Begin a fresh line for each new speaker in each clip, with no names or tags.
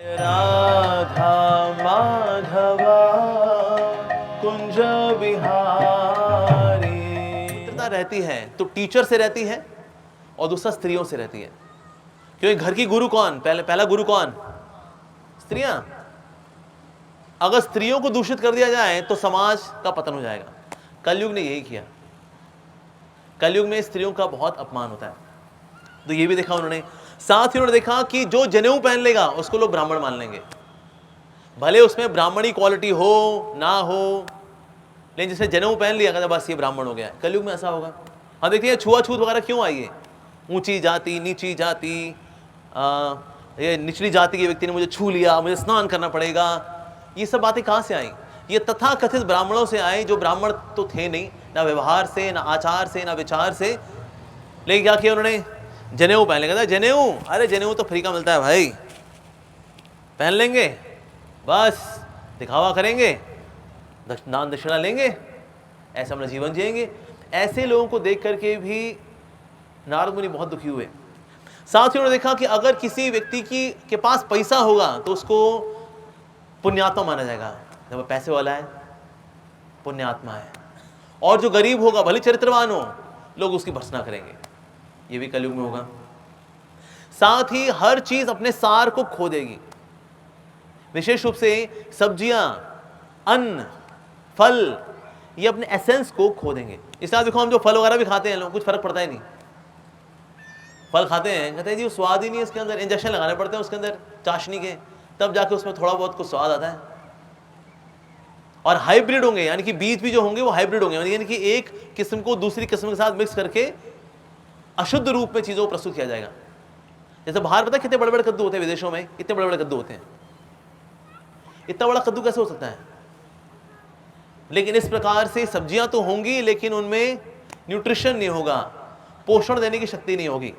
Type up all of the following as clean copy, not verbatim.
राधा माधवा कुंज बिहारी। मित्रता रहती है तो टीचर से रहती है और दूसरा स्त्रियों से रहती है, क्योंकि घर की गुरु कौन? पहला गुरु कौन? स्त्रियां। अगर स्त्रियों को दूषित कर दिया जाए तो समाज का पतन हो जाएगा। कलयुग ने यही किया। कलयुग में स्त्रियों का बहुत अपमान होता है, तो ये भी देखा उन्होंने। साथ ही उन्होंने देखा कि जो जनेऊ पहन लेगा उसको लोग ब्राह्मण मान लेंगे, भले उसमें ब्राह्मणी क्वालिटी हो ना हो, लेकिन जिसने जनेऊ पहन लिया कहता बस ये ब्राह्मण हो गया। कलयुग में ऐसा होगा। हम देखते हैं छुआछूत वगैरह क्यों आई है? ऊंची जाति, नीची जाति, ये निचली जाति के व्यक्ति ने मुझे छू लिया, मुझे स्नान करना पड़ेगा। ये सब बातें कहाँ से आई? ये तथाकथित ब्राह्मणों से आई, जो ब्राह्मण तो थे नहीं, ना व्यवहार से, ना आचार से, ना विचार से। लेकिन क्या किया उन्होंने? जनेऊ पहन लेगा। जनेऊ, अरे जनेऊ तो फ्री का मिलता है भाई, पहन लेंगे, बस दिखावा करेंगे, दान दक्षिणा लेंगे, ऐसा अपना जीवन जिएंगे। ऐसे लोगों को देख करके भी नारद मुनि बहुत दुखी हुए। साथ ही उन्होंने देखा कि अगर किसी व्यक्ति के पास पैसा होगा तो उसको पुण्यात्मा माना जाएगा। जब वो पैसे वाला है पुण्यात्मा है, और जो गरीब होगा भले चरित्रवान हो, लोग उसकी भर्त्सना करेंगे। ये भी कलयुग में होगा। साथ ही हर चीज अपने सार को खो देगी। विशेष रूप से सब्जियां, अन्न, फल, ये अपने एसेंस को खो देंगे। इसलिए देखो हम जो फल वगैरह भी खाते हैं, लोग कुछ फर्क पड़ता ही नहीं। फल खाते हैं, कहते हैं जी वो स्वाद ही नहीं है इसके अंदर, इंजेक्शन लगाने पड़ते हैं उसके अंदर चाशनी के, तब जाके उसमें थोड़ा बहुत कुछ स्वाद आता है। और हाइब्रिड होंगे, यानी कि बीज भी जो होंगे वो हाइब्रिड होंगे, यानी कि एक किस्म को दूसरी किस्म के साथ मिक्स करके अशुद्ध रूप में चीजों को प्रस्तुत किया जाएगा। जैसे बाहर पता है कितने बड़े बड़े कद्दू होते हैं, विदेशों में इतने बड़े बड़े कद्दू होते हैं। इतना बड़ा कद्दू कैसे हो सकता है? लेकिन इस प्रकार से सब्जियां तो होंगी, लेकिन उनमें न्यूट्रिशन नहीं होगा, पोषण देने की शक्ति नहीं होगी।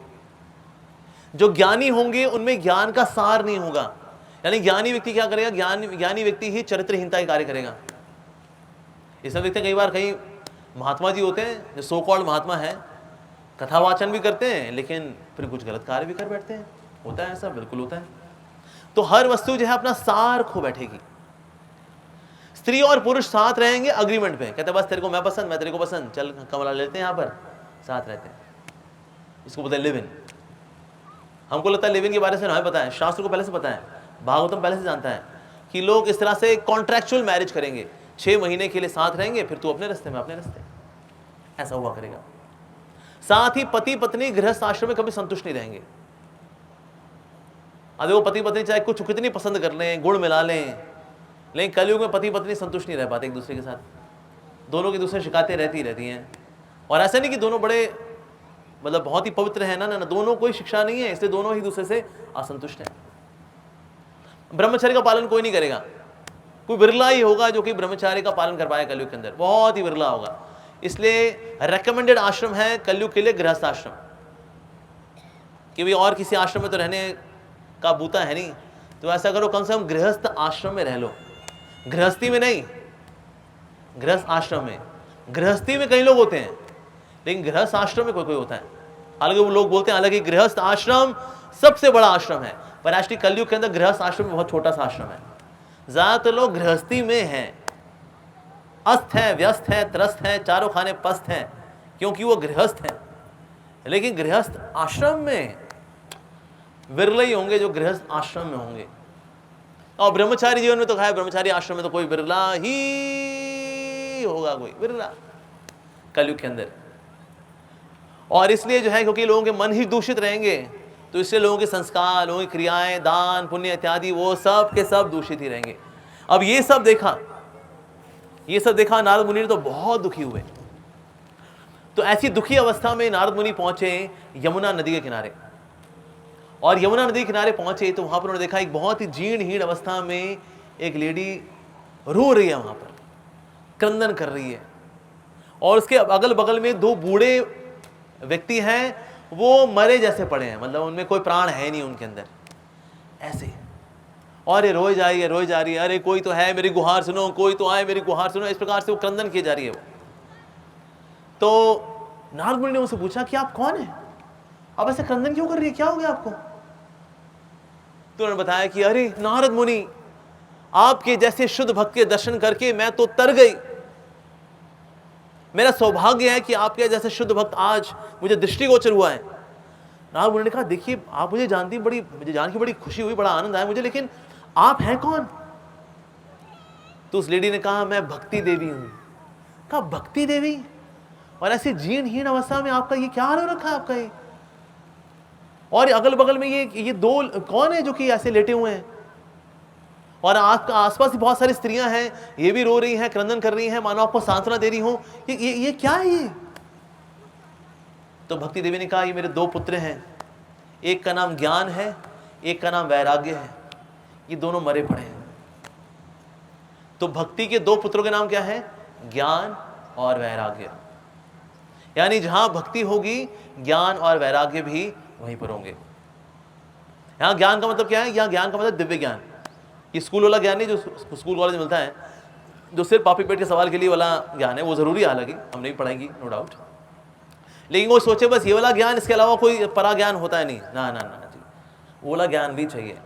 जो ज्ञानी होंगे उनमें ज्ञान का सार नहीं होगा। यानी ज्ञानी व्यक्ति क्या करेगा? ज्ञानी व्यक्ति ही चरित्रहीनता के कार्य करेगा। इसमें देखते हैं कई बार कई महात्मा जी होते हैं जो सो कॉल्ड महात्मा है, कथावाचन भी करते हैं, लेकिन फिर कुछ गलत कार्य भी कर बैठते हैं। होता है ऐसा, बिल्कुल होता है। तो हर वस्तु जो है अपना सार खो बैठेगी। स्त्री और पुरुष साथ रहेंगे अग्रीमेंट पे, कहते हैं बस तेरे को मैं पसंद, मैं तेरे को पसंद, चल कमरा लेते हैं, यहाँ पर साथ रहते हैं। इसको बोलते हैं लिव इन। हमको लगता है लिव इन के बारे से हमें पता है, शास्त्र को पहले से पता है, भागवतम पहले से जानता है कि लोग इस तरह से कॉन्ट्रैक्चुअल मैरिज करेंगे, 6 महीने के लिए साथ रहेंगे, फिर तू अपने रास्ते में अपने रास्ते, ऐसा हुआ करेगा। साथ ही पति पत्नी गृहस्थ आश्रम में कभी संतुष्ट नहीं रहेंगे। अब वो पति पत्नी चाहे कुछ कितनी पसंद कर लें, गुड़ मिला लें, लेकिन कलयुग में पति पत्नी संतुष्ट नहीं रह पाते एक दूसरे के साथ। दोनों की दूसरे शिकायतें रहती हैं। और ऐसा नहीं कि दोनों बड़े मतलब बहुत ही पवित्र है, ना, दोनों कोई शिक्षा नहीं है, इसलिए दोनों ही दूसरे से असंतुष्ट हैं। ब्रह्मचर्य का पालन कोई नहीं करेगा, कोई बिरला ही होगा जो कि ब्रह्मचर्य का पालन कर पाए कलयुग के अंदर, बहुत ही बिरला होगा। इसलिए रेकमेंडेड आश्रम है कलयुग के लिए गृहस्थ आश्रम, कि भाई और किसी आश्रम में तो रहने का बूता है नहीं, तो ऐसा करो कम से कम गृहस्थ आश्रम में रह लो। गृहस्थी में नहीं, गृहस्थ आश्रम में। गृहस्थी में कई लोग होते हैं, लेकिन गृहस्थ आश्रम में कोई होता है। हालांकि वो लोग बोलते हैं हालांकि गृहस्थ आश्रम सबसे बड़ा आश्रम है, पर एक्चुअली कलयुग के अंदर गृहस्थ आश्रम बहुत छोटा सा आश्रम है। ज्यादातर लोग गृहस्थी में हैं, अस्त है, व्यस्त है, त्रस्त है, चारों खाने पस्त हैं, क्योंकि वो गृहस्थ है। लेकिन गृहस्थ आश्रम में विरले ही होंगे जो गृहस्थ आश्रम में होंगे। और ब्रह्मचारी जीवन में तो है, ब्रह्मचारी आश्रम में तो कोई बिरला ही होगा, कोई बिरला कलयुग के अंदर। और इसलिए जो है क्योंकि लोगों के मन ही दूषित रहेंगे, तो इससे लोगों के संस्कार, लोगों की क्रियाएं, दान पुण्य इत्यादि वो सब के सब दूषित ही रहेंगे। अब ये सब देखा नारद मुनि ने तो बहुत दुखी हुए। तो ऐसी दुखी अवस्था में नारद मुनि पहुंचे यमुना नदी के किनारे। और यमुना नदी के किनारे पहुंचे तो वहां पर उन्होंने देखा एक बहुत ही जीर्ण अवस्था में एक लेडी रो रही है, वहां पर क्रंदन कर रही है। और उसके अगल बगल में 2 बूढ़े व्यक्ति हैं, वो मरे जैसे पड़े हैं, मतलब उनमें कोई प्राण है नहीं उनके अंदर, ऐसे। और ये रोई जा रही है, अरे कोई तो है मेरी गुहार सुनो, कोई तो आए मेरी गुहार सुनो, इस प्रकार से वो क्रंदन की जा रही है वो। तो नारद मुनि ने उनसे पूछा कि आप कौन है, आप ऐसे क्रंदन क्यों कर रही है, क्या हो गया आपको? तो उन्होंने बताया कि अरे नारद मुनि, आपके जैसे शुद्ध भक्त के दर्शन करके मैं तो तर गई। मेरा सौभाग्य है कि आपके जैसे शुद्ध भक्त आज मुझे दृष्टिगोचर हुआ है। नारद मुनि ने कहा, देखिए आप मुझे जानती, मुझे जान के बड़ी खुशी हुई, बड़ा आनंद आया मुझे, लेकिन आप हैं कौन? तो उस लेडी ने कहा, मैं भक्ति देवी हूं। कहा भक्ति देवी? और ऐसी जीर्णहीन अवस्था में आपका ये क्या हाल हो रखा है आपका ये? और अगल बगल में ये दो कौन है जो कि ऐसे लेटे हुए हैं? और आसपास ही बहुत सारी स्त्रियां हैं, ये भी रो रही हैं, क्रंदन कर रही हैं, मानो आपको सांत्वना दे रही हो। ये क्या है ये? तो भक्ति देवी ने कहा, ये मेरे दो पुत्र हैं, एक का नाम ज्ञान है, एक का नाम वैराग्य है। ये दोनों मरे पड़े हैं। तो भक्ति के दो पुत्रों के नाम क्या है? ज्ञान और वैराग्य। यानी जहां भक्ति होगी, ज्ञान और वैराग्य भी वहीं पर होंगे। यहां ज्ञान का मतलब क्या है? यहां ज्ञान का मतलब दिव्य ज्ञान। ये स्कूल वाला ज्ञान नहीं जो स्कूल कॉलेज में मिलता है, जो सिर्फ पापी पेट के सवाल के लिए वाला ज्ञान है, वो जरूरी है, हालांकि हम नहीं पढ़ाएंगे, नो डाउट। लेकिन वो सोचे बस ये वाला ज्ञान, इसके अलावा कोई परा ज्ञान होता है नहीं। ना ना ना जी, वो वाला ज्ञान भी चाहिए।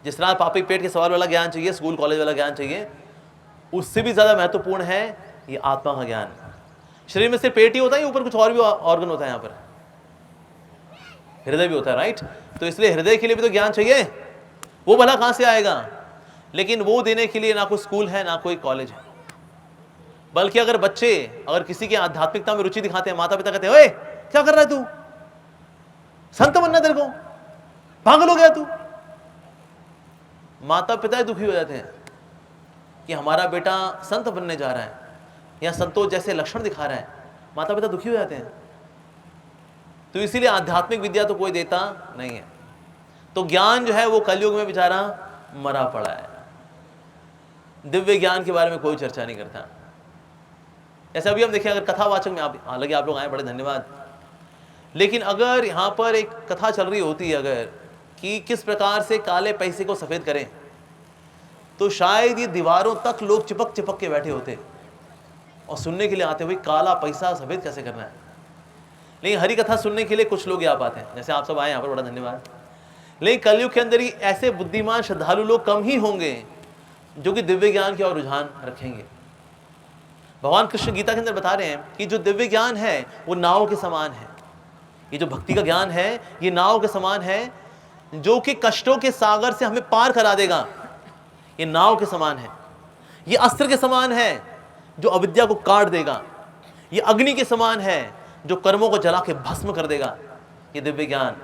जिस तरह पापी पेट के सवाल वाला ज्ञान चाहिए, स्कूल कॉलेज वाला ज्ञान चाहिए, उससे भी ज्यादा महत्वपूर्ण है ये आत्मा का ज्ञान। शरीर में सिर्फ पेट ही होता है, ऊपर कुछ और भी ऑर्गन होता है, यहाँ पर हृदय भी होता है, राइट? तो इसलिए हृदय के लिए भी तो ज्ञान चाहिए। वो भला कहां से आएगा? लेकिन वो देने के लिए ना कोई स्कूल है, ना कोई कॉलेज है। बल्कि अगर बच्चे किसी की आध्यात्मिकता में रुचि दिखाते हैं, माता पिता कहते हैं, ओए क्या कर रहा है तू? संत बनना तेरे को? पागल हो गया तू? माता पिता दुखी हो जाते हैं कि हमारा बेटा संत बनने जा रहा है या संतोष जैसे लक्षण दिखा रहा है। माता पिता दुखी हो जाते हैं। तो इसीलिए आध्यात्मिक विद्या तो कोई देता नहीं है। तो ज्ञान जो है वो कलयुग में बेचारा मरा पड़ा है। दिव्य ज्ञान के बारे में कोई चर्चा नहीं करता। ऐसा अभी हम देखें, अगर कथावाचक में हालांकि आप लोग आए, बड़े धन्यवाद। लेकिन अगर यहाँ पर एक कथा चल रही होती है अगर कि किस प्रकार से काले पैसे को सफेद करें, तो शायद ये दीवारों तक लोग चिपक चिपक के बैठे होते और सुनने के लिए आते हुए काला पैसा सफेद कैसे करना है। लेकिन हरी कथा सुनने के लिए कुछ लोग यहाँ पाते हैं, जैसे आप सब आए यहाँ पर, बड़ा धन्यवाद। लेकिन कलयुग के अंदर ही ऐसे बुद्धिमान श्रद्धालु लोग कम ही होंगे जो कि दिव्य ज्ञान की ओर रुझान रखेंगे। भगवान कृष्ण गीता के अंदर बता रहे हैं कि जो दिव्य ज्ञान है वो नाव के समान है। ये जो भक्ति का ज्ञान है ये नाव के समान है, जो कि कष्टों के सागर से हमें पार करा देगा। ये नाव के समान है। ये अस्त्र के समान है जो अविद्या को काट देगा। ये अग्नि के समान है जो कर्मों को जला के भस्म कर देगा। ये दिव्य ज्ञान।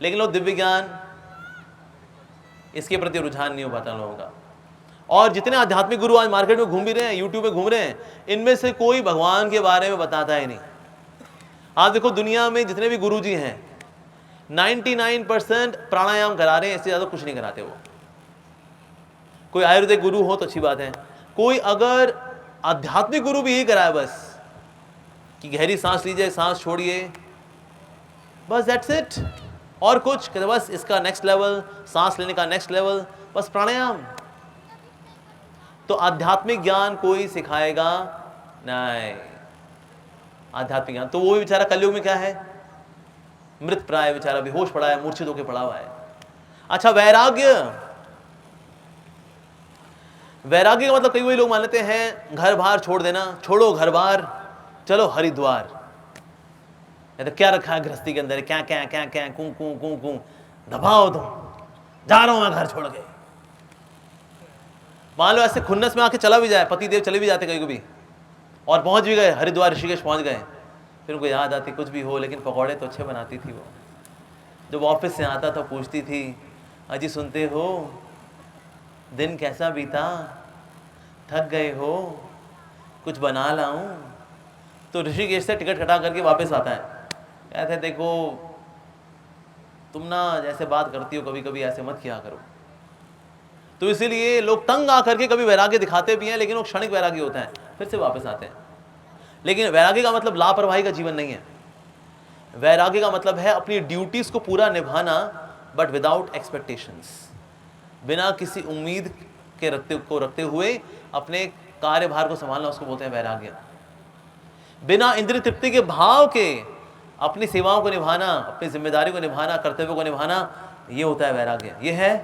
लेकिन लोग दिव्य ज्ञान इसके प्रति रुझान नहीं हो पाता लोगों का। और जितने आध्यात्मिक गुरु आज मार्केट में घूम भी रहे हैं, यूट्यूब पे घूम रहे हैं, इनमें से कोई भगवान के बारे में बताता ही नहीं। आप देखो दुनिया में जितने भी गुरु जी हैं 99% प्राणायाम करा रहे हैं, इससे ज्यादा कुछ नहीं कराते वो। कोई आयुर्वेदिक गुरु हो तो अच्छी बात है, कोई अगर आध्यात्मिक गुरु भी यही कराए बस कि गहरी सांस लीजिए, सांस छोड़िए, बस दैट्स इट। और कुछ कहते बस इसका नेक्स्ट लेवल, सांस लेने का नेक्स्ट लेवल, बस प्राणायाम। तो आध्यात्मिक ज्ञान कोई सिखाएगा नहीं। आध्यात्मिक ज्ञान तो वो भी बेचारा कलयुग में क्या है, मृत प्राय बेचारा, बेहोश पड़ा है, मूर्छित होकर पड़ा हुआ है। अच्छा, वैराग्य। वैराग्य का मतलब कई लोग मान लेते हैं घर बार छोड़ देना, छोड़ो घर बार, चलो हरिद्वार। तो क्या रखा है गृहस्थी के अंदर, क्या क्या क्या क्या कू कू कू कू, दबाओ तुम, जा रहा हूं मैं घर छोड़ के। मान लो ऐसे खुन्नस में आके चला भी जाए, पति देव चले भी जाते कभी कभी और पहुंच भी गए हरिद्वार, ऋषिकेश पहुंच गए, फिर उनको याद आती कुछ भी हो लेकिन पकौड़े तो अच्छे बनाती थी वो। जब ऑफिस से आता था पूछती थी, अजी सुनते हो दिन कैसा बीता, थक गए हो, कुछ बना लाऊं? तो ऋषिकेश से टिकट कटा करके वापस आता है, कहते देखो तुम ना जैसे बात करती हो कभी कभी ऐसे मत किया करो। तो इसीलिए लोग तंग आकर के कभी वैराग्य दिखाते भी हैं, लेकिन वो क्षणिक वैराग्य होता है, फिर से वापस आते हैं। लेकिन वैराग्य का मतलब लापरवाही का जीवन नहीं है। वैराग्य का मतलब है अपनी ड्यूटीज को पूरा निभाना, बट विदाउट एक्सपेक्टेशंस, बिना किसी उम्मीद के रखते हुए अपने कार्यभार को संभालना, उसको बोलते हैं वैराग्य। बिना इंद्रिय तृप्ति के भाव के अपनी सेवाओं को निभाना, अपनी जिम्मेदारी को निभाना, कर्तव्यों को निभाना, ये होता है वैराग्य, ये है।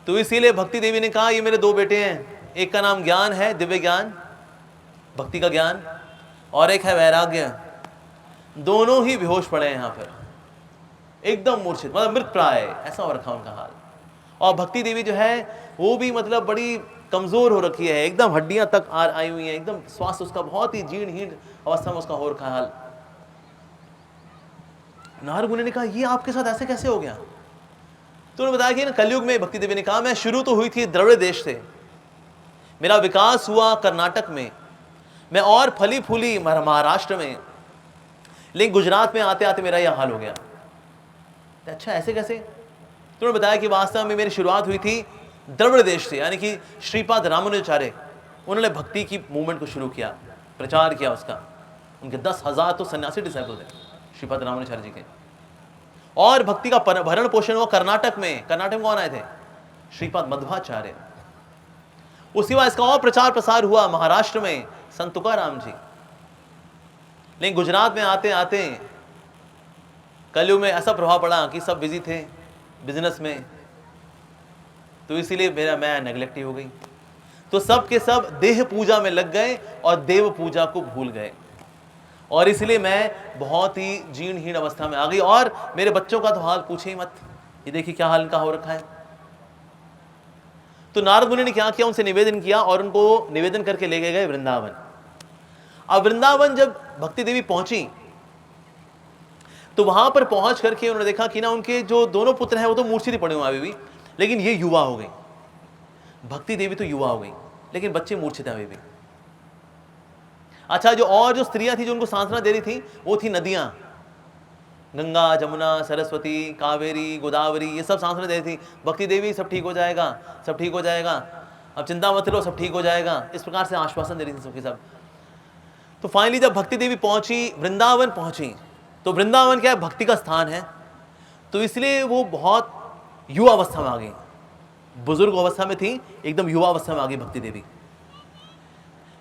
तो इसीलिए भक्ति देवी ने कहा ये मेरे 2 बेटे हैं, एक का नाम ज्ञान है, दिव्य ज्ञान, भक्ति का ज्ञान, और एक है वैराग्य। दोनों ही बेहोश पड़े हैं यहाँ पर, एकदम मूर्छित, मतलब मृत प्राय, ऐसा हो रखा उनका हाल। और भक्ति देवी जो है वो भी मतलब बड़ी कमजोर हो रखी है, एकदम हड्डियां तक आई हुई हैं, एकदम स्वास्थ्य उसका बहुत ही जीर्ण अवस्था में उसका हो रखा हाल। नारद मुनि ने कहा ये आपके साथ ऐसे कैसे हो गया? तो उन्होंने बताया कि कलयुग में भक्ति देवी ने कहा मैं शुरू तो हुई थी द्रविड़ देश से, मेरा विकास हुआ कर्नाटक में, मैं और फली फूली महाराष्ट्र में, लेकिन गुजरात में आते आते मेरा यह हाल हो गया। अच्छा ऐसे कैसे? तो उन्होंने बताया कि वास्तव में मेरी शुरुआत हुई थी द्रविड़ देश से, यानी कि श्रीपाद रामानुजाचार्य, उन्होंने भक्ति की मूवमेंट को शुरू किया, प्रचार किया उसका। उनके 10,000 तो सन्यासी डिसाइपल थे श्रीपाद रामानुजाचार्य जी के। और भक्ति का भरण पोषण हुआ कर्नाटक में। कर्नाटक में कौन आए थे? श्रीपाद मध्वाचार्य। उसके बाद इसका और प्रचार प्रसार हुआ महाराष्ट्र में, संत तुकाराम जी। लेकिन गुजरात में आते आते कलयुग में ऐसा प्रभाव पड़ा कि सब बिजी थे बिजनेस में, तो इसीलिए मैं नेग्लेक्ट हो गई। तो सब के सब देह पूजा में लग गए और देव पूजा को भूल गए, और इसलिए मैं बहुत ही जीर्णहीन अवस्था में आ गई। और मेरे बच्चों का तो हाल पूछे ही मत, ये देखिए क्या हाल इनका हो रखा है। तो नारद मुनि ने क्या किया, उनसे निवेदन किया और उनको निवेदन करके ले गए वृंदावन। अब वृंदावन जब भक्ति देवी पहुंची तो वहां पर पहुंच करके उन्होंने देखा कि ना उनके जो दोनों पुत्र हैं वो तो मूर्छित पड़े हुए अभी भी, लेकिन ये युवा हो गई। भक्ति देवी तो युवा हो गई लेकिन बच्चे मूर्छित हैं अभी भी। अच्छा जो स्त्रियां थी जो उनको सांत्वना दे रही थी वो थी नदियां, गंगा, जमुना, सरस्वती, कावेरी, गोदावरी, ये सब सांत्वना दे रही थी। भक्ति देवी सब ठीक हो जाएगा, सब ठीक हो जाएगा, अब चिंता मत लो, सब ठीक हो जाएगा, इस प्रकार से आश्वासन दे रही थी सबके सब। तो फाइनली जब भक्ति देवी पहुंची, वृंदावन पहुंची, तो वृंदावन क्या है, भक्ति का स्थान है, तो इसलिए वो बहुत युवा अवस्था में आ गई। बुजुर्ग अवस्था में थी, एकदम युवा अवस्था में आ गई भक्ति देवी।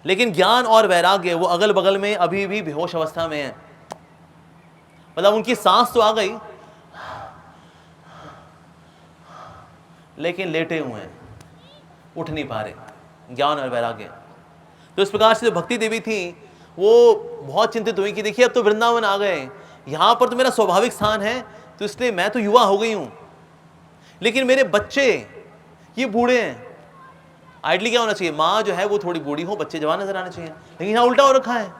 लेकिन ज्ञान और वैराग्य वो अगल बगल में अभी भी बेहोश अवस्था में है। मतलब उनकी सांस तो आ गई लेकिन लेटे हुए हैं, उठ नहीं पा रहे, ज्ञान और वैराग्य। तो इस प्रकार से जो भक्ति देवी थी वो बहुत चिंतित हुई कि देखिए अब तो वृंदावन आ गए, यहां पर तो मेरा स्वाभाविक स्थान है, तो इसलिए मैं तो युवा हो गई हूं, लेकिन मेरे बच्चे ये बूढ़े हैं। आइडली क्या होना चाहिए, माँ जो है वो थोड़ी बूढ़ी हो, बच्चे जवान नजर आने चाहिए, लेकिन यहाँ उल्टा हो रखा है।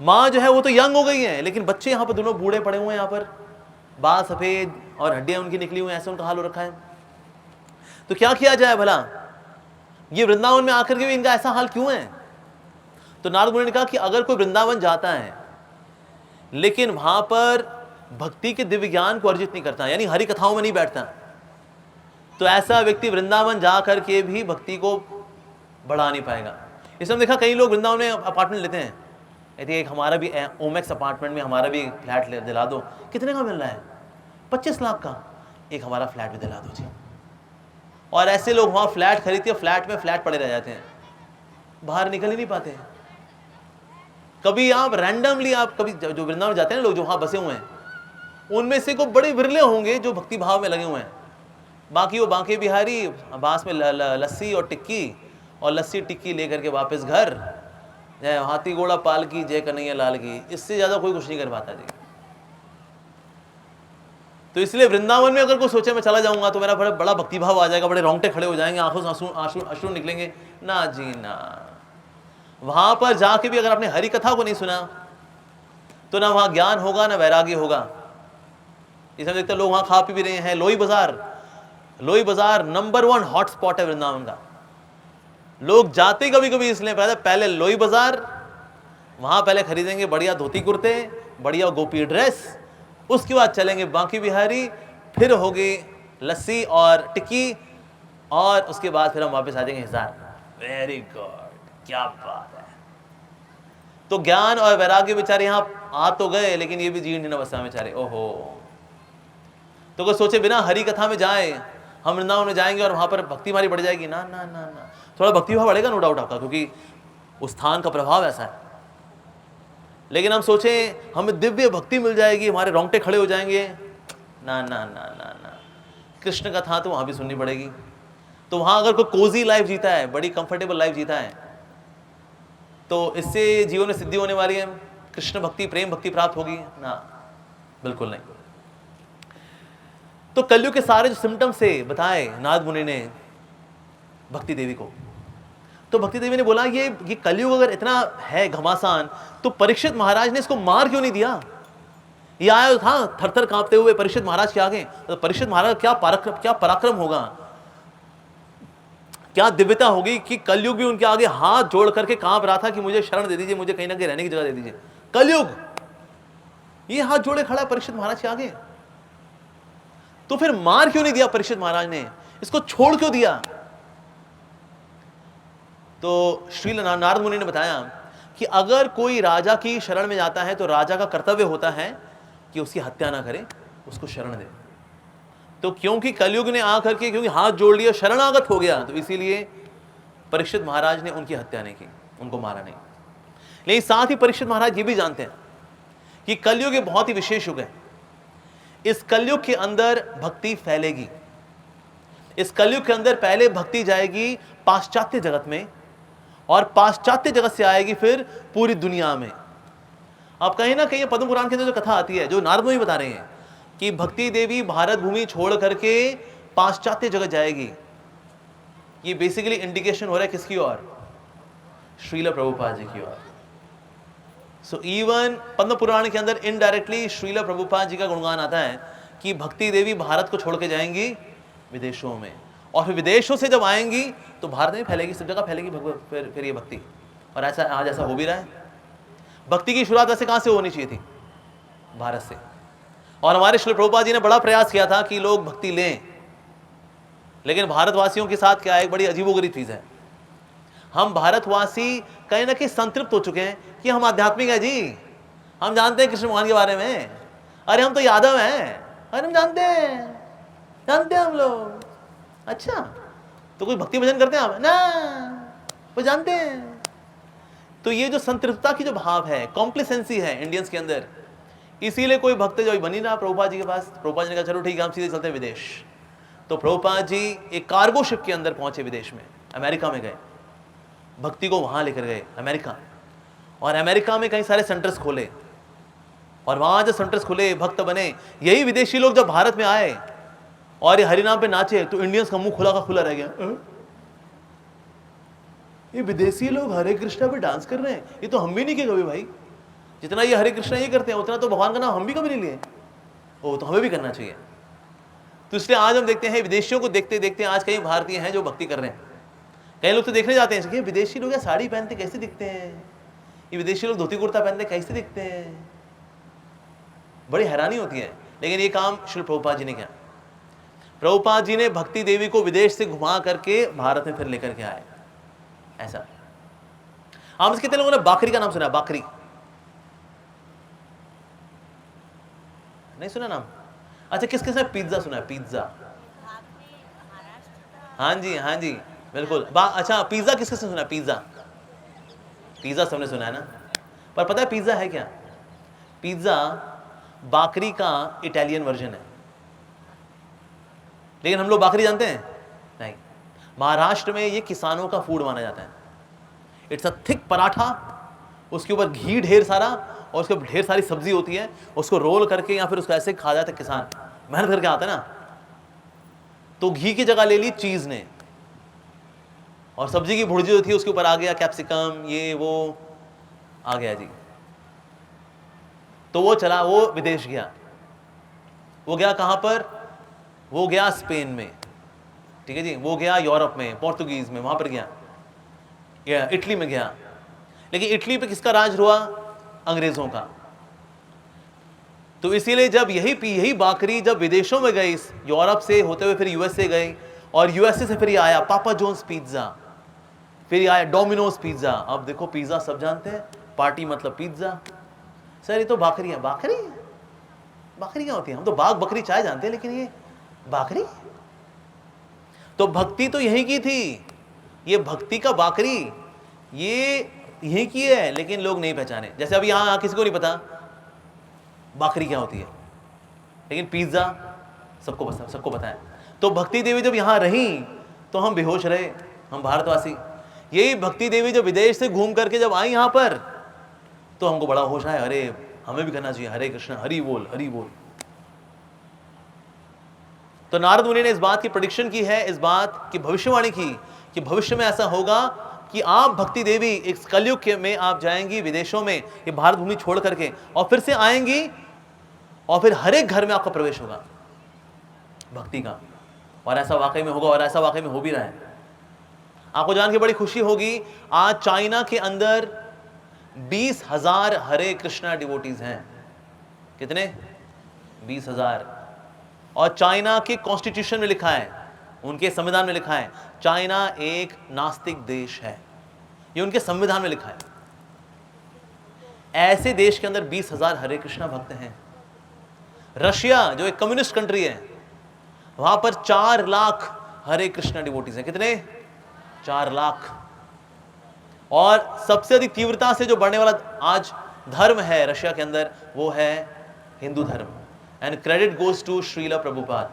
माँ जो है वो तो यंग हो गई है, लेकिन बच्चे यहाँ पर दोनों बूढ़े पड़े हुए हैं, यहाँ पर बाल सफेद और हड्डियां उनकी निकली हुई हैं, ऐसा उनका हाल हो रखा है। तो क्या किया जाए भला, ये वृंदावन में आकर के भी इनका ऐसा हाल क्यों है? तो नारद मुनि ने कहा कि अगर कोई वृंदावन जाता है लेकिन वहां पर भक्ति के दिव्य ज्ञान को अर्जित नहीं करता, यानी हरि कथाओं में नहीं बैठता, तो ऐसा व्यक्ति वृंदावन जा करके भी भक्ति को बढ़ा नहीं पाएगा। इसमें देखा कई लोग वृंदावन में अपार्टमेंट लेते हैं, कहते एक हमारा भी ओमेक्स अपार्टमेंट में हमारा भी फ्लैट दिला दो। कितने का मिल रहा है? 25 लाख का, एक हमारा फ्लैट भी दिला दो जी। और ऐसे लोग वहाँ फ्लैट खरीदते हैं, फ्लैट में फ्लैट पड़े रह जाते हैं, बाहर निकल ही नहीं पाते हैं। कभी आप रैंडमली आप कभी जो वृंदावन जाते हैं ना लोग जो वहाँ बसे हुए हैं, उनमें से को बड़े विरले होंगे जो भक्ति भाव में लगे हुए हैं। बाकी वो बांके बिहारी बांस में लस्सी और टिक्की, और लस्सी टिक्की लेकर के वापस घर, जय हाथी घोड़ा पाल की, जय कन्हैया लाल की, इससे ज़्यादा कोई कुछ नहीं कर पाता जी। तो इसलिए वृंदावन में अगर कोई सोचे मैं चला जाऊंगा तो मेरा बड़ा भक्ति भाव आ जाएगा, बड़े रोंगटे खड़े हो जाएंगे, आंखों से आंसू निकलेंगे, ना जी ना। वहां पर जाके भी अगर आपने हरि कथा को नहीं सुना तो ना वहां ज्ञान होगा ना वैराग्य होगा। इसमें देखते लोग वहां खा पी भी रहे हैं। लोई बाजार नंबर 1 हॉटस्पॉट है वृंदावन का। लोग जाते कभी कभी इसलिए पहले लोई बाजार, वहां पहले खरीदेंगे बढ़िया धोती कुर्ते, बढ़िया गोपी ड्रेस, उसके बाद चलेंगे बांकी बिहारी, फिर होगी लस्सी और टिक्की, और उसके बाद फिर हम वापस आ जाएंगे हिसार। वेरी गुड, क्या बात है। तो ज्ञान और वैराग्य बेचारे यहाँ आ तो गए, लेकिन ये भी जीर्ण अवस्था में बेचारे। ओहो, तो कोई सोचे बिना हरि कथा में जाए हम वृंदावन में जाएंगे और वहां पर भक्ति हमारी बढ़ जाएगी, ना ना ना ना। थोड़ा भक्ति भाव बढ़ेगा नो डाउट आपका, क्योंकि उस स्थान का प्रभाव ऐसा है। लेकिन हम सोचें हमें दिव्य भक्ति मिल जाएगी, हमारे रोंगटे खड़े हो जाएंगे, ना ना ना ना ना, कृष्ण कथा तो वहाँ भी सुननी पड़ेगी। तो वहाँ अगर कोई कोजी लाइफ जीता है, बड़ी कंफर्टेबल लाइफ जीता है, तो इससे जीवन में सिद्धि होने वाली है, कृष्ण भक्ति प्रेम भक्ति प्राप्त होगी ना, बिल्कुल नहीं। तो कलयुग के सारे जो सिम्टम्स से बताए नारद मुनि ने भक्ति देवी को, तो भक्ति देवी ने बोला ये कलयुग अगर इतना है घमासान, तो परीक्षित महाराज ने इसको मार क्यों नहीं दिया? ये आया था थर थर कांपते हुए परीक्षित महाराज के आगे, तो परीक्षित महाराज क्या पराक्रम होगा, क्या दिव्यता होगी कि कलयुग भी उनके आगे हाथ जोड़ करके कांप रहा था कि मुझे शरण दे दीजिए, मुझे कहीं ना कहीं रहने की जगह दे दीजिए। कलयुग ये हाथ जोड़े खड़ा है परीक्षित महाराज के आगे, तो फिर मार क्यों नहीं दिया परीक्षित महाराज ने, इसको छोड़ क्यों दिया? तो श्री नारद मुनि ने बताया कि अगर कोई राजा की शरण में जाता है तो राजा का कर्तव्य होता है कि उसकी हत्या ना करे, उसको शरण दे। तो क्योंकि कलयुग ने आकर के क्योंकि हाथ जोड़ लिया, शरणागत हो गया, तो इसीलिए परीक्षित महाराज ने उनकी हत्या नहीं की, उनको मारा नहीं। लेकिन साथ ही परीक्षित महाराज ये भी जानते हैं कि कलयुग एक बहुत ही विशेष युग है। इस कलयुग के अंदर भक्ति फैलेगी। इस कलयुग के अंदर पहले भक्ति जाएगी पाश्चात्य जगत में, और पाश्चात्य जगत से आएगी फिर पूरी दुनिया में। अब कहीं ना कहीं पद्म पुराण के अंदर जो कथा आती है, जो नारद मुनि बता रहे हैं कि भक्ति देवी भारत भूमि छोड़ करके पाश्चात्य जगत जाएगी, ये बेसिकली इंडिकेशन हो रहा है किसकी ओर? श्रील प्रभुपाद जी की ओर। सो इवन पद्म पुराण के अंदर इनडायरेक्टली श्रील प्रभुपाद जी का गुणगान आता है कि भक्ति देवी भारत को छोड़ के जाएंगी विदेशों में, और फिर विदेशों से जब आएंगी तो भारत में फैलेगी, सब जगह फैलेगी फिर ये भक्ति। और ऐसा आज ऐसा हो भी रहा है। भक्ति की शुरुआत वैसे कहाँ से होनी चाहिए थी? भारत से। और हमारे श्रील प्रभुपाद जी ने बड़ा प्रयास किया था कि लोग भक्ति लें, लेकिन भारतवासियों के साथ क्या है, एक बड़ी अजीबोगरीब चीज़ है। हम भारतवासी कहीं ना कहीं संतृप्त हो चुके हैं कि हम आध्यात्मिक है जी, हम जानते हैं कृष्ण भगवान के बारे में, अरे हम तो यादव हैं, अरे हम जानते हैं हम लोग। अच्छा, तो कोई भक्ति भजन करते हैं आप? ना, वो जानते हैं। तो ये जो संतृप्तता की जो भाव है, कॉम्प्लेसेंसी है इंडियंस के अंदर, इसीलिए कोई भक्त जो बनी ना प्रभुपाद जी के पास। प्रभुपाद जी ने कहा चलो ठीक है, हम सीधे चलते हैं विदेश। तो प्रभुपाद जी एक कार्गो शिप के अंदर पहुंचे विदेश में, अमेरिका में गए, भक्ति को वहां लेकर गए अमेरिका, और अमेरिका में कई सारे सेंटर्स खोले, और वहां जो सेंटर्स खुले भक्त बने। यही विदेशी लोग जब भारत में आए और ये हरिनाम पे नाचे तो इंडियंस का मुंह खुला का खुला रह गया। ये विदेशी लोग हरे कृष्णा पे डांस कर रहे हैं, ये तो हम भी नहीं किए कभी भाई। जितना ये हरे कृष्णा ये करते हैं उतना तो भगवान का नाम हम भी कभी नहीं लिए, ओ तो हमें भी करना चाहिए। तो इसलिए आज हम देखते हैं विदेशियों को देखते देखते आज कई भारतीय हैं जो भक्ति कर रहे हैं। कई लोग तो देखने जाते हैं कि विदेशी लोग साड़ी पहनते कैसे दिखते हैं, ये विदेशी लोग धोती कुर्ता पहनते कैसे दिखते हैं, बड़ी हैरानी होती है। लेकिन ये काम श्री प्रभुपाद जी ने किया। प्रभुपाद जी ने भक्ति देवी को विदेश से घुमा करके भारत में फिर लेकर के आए। ऐसा हम कितने लोगों ने बाकरी का नाम सुना? बाकरी नहीं सुना नाम? अच्छा, किस किसने पिज्जा सुना है? पिज्जा, हाँ जी बिल्कुल। अच्छा, पिज्जा किस किसने सुना है? पिज्जा सबने सुना है ना। पर पता है पिज्जा है क्या? पिज्जा बाकरी का इटालियन वर्जन है। लेकिन हम लोग बाकरी जानते हैं नहीं। महाराष्ट्र में ये किसानों का फूड माना जाता है। इट्स अ थिक पराठा, उसके ऊपर घी ढेर सारा, और उसके ढेर सारी सब्जी होती है, उसको रोल करके या फिर उसको ऐसे खा जाता है। किसान मेहनत करके आता है ना, तो घी की जगह ले ली चीज ने, और सब्जी की भुर्जी जो थी उसके ऊपर आ गया कैप्सिकम, ये वो आ गया जी। तो वो चला, वो विदेश गया। वो गया कहां पर? वो गया स्पेन में, ठीक है जी। वो गया यूरोप में, पोर्तुगीज में, वहां पर गया, इटली में गया। लेकिन इटली पे किसका राज हुआ? अंग्रेजों का। तो इसीलिए जब यही बाकरी जब विदेशों में गई, यूरोप से होते हुए फिर यूएसए गई, और यूएसए से फिर ये आया पापा जोन्स पिज्जा, फिर ये आया डोमिनोज पिज्जा। अब देखो पिज्जा सब जानते हैं, पार्टी मतलब पिज्जा। सर ये तो बाकरी है। बाकरी क्या होती है? हम तो बाघ बकरी चाय जानते हैं, लेकिन ये बाकरी। तो भक्ति तो यही की थी, ये भक्ति का बाकरी ये यही की है, लेकिन लोग नहीं पहचाने। जैसे अभी यहाँ किसी को नहीं पता बाकरी क्या होती है, लेकिन पिज्जा सबको पता है। तो भक्ति देवी जब यहाँ रही तो हम बेहोश रहे, हम भारतवासी। यही भक्ति देवी जब विदेश से घूम करके जब आई यहाँ पर तो हमको बड़ा होश आया, अरे हमें भी करना चाहिए, हरे कृष्ण, हरि बोल, हरि बोल। तो नारद मुनि ने इस बात की प्रेडिक्शन की है, इस बात की भविष्यवाणी की कि भविष्य में ऐसा होगा कि आप भक्ति देवी इस कलयुग में आप जाएंगी विदेशों में, ये भारत भूमि छोड़ करके, और फिर से आएंगी और फिर हर एक घर में आपका प्रवेश होगा भक्ति का। और ऐसा वाकई में होगा, और ऐसा वाकई में हो भी रहा है। आपको जान के बड़ी खुशी होगी, आज चाइना के अंदर 20,000 हरे कृष्णा डिवोटीज हैं। कितने? 20,000। और चाइना के कॉन्स्टिट्यूशन में लिखा है, उनके संविधान में लिखा है, चाइना एक नास्तिक देश है। ये उनके संविधान में लिखा है। ऐसे देश के अंदर 20,000 हरे कृष्णा भक्त हैं। रशिया जो एक कम्युनिस्ट कंट्री है, वहां पर 4 लाख हरे कृष्णा डिवोटीज हैं। कितने? 4 लाख। और सबसे अधिक तीव्रता से जो बढ़ने वाला आज धर्म है रशिया के अंदर, वो है हिंदू धर्म। And credit goes to Srila Prabhupada.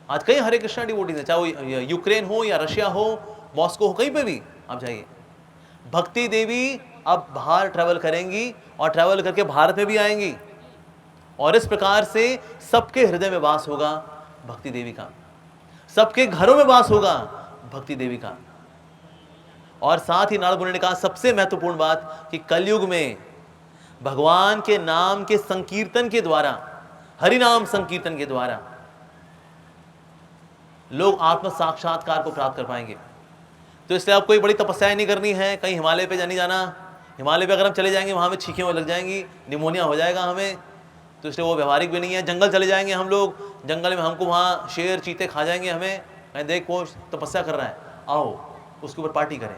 आज कई हरे कृष्णा डिवोटीज हैं, चाहे वो यूक्रेन हो या रशिया हो, मॉस्को हो, कहीं पे भी आप जाइए। भक्ति देवी अब बाहर ट्रैवल करेंगी और ट्रैवल करके भारत में भी आएंगी, और इस प्रकार से सबके हृदय में वास होगा भक्ति देवी का, सबके घरों में वास होगा भक्ति देवी का। और साथ ही नारद मुनि ने कहा सबसे महत्वपूर्ण बात कि कलयुग में भगवान के नाम के संकीर्तन के द्वारा, हरि नाम संकीर्तन के द्वारा लोग आत्म साक्षात्कार को प्राप्त कर पाएंगे। तो इसलिए आप कोई बड़ी तपस्या नहीं करनी है, कहीं हिमालय पे नहीं जाना। हिमालय पे अगर हम चले जाएंगे वहां में छींकें लग जाएंगी, निमोनिया हो जाएगा हमें, तो इसलिए वो व्यवहारिक भी नहीं है। जंगल चले जाएंगे हम लोग, जंगल में हमको वहाँ शेर चीते खा जाएंगे हमें, कहीं देख वो तपस्या कर रहा है, आओ उसके ऊपर पार्टी करें।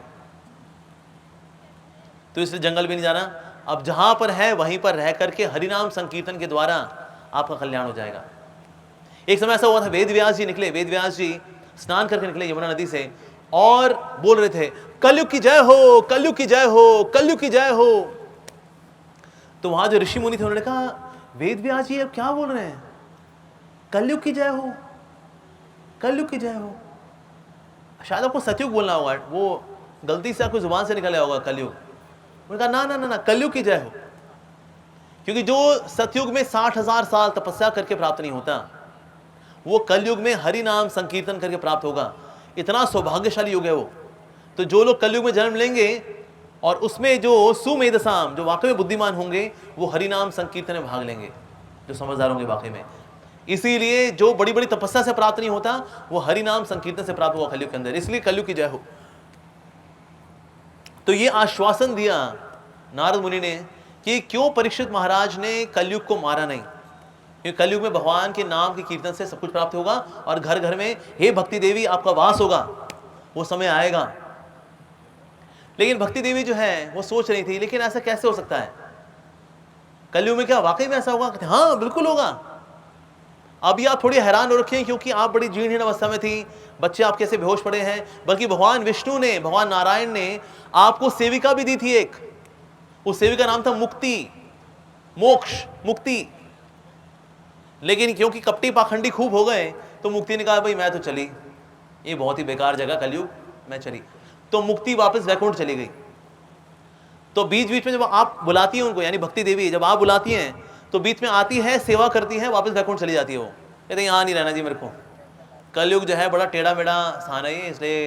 तो इसलिए जंगल भी नहीं जाना। अब जहाँ पर है वहीं पर रह करके हरिनाम संकीर्तन के द्वारा आपका कल्याण हो जाएगा। एक समय ऐसा हुआ था, वेद व्यास जी निकले, वेद व्यास जी स्नान करके निकले यमुना नदी से और बोल रहे थे कलयुग की जय हो, कलयुग की जय हो, कलयुग की जय हो। तो वहां जो ऋषि मुनि थे उन्होंने कहा वेद व्यास जी अब क्या बोल रहे हैं, कलयुग की जय हो, कलयुग की जय हो। शायद आपको सतयुग बोलना होगा, वो गलती से आपको जुबान से निकला होगा कलयुग। उन्होंने कहा ना ना ना ना, कलयुग की जय हो। क्योंकि जो सतयुग में 60,000 साल तपस्या करके प्राप्त नहीं होता, वो कलयुग में हरि नाम संकीर्तन करके प्राप्त होगा। इतना सौभाग्यशाली युग है वो। तो जो लोग कलयुग में जन्म लेंगे और उसमें जो सुमेधसाम, जो वाकई में बुद्धिमान होंगे, वो हरि नाम संकीर्तन में भाग लेंगे, जो समझदार होंगे वाकई में। इसीलिए जो बड़ी बड़ी तपस्या से प्राप्त नहीं होता, वो हरि नाम संकीर्तन से प्राप्त हुआ कलयुग के अंदर। इसलिए कलयुग की जय हो। तो ये आश्वासन दिया नारद मुनि ने कि क्यों परीक्षित महाराज ने कलयुग को मारा नहीं, क्योंकि कलयुग में भगवान के नाम के कीर्तन से सब कुछ प्राप्त होगा और घर घर में हे भक्ति देवी आपका वास होगा, वो समय आएगा। लेकिन भक्ति देवी जो है वो सोच रही थी लेकिन ऐसा कैसे हो सकता है, कलयुग में क्या वाकई में ऐसा होगा? हाँ बिल्कुल होगा। अभी आप थोड़ी हैरान हो रखे हैं क्योंकि आप बड़ी जीर्ण अवस्था में थी, बच्चे आप कैसे बेहोश पड़े हैं, बल्कि भगवान विष्णु ने, भगवान नारायण ने आपको सेविका भी दी थी एक। उस सेविका नाम था मुक्ति, मोक्ष, मुक्ति। लेकिन क्योंकि कपटी पाखंडी खूब हो गए तो मुक्ति ने कहा भाई मैं तो चली, ये बहुत ही बेकार जगह कलयुग, मैं चली। तो मुक्ति वापस वैकुंठ चली गई। तो बीच बीच में जब आप बुलाती हैं उनको, यानी भक्ति देवी जब आप बुलाती हैं तो बीच में आती है, सेवा करती है, वापस वैकुंठ चली जाती है। वो कहते यहाँ नहीं रहना जी मेरे को, कलयुग जो है बड़ा टेढ़ा मेढ़ा स्थान है, इसलिए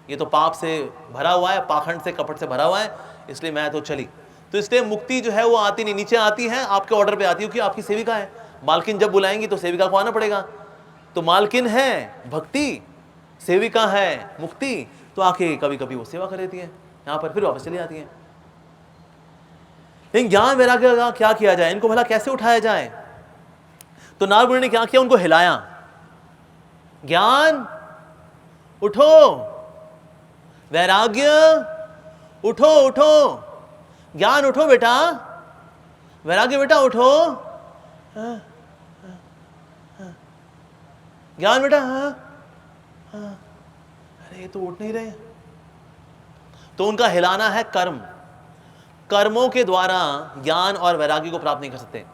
ये तो पाप से भरा हुआ है, पाखंड से, कपट से भरा हुआ है, इसलिए मैं तो चली। तो इसलिए मुक्ति जो है वो आती नहीं, नीचे आती है, आपके ऑर्डर पे आती है, क्योंकि आपकी सेविका है। मालकिन जब बुलाएंगी तो सेविका को आना पड़ेगा। तो मालकिन है भक्ति, सेविका है मुक्ति, तो आके कभी कभी वो सेवा कर देती है यहाँ पर, फिर वापस चली आती है। लेकिन ज्ञान वैराग्य का क्या किया जाए, इनको भला कैसे उठाया जाए? तो नारद मुनि ने क्या किया, उनको हिलाया, ज्ञान उठो, वैराग्य उठो, उठो, ज्ञान उठो बेटा, वैराग्य बेटा उठो, ज्ञान बेटा, अरे ये तो उठ नहीं रहे। तो उनका हिलाना है कर्म, कर्मों के द्वारा ज्ञान और वैराग्य को प्राप्त नहीं कर सकते।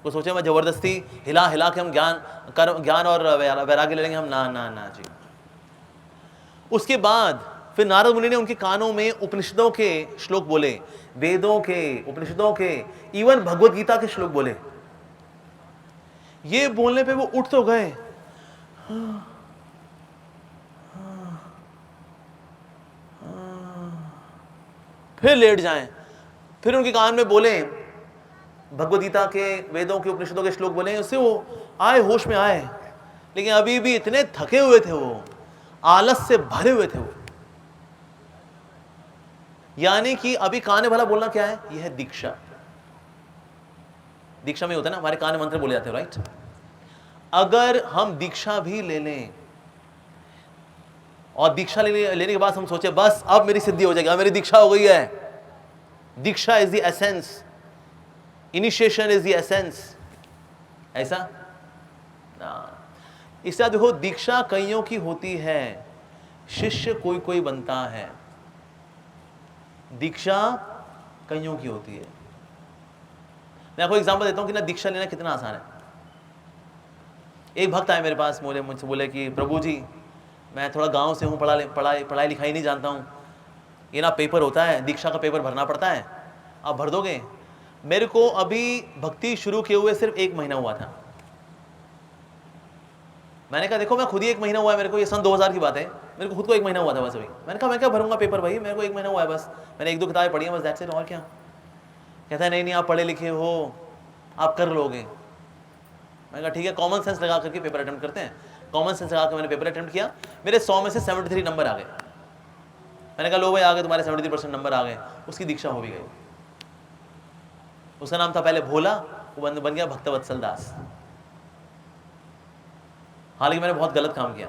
कोई सोचे मैं जबरदस्ती हिला हिला के हम ज्ञान और वैराग्य ले लेंगे हम, ना ना ना जी। उसके बाद फिर नारद मुनि ने उनके कानों में उपनिषदों के श्लोक बोले, वेदों के, उपनिषदों के, इवन भगवत गीता के श्लोक बोले। ये बोलने पे वो उठ तो गए, फिर लेट जाएं, फिर उनके कान में बोले भगवत गीता के, वेदों के, उपनिषदों के श्लोक बोले, उससे वो आए, होश में आए, लेकिन अभी भी इतने थके हुए थे, वो आलस से भरे हुए थे वो। यानी कि अभी कान में भला बोलना क्या है, यह है दीक्षा। दीक्षा में होता है ना, हमारे कान में मंत्र बोले जाते हैं, राइट। अगर हम दीक्षा भी ले लें और दीक्षा लेने के बाद हम सोचे बस अब मेरी सिद्धि हो जाएगी, अब मेरी दीक्षा हो गई है, diksha is the essence, initiation is the essence, ऐसा ना। इससे देखो, दीक्षा कईयों की होती है, शिष्य कोई कोई बनता है। दीक्षा कईयों की होती है। मैं आपको एग्जांपल देता हूं कि ना दीक्षा लेना कितना आसान है। एक भक्त आए मेरे पास, मुझसे बोले कि प्रभु जी मैं थोड़ा गांव से हूँ, पढ़ाई लिखाई नहीं जानता हूँ, ये ना पेपर होता है, दीक्षा का पेपर भरना पड़ता है, आप भर दोगे? मेरे को अभी भक्ति शुरू किए हुए सिर्फ 1 महीना हुआ था। मैंने कहा देखो मैं खुद ही 1 महीना हुआ है मेरे को, ये सन 2000 की बात है, मेरे को खुद को 1 महीना हुआ था बस अभी। मैंने कहा मैं क्या भरूंगा पेपर भाई, मेरे को 1 महीना हुआ है बस, मैंने 1-2 किताबें पढ़ी हैं बस, दैट्स इट, और क्या। कहता है नहीं नहीं आप पढ़े लिखे हो, आप कर लोगे। मैंने कहा ठीक है, कॉमन सेंस लगा करके पेपर अटेम्प्ट करते हैं। कॉमन सेंस लगा कर मैंने पेपर अटेम्प्ट किया, मेरे 100 में से 73 नंबर आ गए। मैंने कहा लो भाई आ गए तुम्हारे 73% नंबर आ गए। उसकी दीक्षा हो भी गई। उसका नाम था पहले भोला, वो बन गया भक्तवत्सल दास। हालांकि मैंने बहुत गलत काम किया,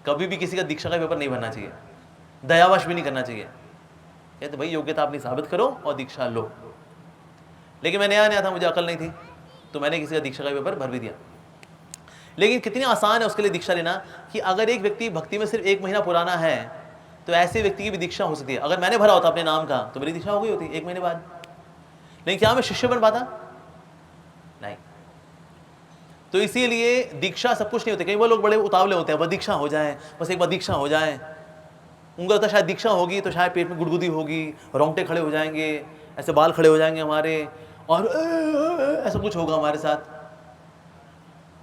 कभी भी किसी का दीक्षा का पेपर नहीं भरना चाहिए, दयावश भी नहीं करना चाहिए। कहते भाई योग्यता अपनी साबित करो और दीक्षा लो। लेकिन मैं नया था, मुझे अकल नहीं थी, तो मैंने किसी का दीक्षा का पेपर भर भी दिया। लेकिन कितनी आसान है उसके लिए दीक्षा लेना, कि अगर एक व्यक्ति भक्ति में सिर्फ 1 महीना पुराना है तो ऐसे व्यक्ति की भी दीक्षा हो सकती है। अगर मैंने भरा होता अपने नाम का तो मेरी दीक्षा हो गई होती 1 महीने बाद। लेकिन क्या मैं शिष्य बन पाता? नहीं। तो इसीलिए दीक्षा सब कुछ नहीं होती। कई वो लोग बड़े उतावले होते हैं, बस दीक्षा हो जाए, बस एक बार दीक्षा हो जाए। उनको लगता है शायद दीक्षा होगी तो शायद पेट में गुदगुदी होगी, रोंगटे खड़े हो जाएंगे, ऐसे बाल खड़े हो जाएंगे हमारे, और ऐसा कुछ होगा हमारे साथ,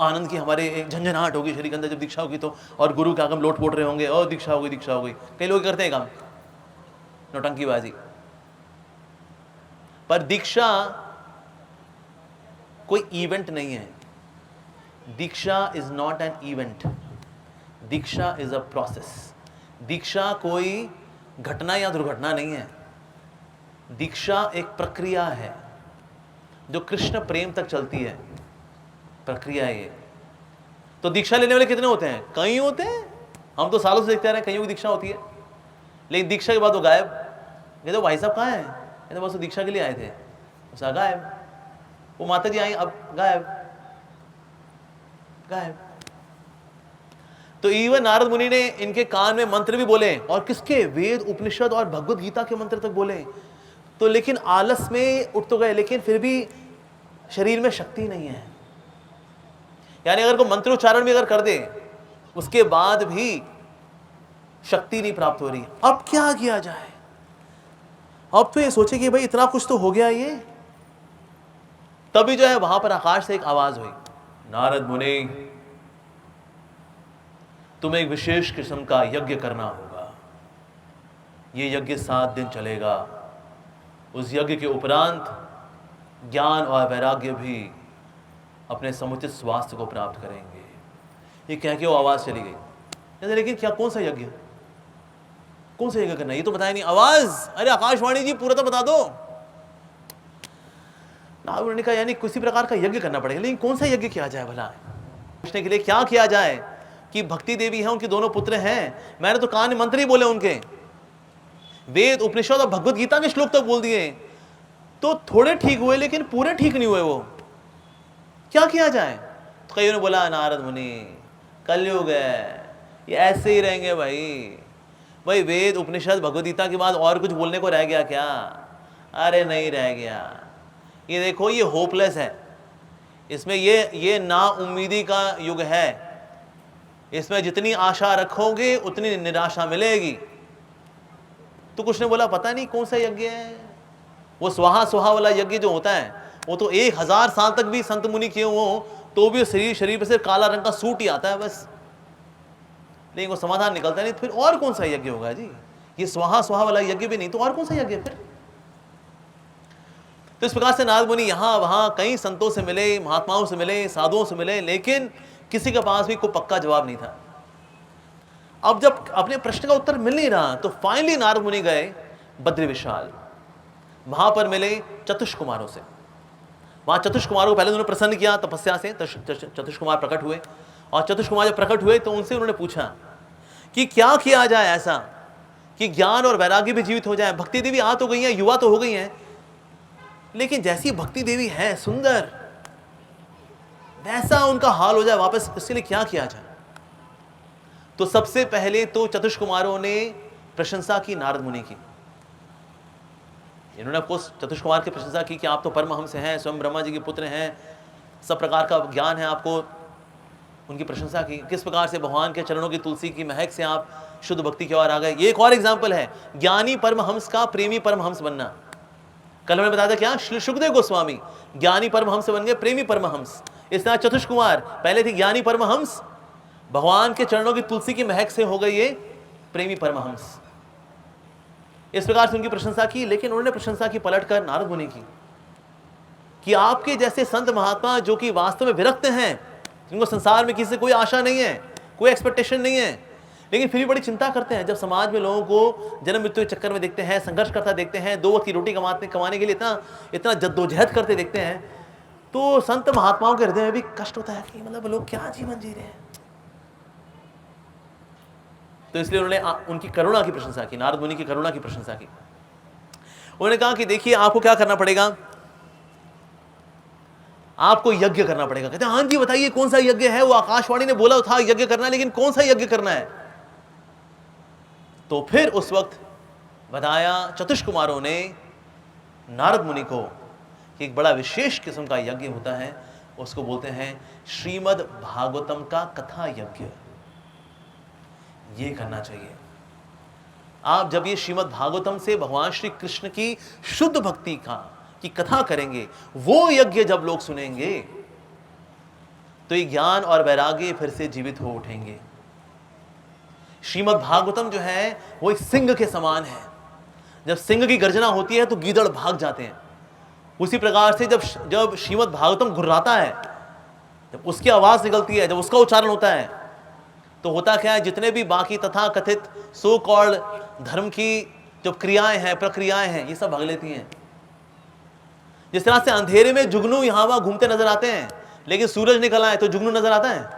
आनंद की हमारे एक झंझनाहट होगी शरीर के अंदर जब दीक्षा होगी तो, और गुरु के आगे हम लोट पोट रहे होंगे, और दीक्षा हो गई, दीक्षा हो गई। कई लोग करते हैं काम, नौटंकीबाजी। पर दीक्षा कोई इवेंट नहीं है। Diksha is not an event, diksha is a process. दीक्षा कोई घटना या दुर्घटना नहीं है, दीक्षा एक प्रक्रिया है जो कृष्ण प्रेम तक चलती है, प्रक्रिया है ये। तो दीक्षा लेने वाले कितने होते हैं? कई होते हैं। हम तो सालों से देखते आ रहे हैं कईयों की दीक्षा होती है, लेकिन दीक्षा के बाद वो गायब। कहते भाई साहब कहाँ हैं? कहते बस वो दीक्षा के लिए आए थे, उसका गायब। वो माता जी आई, अब गायब गायब। तो इवन नारद मुनि ने इनके कान में मंत्र भी बोले, और किसके? वेद, उपनिषद और भगवत गीता के मंत्र तक बोले। तो लेकिन आलस में उठ तो गए, लेकिन फिर भी शरीर में शक्ति नहीं है। यानी अगर कोई मंत्रोच्चारण भी अगर कर दे उसके बाद भी शक्ति नहीं प्राप्त हो रही। अब क्या किया जाए? अब तो ये सोचे कि भाई इतना कुछ तो हो गया ये। तभी जो है वहां पर आकाश से एक आवाज हुई, नारद मुनि तुम्हें एक विशेष किस्म का यज्ञ करना होगा। ये यज्ञ 7 दिन चलेगा। उस यज्ञ के उपरांत ज्ञान और वैराग्य भी अपने समुचित स्वास्थ्य को प्राप्त करेंगे। ये कह के वो आवाज चली गई। लेकिन क्या, कौन सा यज्ञ, कौन सा यज्ञ करना? ये तो बताया नहीं। आवाज, अरे आकाशवाणी जी पूरा तो बता दो। नारद मुनि ने कहा यानी किसी प्रकार का यज्ञ करना पड़ेगा, लेकिन कौन सा यज्ञ किया जाए भला? पूछने के लिए क्या किया जाए कि भक्ति देवी है, उनके दोनों पुत्र हैं। मैंने तो कान मंत्र ही बोले उनके, वेद, उपनिषद और भगवत गीता के श्लोक तक बोल दिए। तो थोड़े ठीक हुए लेकिन पूरे ठीक नहीं हुए। वो क्या किया जाए? तो कईयों ने बोला नारद मुनि कलयुग है, ये ऐसे ही रहेंगे भाई वेद, उपनिषद, भगवत गीता के बाद और कुछ बोलने को रह गया क्या? अरे नहीं रह गया। ये देखो ये होपलेस है, इसमें ये ना उम्मीदी का युग है, इसमें जितनी आशा रखोगे उतनी निराशा मिलेगी। तो कुछ ने बोला पता नहीं कौन सा यज्ञ है, वो स्वाहा स्वाहा वाला यज्ञ जो होता है वो तो 1000 साल तक भी संत मुनि किए हो तो भी शरीर पे सिर्फ काला रंग का सूट ही आता है बस, लेकिन वो समाधान निकलता नहीं। तो फिर और कौन सा यज्ञ होगा जी, ये स्वाहा स्वाहा वाला यज्ञ भी नहीं तो और कौन सा यज्ञ फिर। तो इस प्रकार से नारद मुनि यहाँ वहाँ कई संतों से मिले, महात्माओं से मिले, साधुओं से मिले, लेकिन किसी के पास भी कोई पक्का जवाब नहीं था। अब जब अपने प्रश्न का उत्तर मिल नहीं रहा तो फाइनली नारद मुनि गए बद्री विशाल, वहां पर मिले चतुष कुमारों से। वहां चतुष कुमारों को पहले उन्होंने प्रसन्न किया तपस्या से, चतुष कुमार प्रकट हुए, और चतुष कुमार जब प्रकट हुए तो उनसे उन्होंने पूछा कि क्या किया जाए ऐसा कि ज्ञान और वैराग्य भी जीवित हो जाए। भक्ति देवी आ तो गई हैं, युवा तो हो गई हैं, लेकिन जैसी भक्ति देवी है सुंदर, वैसा उनका हाल हो जाए वापस, इसके लिए क्या किया जाए। तो सबसे पहले तो चतुष कुमारों ने प्रशंसा की नारद मुनि की। इन्होंने आपको चतुष कुमार की प्रशंसा की कि आप तो परमहंस हैं, स्वयं ब्रह्मा जी के पुत्र हैं, सब प्रकार का ज्ञान है आपको। उनकी प्रशंसा की किस प्रकार से भगवान के चरणों की तुलसी की महक से आप शुद्ध भक्ति की ओर आ गए। ये एक और एग्जाम्पल है ज्ञानी परमहंस का प्रेमी परमहंस बनना। कल मैंने बताया था क्या, सुखदेव गोस्वामी ज्ञानी परमहंस बन गए प्रेमी परमहंस। इस तरह चतुष कुमार पहले थे ज्ञानी परमहंस, भगवान के चरणों की तुलसी की महक से हो गए ये प्रेमी परमहंस। इस प्रकार से उनकी प्रशंसा की, लेकिन उन्होंने प्रशंसा की पलटकर नारद मुनि की कि आपके जैसे संत महात्मा जो कि वास्तव में विरक्त हैं, जिनको संसार में किसी से कोई आशा नहीं है, कोई एक्सपेक्टेशन नहीं है, लेकिन फिर भी बड़ी चिंता करते हैं। जब समाज में लोगों को जन्म मृत्यु के चक्कर में देखते हैं, संघर्ष करता देखते हैं, 2 वक्त की रोटी कमाने के लिए इतना जद्दोजहद करते देखते हैं, तो संत महात्माओं के हृदय में भी कष्ट होता है कि मतलब लोग क्या जीवन जी रहे हैं। तो इसलिए उन्होंने उनकी करुणा की प्रशंसा की, नारद मुनि की करुणा की प्रशंसा की। उन्होंने कहा कि देखिए आपको क्या करना पड़ेगा, आपको यज्ञ करना पड़ेगा। कहते हैं हाँ जी बताइए कौन सा यज्ञ है। वो आकाशवाणी ने बोला था यज्ञ करना, लेकिन कौन सा यज्ञ करना है। तो फिर उस वक्त बताया चतुष कुमारों ने नारद मुनि को कि एक बड़ा विशेष किस्म का यज्ञ होता है, उसको बोलते हैं श्रीमद् भागवतम का कथा यज्ञ। ये करना चाहिए। आप जब ये श्रीमद् भागवतम से भगवान श्री कृष्ण की शुद्ध भक्ति की कथा करेंगे, वो यज्ञ जब लोग सुनेंगे तो ये ज्ञान और वैराग्य फिर से जीवित हो उठेंगे। श्रीमद् भागवतम जो है वो एक सिंह के समान है। जब सिंह की गर्जना होती है तो गीदड़ भाग जाते हैं। उसी प्रकार से जब श्रीमद् भागवतम घुर्राता है, जब उसकी आवाज निकलती है, जब उसका उच्चारण होता है, तो होता क्या है, जितने भी बाकी तथा कथित सो कॉल्ड धर्म की जो क्रियाएं हैं, प्रक्रियाएं हैं, ये सब भाग लेती हैं। जिस तरह से अंधेरे में जुगनू यहाँ वहां घूमते नजर आते हैं, लेकिन सूरज निकल आए तो जुगनू नजर आता है,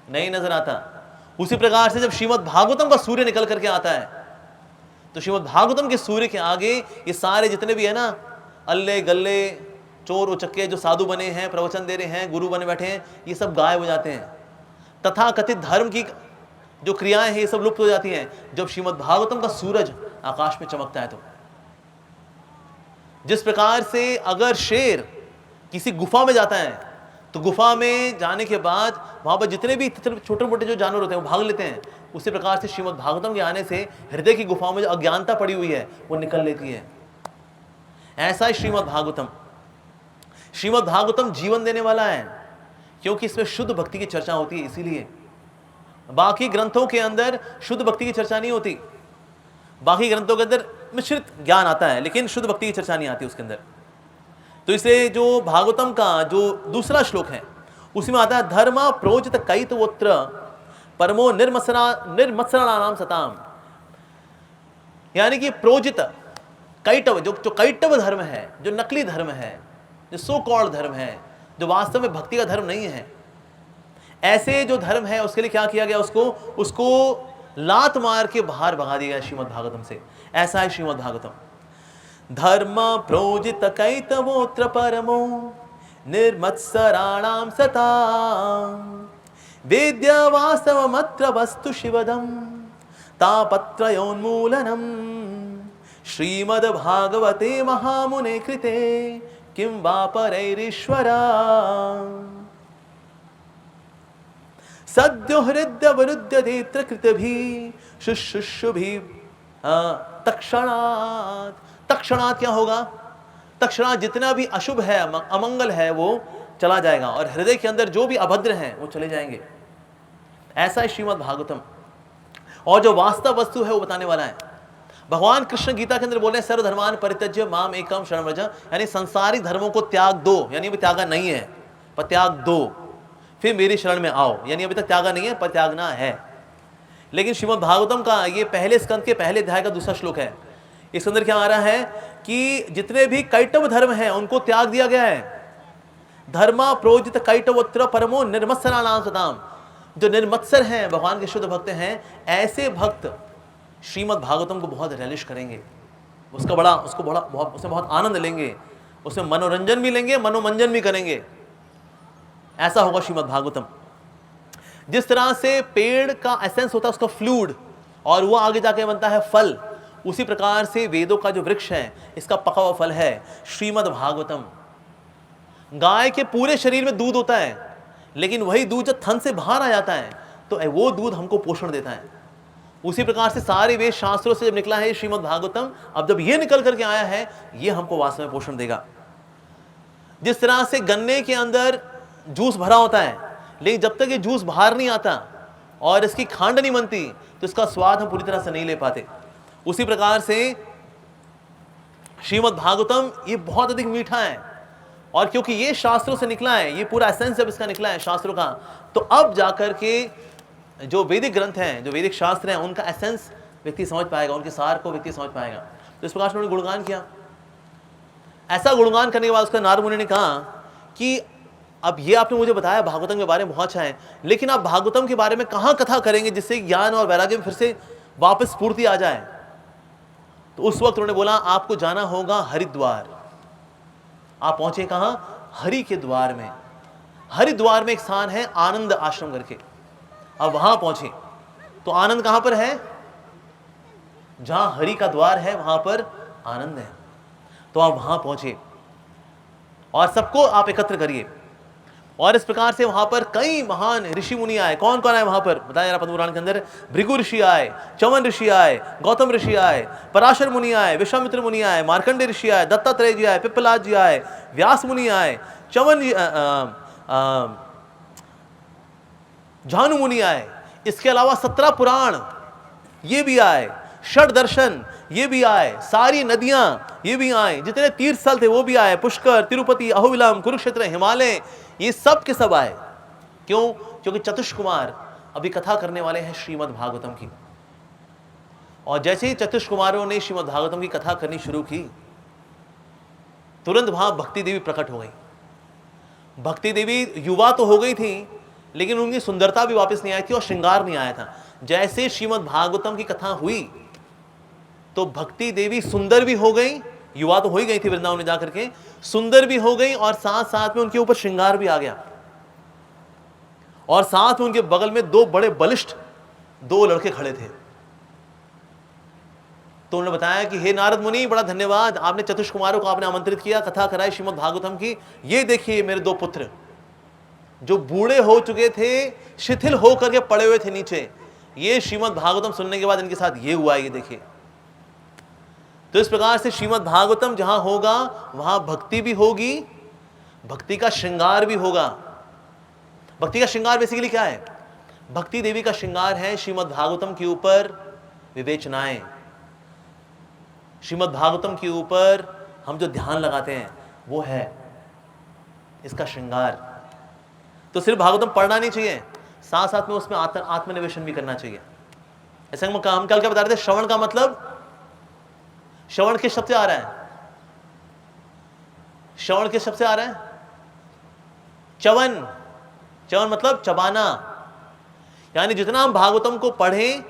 नहीं नजर आता। उसी प्रकार से जब श्रीमद् भागवतम का सूर्य निकल करके आता है, तो श्रीमद् भागवतम के सूर्य के आगे ये सारे जितने भी है ना अल्ले गल्ले चोर उचक्के जो साधु बने हैं, प्रवचन दे रहे हैं, गुरु बने बैठे हैं, ये सब गायब हो जाते हैं। तथा कथित धर्म की जो क्रियाएं हैं ये सब लुप्त हो जाती हैं जब श्रीमद् भागवतम का सूरज आकाश में चमकता है। तो जिस प्रकार से अगर शेर किसी गुफा में जाता है तो गुफा में जाने के बाद वहां पर जितने भी छोटे मोटे जो जानवर होते हैं वो भाग लेते हैं, उसी प्रकार से श्रीमद् भागवतम के आने से हृदय की गुफाओं में जो अज्ञानता पड़ी हुई है वो निकल लेती है। ऐसा ही श्रीमद् भागवतम। श्रीमद् भागवतम जीवन देने वाला है, क्योंकि इसमें शुद्ध भक्ति की चर्चा होती है। इसीलिए बाकी ग्रंथों के अंदर शुद्ध भक्ति की चर्चा नहीं होती। बाकी ग्रंथों के अंदर मिश्रित ज्ञान आता है, लेकिन शुद्ध भक्ति की चर्चा नहीं आती उसके अंदर। तो इसलिए जो भागवतम का जो दूसरा श्लोक है उसमें आता है धर्म प्रोजित कैतवोत्र परमो निर्मत्सराणाम सताम, यानी कि प्रोजित कैटव जो कैटव धर्म है, जो नकली धर्म है, जो सो कॉल्ड धर्म है, जो वास्तव में भक्ति का धर्म नहीं है, ऐसे जो धर्म है उसके लिए क्या किया गया, उसको लात मार के बाहर भगा दिया गया श्रीमद् भागवतम से। ऐसा है श्रीमद् भागवतम। धर्म प्रोजित कैतवोत्र परमो निर्मत्सराणाम सताम वेद्य वास्तवमत्र वस्तु शिवदम तापत्रयोन्मूलनम श्रीमद् भागवते महामुने कृते किं वा परैरीश्वरा सद्यो हृदयवरुद्य नेत्र कृतभि शुश्रूषुभि तत्क्षणात्। तत्क्षणात् क्या होगा? तत्क्षणात् जितना भी अशुभ है, अमंगल है, वो चला जाएगा और हृदय के अंदर जो भी अभद्र हैं वो चले जाएंगे। ऐसा है श्रीमद् भागवतम। और जो वास्तव वस्तु है वो बताने वाला है। भगवान कृष्ण गीता के अंदर बोले सर्वधर्मान परित्यज्य माम एकम शरणं व्रज, यानी संसारिक धर्मों को त्याग दो, यानी अभी त्यागा नहीं है पर त्याग दो, फिर मेरी शरण में आओ, यानी अभी तक त्यागा नहीं है पर त्यागना है। लेकिन श्रीमद् भागवतम का ये पहले स्कंद के पहले अध्याय का दूसरा श्लोक है। इसके अंदर क्या आ रहा है कि जितने भी कैटव धर्म हैं उनको त्याग दिया गया है। धर्मा प्रोजित कैटवोत्तर परमो निर्मत्सराणाम सताम। जो निर्मत्सर हैं, भगवान के शुद्ध भक्त हैं, ऐसे भक्त श्रीमद् भागवतम को बहुत रिलिश करेंगे, उसमें बहुत आनंद लेंगे, उसमें मनोरंजन भी लेंगे, मनोमंजन भी करेंगे। ऐसा होगा श्रीमद् भागवतम। जिस तरह से पेड़ का एसेंस होता है उसका फ्लूइड और वो आगे जाके बनता है फल, उसी प्रकार से वेदों का जो वृक्ष है इसका पका हुआ फल है श्रीमद् भागवतम। गाय के पूरे शरीर में दूध होता है, लेकिन वही दूध जब थन से बाहर आ जाता है तो वो दूध हमको पोषण देता है। उसी प्रकार से सारे वेद शास्त्रों से जब निकला है श्रीमद् भागवतम, अब जब ये निकल करके आया है, ये हमको वास्तव में पोषण देगा। जिस तरह से गन्ने के अंदर जूस भरा होता है, लेकिन जब तक ये जूस बाहर नहीं आता और इसकी खांड नहीं बनती तो इसका स्वाद हम पूरी तरह से नहीं ले पाते। उसी प्रकार से श्रीमद् भागवतम ये बहुत अधिक मीठा है, और क्योंकि ये शास्त्रों से निकला है, ये पूरा एसेंस जब इसका निकला है शास्त्रों का, तो अब जाकर के जो वैदिक ग्रंथ हैं, जो वैदिक शास्त्र हैं, उनका एसेंस व्यक्ति समझ पाएगा, उनके सार को व्यक्ति समझ पाएगा। तो इस प्रकार से उन्होंने गुणगान किया। ऐसा गुणगान करने के बाद उसका नारद मुनि ने कहा कि अब ये आपने मुझे बताया भागवतम के बारे में बहुत अच्छा है, लेकिन आप भागवतम के बारे में कहाँ कथा करेंगे जिससे ज्ञान और वैराग्य में फिर से वापस स्फूर्ति आ जाए? तो उस वक्त उन्होंने बोला आपको जाना होगा हरिद्वार। आप पहुंचे कहाँ? हरि के द्वार में। हरिद्वार में एक स्थान है आनंद आश्रम करके, अब वहां पहुंचे। तो आनंद कहां पर है? जहां हरि का द्वार है वहां पर आनंद है। तो आप वहां पहुंचे और सबको आप एकत्र करिए। और इस प्रकार से वहां पर कई महान ऋषि मुनि आए। कौन कौन आए वहां पर बताया जरा पद्म पुराण के अंदर? भृगु ऋषि आए, च्यवन ऋषि आए, गौतम ऋषि आए, पराशर मुनि आए, विश्वामित्र मुनि आए, मार्कंडे ऋषि आए, दत्तात्रेय जी आए, पिप्पलाद जी आए, व्यास मुनि आए, झानु मुनि आए। इसके अलावा 17 पुराण ये भी आए, षड दर्शन ये भी आए, सारी नदियां ये भी आए, जितने तीर्थ स्थल थे वो भी आए, पुष्कर, तिरुपति, अहोबिलम, कुरुक्षेत्र, हिमालय, ये सब के सब आए। क्यों? क्योंकि चतुष्कुमार अभी कथा करने वाले हैं श्रीमद् भागवतम की। और जैसे ही चतुष्कुमारों ने श्रीमद् भागवतम की कथा करनी शुरू की, तुरंत वहां भक्ति देवी प्रकट हो गई। भक्ति देवी युवा तो हो गई थी, लेकिन उनकी सुंदरता भी वापस नहीं आई थी और श्रृंगार नहीं आया था। जैसे श्रीमद् भागवतम की कथा हुई तो भक्ति देवी सुंदर भी हो गई, युवा तो हो ही गई थी वृंदावन में जाकर के, सुंदर भी हो गई, और साथ साथ में उनके ऊपर श्रृंगार भी आ गया। और साथ में उनके बगल में 2 बड़े बलिष्ठ 2 लड़के खड़े थे। तो उन्होंने बताया कि हे नारद मुनि, बड़ा धन्यवाद, आपने चतुष्कुमारों को आपने आमंत्रित किया, कथा कराई श्रीमद् भागवतम की। ये देखिए मेरे 2 पुत्र जो बूढ़े हो चुके थे, शिथिल होकर के पड़े हुए थे नीचे, ये श्रीमद् भागवतम सुनने के बाद इनके साथ ये हुआ, ये देखिए। तो इस प्रकार से श्रीमद् भागवतम जहां होगा वहां भक्ति भी होगी, भक्ति का श्रृंगार भी होगा। भक्ति का श्रृंगार बेसिकली क्या है? भक्ति देवी का श्रृंगार है श्रीमद् भागवतम के ऊपर विवेचनाएं। श्रीमद् भागवतम के ऊपर हम जो ध्यान लगाते हैं वो है इसका श्रृंगार। तो सिर्फ भागवतम पढ़ना नहीं चाहिए, साथ साथ में उसमें आत्मनिवेशन भी करना चाहिए। ऐसे हम कल क्या बता रहे थे? श्रवण का मतलब, श्रवण किस शब्द से आ रहा है? श्रवण किस शब्द से आ रहा है? च्यवन। च्यवन मतलब चबाना। यानी जितना हम भागवतम को पढ़ें,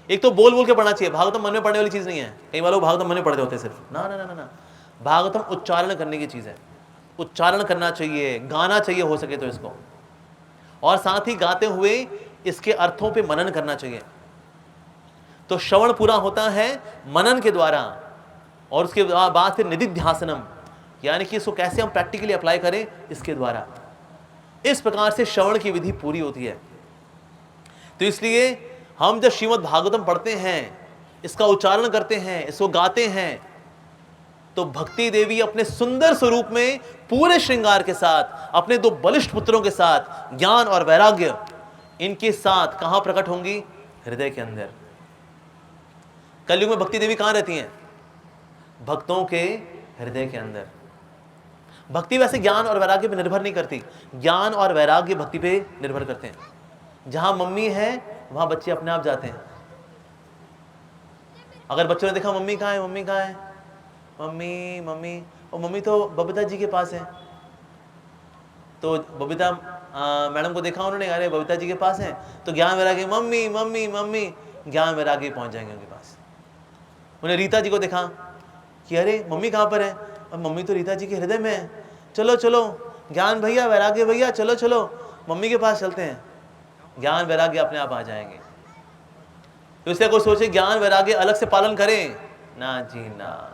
एक तो बोल बोल के पढ़ना चाहिए। भागवतम मन में पढ़ने वाली चीज नहीं है। कई बार लोग भागवतम मन में पढ़ते होते सिर्फ, ना ना ना ना ना, भागवतम उच्चारण करने की चीज है। उच्चारण करना चाहिए, गाना चाहिए हो सके तो इसको, और साथ ही गाते हुए इसके अर्थों पे मनन करना चाहिए। तो श्रवण पूरा होता है मनन के द्वारा, और उसके बाद फिर निधिध्यासनम, यानी कि इसको कैसे हम प्रैक्टिकली अप्लाई करें, इसके द्वारा। इस प्रकार से श्रवण की विधि पूरी होती है। तो इसलिए हम जब श्रीमद् भागवतम पढ़ते हैं, इसका उच्चारण करते हैं, इसको गाते हैं, तो भक्ति देवी अपने सुंदर स्वरूप में पूरे श्रृंगार के साथ, अपने 2 बलिष्ठ पुत्रों के साथ, ज्ञान और वैराग्य इनके साथ कहां प्रकट होंगी? हृदय के अंदर। कलयुग में भक्ति देवी कहां रहती हैं? भक्तों के हृदय के अंदर। भक्ति वैसे ज्ञान और वैराग्य पे निर्भर नहीं करती, ज्ञान और वैराग्य भक्ति पे निर्भर करते हैं। जहां मम्मी है वहां बच्चे अपने आप जाते हैं। अगर बच्चों ने देखा मम्मी कहाँ है, मम्मी कहाँ है, मम्मी मम्मी, और मम्मी तो बबीता जी के पास है, तो बबीता मैडम को देखा उन्होंने, अरे बबीता जी के पास है, तो ज्ञान वैराग्य मम्मी मम्मी मम्मी, ज्ञान वैराग्य पहुंच जाएंगे उनके पास। उन्हें रीता जी को देखा कि अरे मम्मी कहाँ पर है, और मम्मी तो रीता जी के हृदय में है, चलो चलो ज्ञान भैया वैराग्य भैया चलो चलो मम्मी के पास चलते हैं, ज्ञान वैराग्य अपने आप आ जाएंगे। तो इसलिए कोई सोचे ज्ञान वैराग्य अलग से पालन करें, ना जी ना।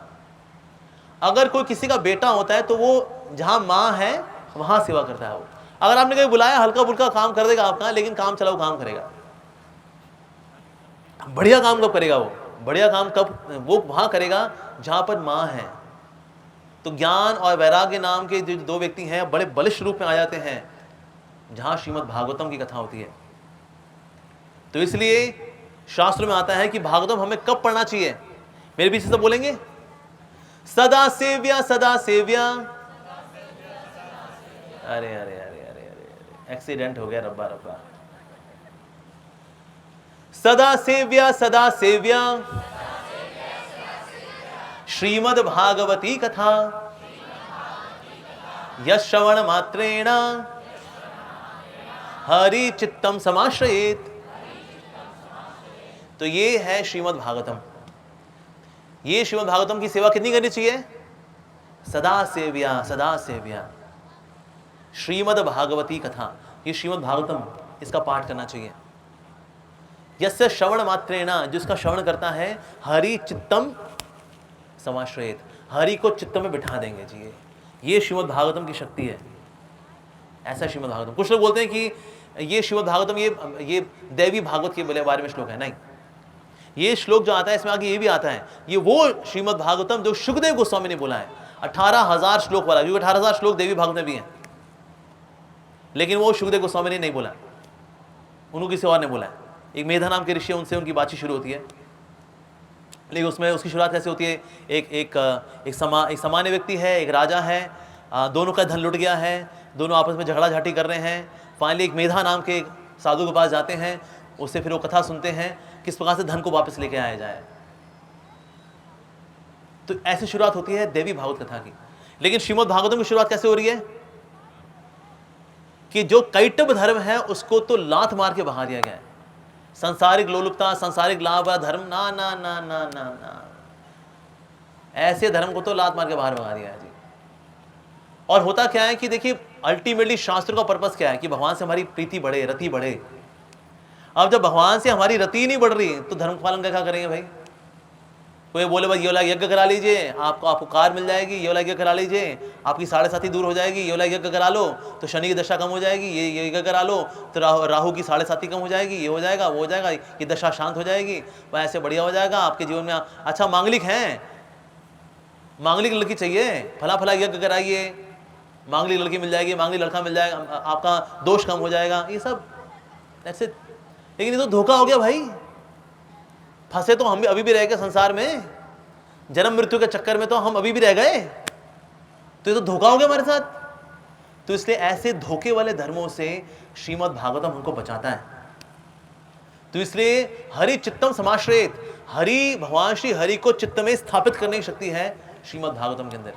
अगर कोई किसी का बेटा होता है तो वो जहां माँ है वहां सेवा करता है वो। अगर आपने कहीं बुलाया, हल्का फुल्का काम कर देगा आपका, लेकिन काम चलाओ काम करेगा। बढ़िया काम कब करेगा वो? बढ़िया काम कब वो वहां करेगा जहां पर माँ है। तो ज्ञान और वैराग्य नाम के जो 2 व्यक्ति हैं बड़े बलिष्ठ रूप में आ जाते हैं जहां श्रीमद् भागवतम की कथा होती है। तो इसलिए शास्त्र में आता है कि भागवतम हमें कब पढ़ना चाहिए। मेरे पीछे से बोलेंगे, सदा सेव्या सदा सेव्या। अरे अरे अरे अरे अरे एक्सीडेंट हो गया, रब्बा रब्बा। सदा सेव्या सदा सेव्या श्रीमद् भागवती कथा, यश श्रवण मात्रेण हरि चित्तम समाश्रयेत। तो ये है श्रीमद् भागवतम। ये श्रीमद् भागवतम की सेवा कितनी करनी चाहिए? सदा सेव्या सदा सेव्या श्रीमद् भागवती कथा। ये श्रीमद् भागवतम, इसका पाठ करना चाहिए। यस्य श्रवण मात्रेण, जिसका श्रवण करता है, हरि चित्तम समाश्रयेत, हरि को चित्त में बिठा देंगे जी। ये श्रीमद् भागवतम की शक्ति है। ऐसा श्रीमद् भागवतम। कुछ लोग बोलते हैं कि ये श्रीमद् भागवतम ये देवी भागवत के बारे में श्लोक है। नहीं, ये श्लोक जो आता है इसमें आगे ये भी आता है, ये वो श्रीमद् भागवतम जो शुकदेव गोस्वामी ने बोला है, 18,000 श्लोक वाला, क्योंकि 18,000 श्लोक देवी भागवत में भी हैं, लेकिन वो शुकदेव गोस्वामी ने नहीं बोला, उन्होंने किसी और ने बोला है। एक मेधा नाम के ऋषि, उनसे उनकी बातचीत शुरू होती है, लेकिन उसमें उसकी शुरुआत कैसे होती है? एक सामान्य व्यक्ति है, एक राजा है, दोनों का धन लुट गया है, दोनों आपस में झगड़ा झाटी कर रहे हैं। फाइनली एक मेधा नाम के साधु के पास जाते हैं, उससे फिर वो कथा सुनते हैं किस प्रकार से धन को वापस लेके आया जाए। तो ऐसी शुरुआत होती है देवी भागवत कथा की। लेकिन श्रीमद् भागवतम की शुरुआत कैसे हो रही है कि जो कैटभ धर्म है उसको तो लात मार के भगा दिया गया है। सांसारिक लोलुपता, सांसारिक लाभ धर्म, ना ना ना ना ना ना, ऐसे धर्म को तो लात मार के बाहर भगा दिया है जी। और होता क्या है कि देखिए, अल्टीमेटली शास्त्र का पर्पस क्या है कि भगवान से हमारी प्रीति बढ़े, रति बढ़े। अब जब भगवान से हमारी रति नहीं बढ़ रही तो धर्म पालन क्या करेंगे भाई? कोई बोले भाई ये वाला यज्ञ करा लीजिए, आपको कार मिल जाएगी, ये वाला यज्ञ करा लीजिए, आपकी 7.5 दूर हो जाएगी, ये वाला यज्ञ करा लो तो शनि की दशा कम हो जाएगी, ये यज्ञ करा लो तो राहु की 7.5 कम हो जाएगी, ये हो जाएगा, वो हो जाएगा, ये दशा शांत हो जाएगी, वह ऐसे बढ़िया हो जाएगा आपके जीवन में। अच्छा, मांगलिक हैं, मांगलिक लड़की चाहिए, फला फला यज्ञ कराइए, मांगलिक लड़की मिल जाएगी, मांगलिक लड़का मिल जाएगा, आपका दोष कम हो जाएगा, ये सब ऐसे। लेकिन ये तो धोखा हो गया भाई। फंसे तो हम भी अभी भी रह गए संसार में, जन्म मृत्यु के चक्कर में तो हम अभी भी रह गए, तो ये तो धोखा हो गया हमारे साथ। तो इसलिए ऐसे धोखे वाले धर्मों से श्रीमद् भागवतम हमको बचाता है। तो इसलिए हरि चित्तम समाश्रयेत, हरि, भगवान श्री हरि को चित्त में स्थापित करने की शक्ति है श्रीमद् भागवतम के अंदर।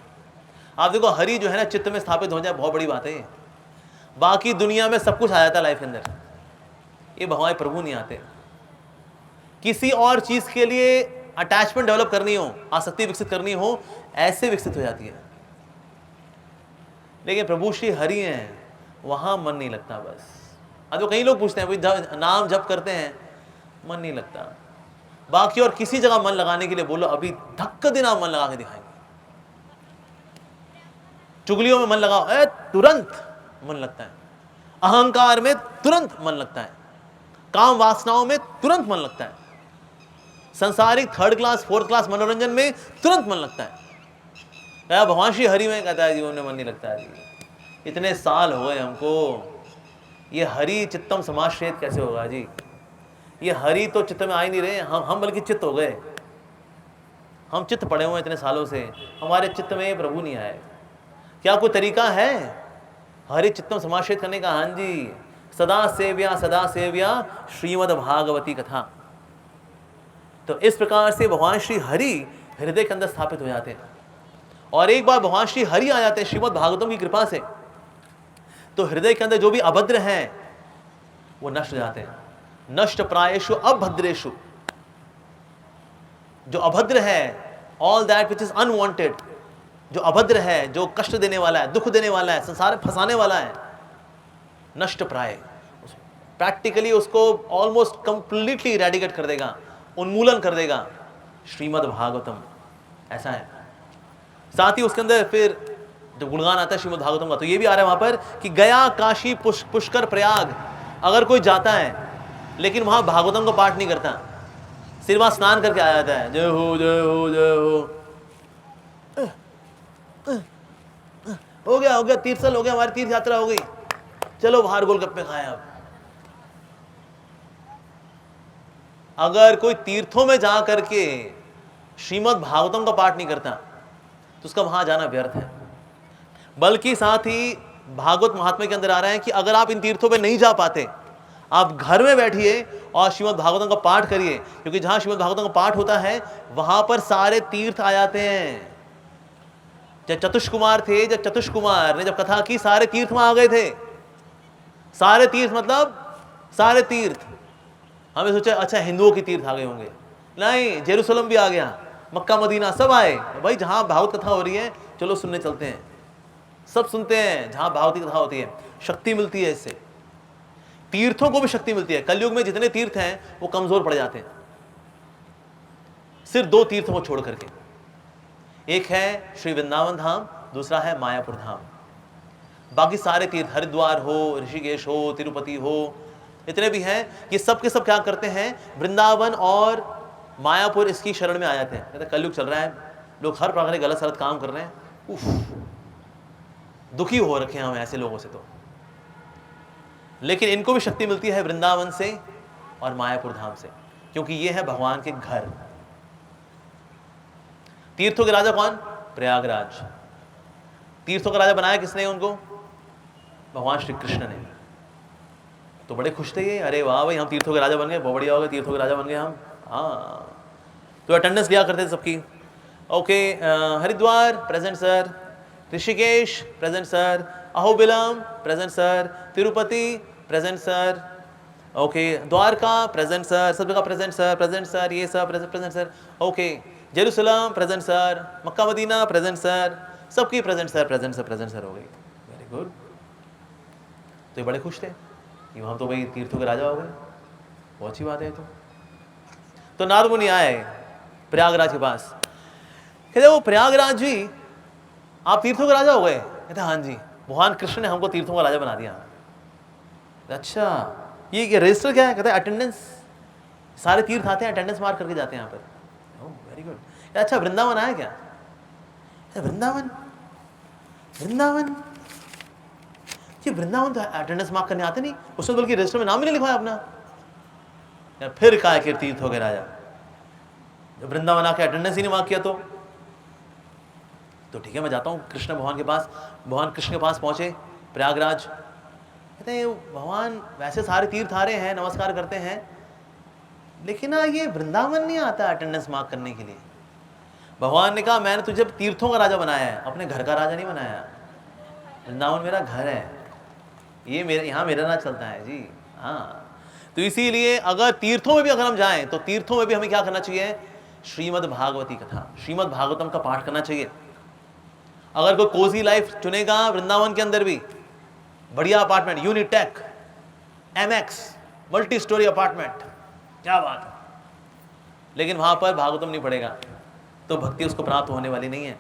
आप देखो, हरि जो है ना चित्त में स्थापित हो जाए, बहुत बड़ी बात है। बाकी दुनिया में सब कुछ आ जाता है लाइफ के अंदर, ये भगवान प्रभु नहीं आते। किसी और चीज के लिए अटैचमेंट डेवलप करनी हो, आसक्ति विकसित करनी हो, ऐसे विकसित हो जाती है। लेकिन प्रभु श्री हरि हैं, वहां मन नहीं लगता बस। अब तो कई लोग पूछते हैं भाई नाम जप करते हैं, मन नहीं लगता। बाकी और किसी जगह मन लगाने के लिए बोलो, अभी धक्का देना मन लगा के दिखाएंगे। चुगलियों में मन लगाओ, तुरंत मन लगता है। अहंकार में तुरंत मन लगता है। काम वासनाओं में तुरंत मन लगता है। संसारिक थर्ड क्लास फोर्थ क्लास मनोरंजन में तुरंत मन लगता है। क्या भगवान श्री हरि में कहता है जीवन में मन नहीं लगता है जी। इतने साल हो गए हमको, ये हरि चित्तम समाश्रित कैसे होगा जी? ये हरि तो चित्त में आ ही नहीं रहे, हम बल्कि चित्त हो गए। हम चित्त पड़े हुए इतने सालों से, हमारे चित्त में प्रभु नहीं आए। क्या कोई तरीका है हरि चित्तम समाश्रित करने का? हाँ जी, सदा सेव्या श्रीमद् भागवती कथा। तो इस प्रकार से भगवान श्री हरि हृदय के अंदर स्थापित हो जाते हैं। और एक बार भगवान श्री हरि आ जाते हैं श्रीमद् भागवतम की कृपा से, तो हृदय के अंदर जो भी अभद्र हैं वो नष्ट हो जाते हैं। नष्ट प्रायेषु अभद्रेषु, जो अभद्र है, all that which is unwanted, जो अभद्र है, जो कष्ट देने वाला है, दुख देने वाला है, संसार में फंसाने वाला है, नष्ट प्राय, प्रैक्टिकली उसको ऑलमोस्ट कंप्लीटली इरेडिकेट कर देगा, उन्मूलन कर देगा श्रीमद् भागवतम। ऐसा है। साथ ही उसके अंदर फिर जब गुणगान आता है श्रीमद् भागवतम का, तो ये भी आ रहा है वहां पर कि गया, काशी, पुष्कर, प्रयाग, अगर कोई जाता है लेकिन वहां भागवतम का पाठ नहीं करता, सिर्फ वहां स्नान करके आ जाता है, जय हो जय हो जय हो गया तीर्थस्थल हो गया, हमारी तीर्थ यात्रा हो गई, चलो बाहर गोलगप्पे खाएं। अब अगर कोई तीर्थों में जा करके श्रीमद् भागवतम का पाठ नहीं करता तो उसका वहां जाना व्यर्थ है। बल्कि साथ ही भागवत महात्म्य के अंदर आ रहा है कि अगर आप इन तीर्थों पे नहीं जा पाते, आप घर में बैठिए और श्रीमद् भागवतम का पाठ करिए, क्योंकि जहां श्रीमद् भागवतम का पाठ होता है वहां पर सारे तीर्थ आ जाते हैं। जब चतुष्कुमार ने जब कथा की, सारे तीर्थ वहां आ गए थे। सारे तीर्थ मतलब सारे तीर्थ। हमें सोचा अच्छा हिंदुओं की तीर्थ आ गए होंगे, नहीं, जेरूसलम भी आ गया, मक्का मदीना सब आए। भाई जहां भागवत कथा हो रही है चलो सुनने चलते हैं। सब सुनते हैं जहां भागवत की कथा होती है, शक्ति मिलती है इससे, तीर्थों को भी शक्ति मिलती है। कलयुग में जितने तीर्थ हैं वो कमजोर पड़ जाते हैं, सिर्फ 2 तीर्थों को छोड़ करके। एक है श्री वृंदावन धाम, दूसरा है मायापुर धाम। बाकी सारे तीर्थ, हरिद्वार हो, ऋषिकेश हो, तिरुपति हो, इतने भी हैं, ये सब के सब क्या करते हैं, वृंदावन और मायापुर इसकी शरण में आ जाते हैं। कहते कलयुग चल रहा है, लोग हर प्रकार के गलत सलत काम कर रहे हैं, उफ, दुखी हो रखे हैं हम ऐसे लोगों से। तो लेकिन इनको भी शक्ति मिलती है वृंदावन से और मायापुर धाम से, क्योंकि ये है भगवान के घर। तीर्थों के राजा कौन? प्रयागराज। तीर्थों का राजा बनाया किसने उनको? भगवान श्री कृष्ण ने। तो बड़े खुश थे ये, अरे वाह भाई हम तीर्थों के राजा बन गए, बहुत बढ़िया हो गए, तीर्थों के राजा बन गए हम। हाँ, तो अटेंडेंस लिया करते थे सबकी। Okay, Haridwar present sir, Rishikesh present sir, Ahobilam present sir, Tirupati present sir, okay, Dwarka present sir, सब जगह प्रेजेंट सर, ये सब present sir. Okay, Jerusalem present sir, Mecca Medina present sir, सबकी प्रेजेंट सर हो गई। Very good. तो ये बड़े खुश थे कि हम तो भाई तीर्थों के राजा हो गए, बहुत अच्छी बात है। तो नारद मुनि आए प्रयागराज के पास, कहते वो प्रयागराज जी आप तीर्थों के राजा हो गए? कहते हाँ जी, भगवान कृष्ण ने हमको तीर्थों का राजा बना दिया। अच्छा, ये रजिस्टर क्या है? कहते हैं अटेंडेंस, सारे तीर्थ आते हैं, अटेंडेंस मार्क करके जाते हैं यहाँ पर। Very good. अच्छा वृंदावन आया क्या? वृंदावन ये वृंदावन तो अटेंडेंस मार्क करने आते नहीं, उसने बल्कि रजिस्टर में नाम भी नहीं लिखवाया अपना। या फिर कहा कि तीर्थ हो गए राजा, जब वृंदावन आके अटेंडेंस ही नहीं मार्क किया तो ठीक है मैं जाता हूँ कृष्ण भगवान के पास। भगवान कृष्ण के पास पहुंचे प्रयागराज, कहते हैं भगवान वैसे सारे तीर्थ आ रहे हैं, नमस्कार करते हैं, लेकिन ना ये वृंदावन नहीं आता अटेंडेंस मार्क करने के लिए। भगवान ने कहा मैंने तुझे तीर्थों का राजा बनाया है, अपने घर का राजा नहीं बनाया। वृंदावन मेरा घर है, ये मेरे यहाँ मेरा राज चलता है जी। हाँ, तो इसीलिए अगर तीर्थों में भी अगर हम जाएं तो तीर्थों में भी हमें क्या करना चाहिए? श्रीमद् भागवती कथा, श्रीमद् भागवतम का पाठ करना चाहिए। अगर कोई कोजी लाइफ चुनेगा वृंदावन के अंदर भी, बढ़िया apartment, Unitech, MX, multi storey apartment, क्या बात है, लेकिन वहां पर भागवतम नहीं पढ़ेगा तो भक्ति उसको प्राप्त होने वाली नहीं है।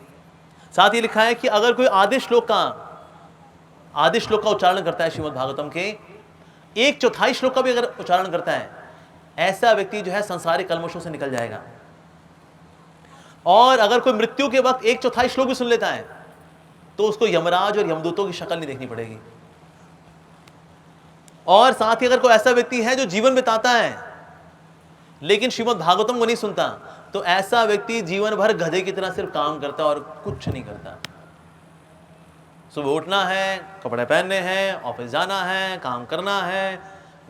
साथ ही लिखा है कि अगर कोई आधे श्लोक का उच्चारण करता है श्रीमद् भागवतम के, 1/4 श्लोक का भी अगर उच्चारण करता है, ऐसा व्यक्ति जो है संसारिक कल्मशों से निकल जाएगा। और अगर कोई मृत्यु के वक्त 1/4 श्लोक भी सुन लेता है तो उसको यमराज और यमदूतों की शक्ल नहीं देखनी पड़ेगी। और साथ ही अगर कोई ऐसा व्यक्ति है जो जीवन बिताता है लेकिन श्रीमद् भागवतम को नहीं सुनता, तो ऐसा व्यक्ति जीवन भर गधे की तरह सिर्फ काम करता है और कुछ नहीं करता। सुबह उठना है, कपड़े पहनने हैं, ऑफिस जाना है, काम करना है,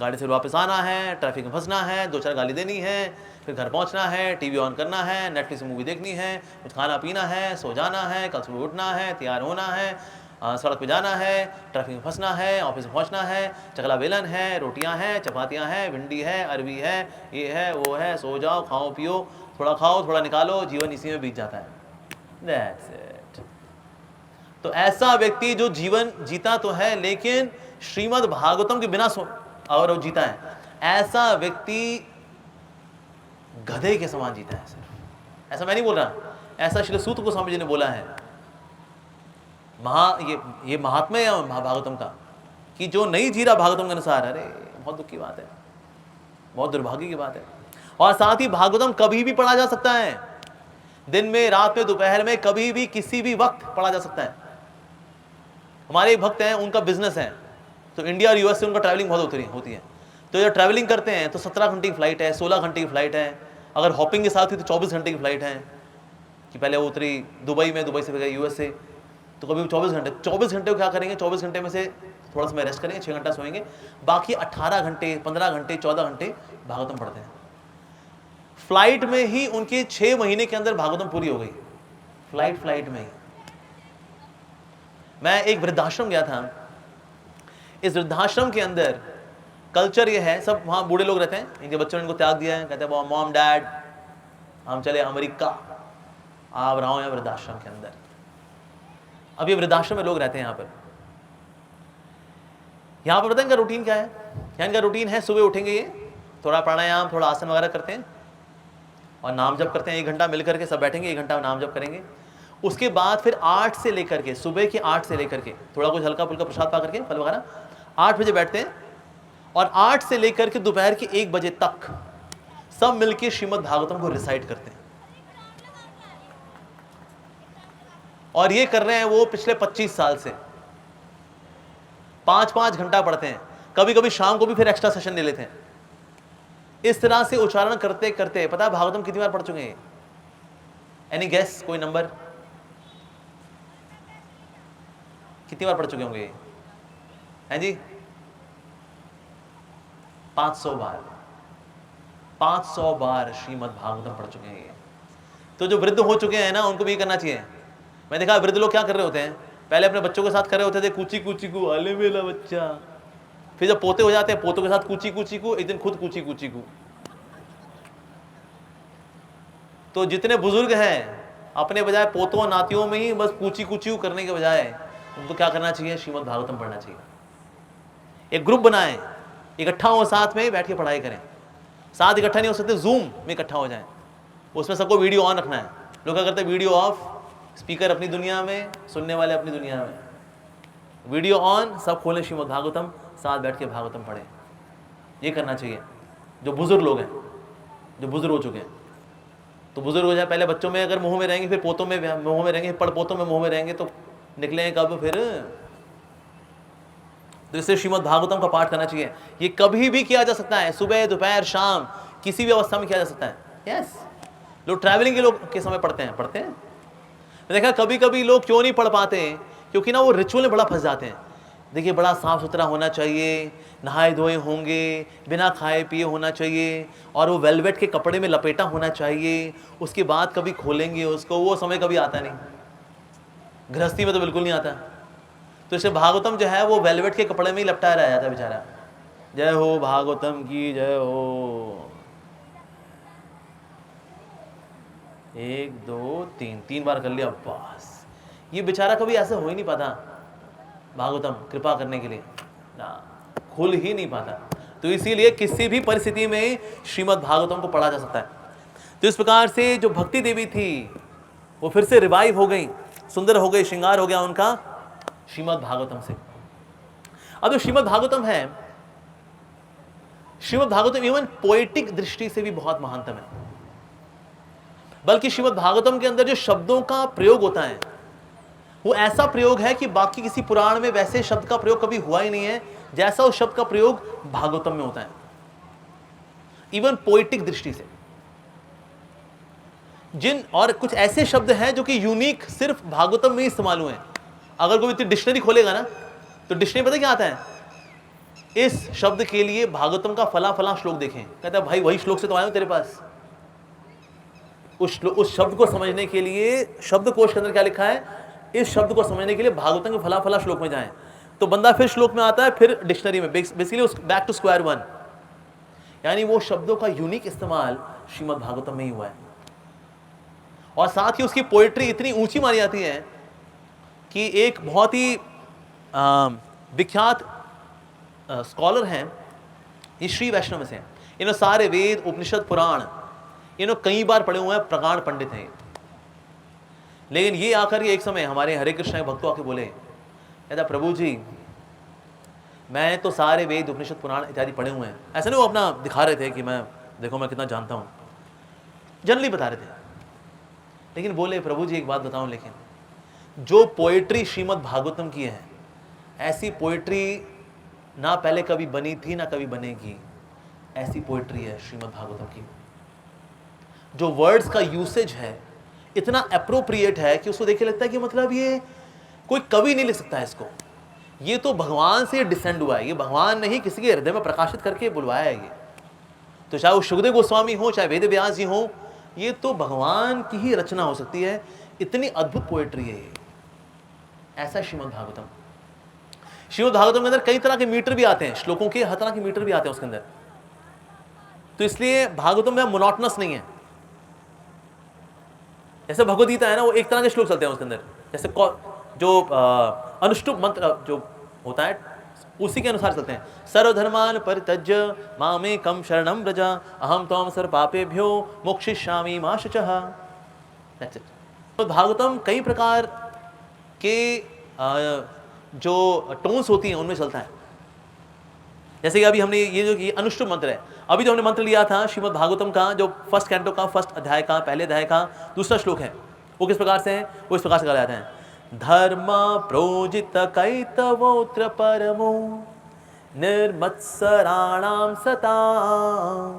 गाड़ी से वापस आना है, ट्रैफिक में फंसना है, 2-4 गाली देनी है, फिर घर पहुंचना है, टीवी ऑन करना है, नेटफ्लिक्स मूवी देखनी है, कुछ खाना पीना है, सो जाना है, कल सुबह उठना है, तैयार होना है, सड़क पे जाना है, ट्रैफिक में फंसना है, ऑफिस में पहुंचना है, चकला बेलन है, रोटियां हैं, चपातियां हैं, भिंडी है, अरबी है, ये है, वो है, सो जाओ, खाओ पियो, थोड़ा खाओ थोड़ा निकालो, जीवन इसी में बीत जाता है। That's it। तो ऐसा व्यक्ति जो जीवन जीता तो है लेकिन श्रीमद् भागवतम के बिना और वो जीता है, ऐसा व्यक्ति गधे के समान जीता है। सिर्फ ऐसा मैं नहीं बोल रहा, ऐसा श्री सूत गोस्वामी जी ने बोला है। ये महात्मा है भागवतम का कि जो नहीं जी रहा भागवतम के अनुसार, अरे बहुत दुख की बात है, बहुत दुर्भाग्य की बात है। और साथ ही भागवतम कभी भी पढ़ा जा सकता है, दिन में, रात में, दोपहर में, कभी भी किसी भी वक्त पढ़ा जा सकता है। हमारे एक भक्त हैं, उनका बिजनेस है, तो इंडिया और यूएस से उनका ट्रैवलिंग बहुत होती है। तो जब ट्रैवलिंग करते हैं तो 17 घंटे की फ्लाइट है, 16 घंटे की फ्लाइट है, अगर हॉपिंग के साथ हुई तो 24 घंटे की फ्लाइट है। कि पहले वो उतरी दुबई में, दुबई से गए यूएस से, तो कभी 24 घंटे को क्या करेंगे, 24 घंटे में से थोड़ा समय रेस्ट करेंगे, 6 घंटा सोएंगे, बाकी 18 घंटे, 15 घंटे, 14 घंटे भागवतम पढ़ते हैं। फ्लाइट में ही उनके 6 महीने के अंदर भागवतम पूरी हो गई, फ्लाइट में ही। मैं एक वृद्धाश्रम गया था, इस वृद्धाश्रम के अंदर कल्चर ये है, सब वहाँ बूढ़े लोग रहते हैं, इनके बच्चों ने इनको त्याग दिया है, कहते हैं मॉम डैड हम चले अमेरिका, आप रहो यहाँ वृद्धाश्रम के अंदर। अब ये वृद्धाश्रम में लोग रहते हैं यहाँ पर पता है इनका रूटीन क्या है? यहाँ इनका रूटीन है, सुबह उठेंगे ये, थोड़ा प्राणायाम, थोड़ा आसन वगैरह करते हैं और नाम जप करते हैं। 1 घंटा मिल करके सब बैठेंगे, 1 घंटा नाम जप करेंगे। उसके बाद फिर 8 से लेकर के, सुबह के 8 से लेकर के, थोड़ा कुछ हल्का फुल्का प्रसाद पा करके, फल वगैरह, 8 बजे बैठते हैं और 8 से लेकर के दोपहर के 1 बजे तक सब मिलके श्रीमद् भागवतम को रिसाइट करते हैं। और ये कर रहे हैं वो पिछले 25 साल से, 5-5 घंटा पढ़ते हैं, कभी कभी शाम को भी फिर एक्स्ट्रा सेशन ले लेते हैं। इस तरह से उच्चारण करते करते, पता है भागवतम कितनी बार पढ़ चुके हैं? एनी गेस, कोई नंबर? कितनी बार पढ़ चुके होंगे हैं जी? 500 बार। 500 बार श्रीमद् भागवतम पढ़ चुके हैं। तो जो वृद्ध हो चुके हैं ना, उनको भी करना चाहिए। मैं देखा वृद्ध लोग क्या कर रहे होते हैं, पहले अपने बच्चों के साथ कर रहे होते थे कूची कूची को, आले मेला बच्चा। फिर जब पोते हो जाते हैं, पोतों के साथ कूची कूची को, एक दिन खुद कूची कूची को। तो जितने बुजुर्ग हैं, अपने बजाय पोतों नातियों में ही बस कूची कूची करने के बजाय उनको क्या करना चाहिए? श्रीमद् भागवतम पढ़ना चाहिए। एक ग्रुप बनाएं, इकट्ठा हो, साथ में बैठ के पढ़ाई करें। साथ इकट्ठा नहीं हो सकते, जूम में इकट्ठा हो जाएं, उसमें सबको वीडियो ऑन रखना है। लोग क्या करते हैं, वीडियो ऑफ, स्पीकर अपनी दुनिया में, सुनने वाले अपनी दुनिया में, वीडियो ऑन, सब खोलें श्रीमद् भागवतम, साथ बैठ के भागवतम पढ़ें। ये करना चाहिए। जो बुजुर्ग लोग हैं, जो बुजुर्ग हो चुके हैं, तो बुजुर्ग हो जाए, पहले बच्चों में अगर मुंह में रहेंगे, फिर पोतों में मुंह में रहेंगे, पड़पोतों में मुंह में रहेंगे, तो निकलेंगे कब फिर? तो इससे श्रीमद् भागवतम का पाठ करना चाहिए। ये कभी भी किया जा सकता है, सुबह, दोपहर, शाम, किसी भी अवस्था में किया जा सकता है। यस, लोग ट्रैवलिंग के लोग के समय पढ़ते हैं। देखा कभी कभी लोग क्यों नहीं पढ़ पाते, क्योंकि ना वो रिचुअल में बड़ा फंस जाते हैं। देखिए, बड़ा साफ सुथरा होना चाहिए, नहाए धोए होंगे, बिना खाए पिए होना चाहिए, और वो वेलवेट के कपड़े में लपेटा होना चाहिए, उसके बाद कभी खोलेंगे उसको, वो समय कभी आता नहीं। गृहस्थी में तो बिल्कुल नहीं आता। तो इसे भागवतम जो है वो वेलवेट के कपड़े में ही लपटाया रह जाता है बेचारा। जय हो भागवतम की जय हो। 1 2 3 बार कर लिया बस। ये बेचारा कभी ऐसे हो ही नहीं पाता, भागवतम कृपा करने के लिए ना, खुल ही नहीं पाता। तो इसीलिए किसी भी परिस्थिति में श्रीमद् भागवतम को पढ़ा जा सकता है। तो इस प्रकार से जो भक्ति देवी थी वो फिर से रिवाइव हो गई, सुंदर हो गए, श्रृंगार हो गया उनका श्रीमद् भागवतम से। अब जो श्रीमद् भागवतम है, श्रीमद् भागवतम इवन पोएटिक दृष्टि से भी बहुत महानतम है। बल्कि श्रीमद् भागवतम के अंदर जो शब्दों का प्रयोग होता है वो ऐसा प्रयोग है कि बाकी किसी पुराण में वैसे शब्द का प्रयोग कभी हुआ ही नहीं है जैसा उस शब्द का प्रयोग भागवतम में होता है, इवन पोएटिक दृष्टि से। जिन और कुछ ऐसे शब्द हैं जो कि यूनिक सिर्फ भागवतम में ही इस्तेमाल हुए हैं। अगर कोई डिक्शनरी खोलेगा ना तो डिक्शनरी पता क्या आता है, इस शब्द के लिए भागवतम का फला फला श्लोक देखें, कहता है भाई वही श्लोक से तो आया हूं तेरे पास। उस शब्द को समझने के लिए शब्दकोश के अंदर क्या लिखा है, इस शब्द को समझने के लिए भागवतम के फला फला श्लोक में जाएं, तो बंदा फिर श्लोक में आता है, फिर डिक्शनरी में, basically back to square one. यानी वो शब्दों का यूनिक इस्तेमाल श्रीमद् भागवतम में ही हुआ है। और साथ ही उसकी पोएट्री इतनी ऊंची मानी जाती है कि एक बहुत ही विख्यात स्कॉलर हैं, ये श्री वैष्णव में से हैं। इन्होंने सारे वेद, उपनिषद, पुराण इन्होंने कई बार पढ़े हुए हैं, प्रगाढ़ पंडित हैं। लेकिन ये आकर के एक समय हमारे हरे कृष्ण भक्तों आके बोले, कहता प्रभु जी मैं तो सारे वेद, उपनिषद, पुराण इत्यादि पढ़े हुए हैं। ऐसा नहीं वो अपना दिखा रहे थे कि मैं देखो मैं कितना जानता हूँ, जनरली बता रहे थे। लेकिन बोले प्रभु जी एक बात बताऊं, लेकिन जो पोएट्री श्रीमद् भागवतम की है ऐसी पोएट्री ना पहले कभी बनी थी ना कभी बनेगी। ऐसी पोएट्री है श्रीमद् भागवतम की। जो वर्ड्स का यूसेज है इतना अप्रोप्रिएट है कि उसको देख के लगता है कि मतलब ये कोई कवि नहीं लिख सकता है इसको, ये तो भगवान से डिसेंड हुआ है, ये भगवान ने ही किसी के हृदय में प्रकाशित करके बुलवाया है। ये तो चाहे वो सुखदेव गोस्वामी हो, चाहे वेद व्यास जी हो, ये तो भगवान की ही रचना हो सकती है। इतनी अद्भुत पोएट्री है ये। ऐसा श्रीमद् भागवतम। श्रीमद् भागवतम के अंदर कई तरह के मीटर भी आते हैं, श्लोकों के हर तरह के मीटर भी आते हैं उसके अंदर। तो इसलिए भागवतम में मोनोटोनस नहीं है। जैसे भगवद गीता है ना, वो एक तरह के श्लोक चलते हैं उसके अंदर। जैसे जो अनुष्टुप मंत्र जो होता है उसी के अनुसार चलते हैं। सर्वधर्मान परित्यज्य मामेकं शरणं व्रज अहम त्वां सर्व पापेभ्यो मोक्षयिष्यामि मा शुचः। That's it. तो भागवतम कई प्रकार के जो टोन्स होती हैं उनमें चलता है। जैसे कि अभी हमने ये अनुष्टुप मंत्र है, अभी जो हमने मंत्र लिया था श्रीमद् भागवतम का, जो फर्स्ट कैंटो का फर्स्ट अध्याय का पहले अध्याय का दूसरा श्लोक है, वो किस प्रकार से है, वो इस प्रकार से कहा जाता है। धर्म प्रोजित कैतवोत्र परमो निर्मत्सराणां सतां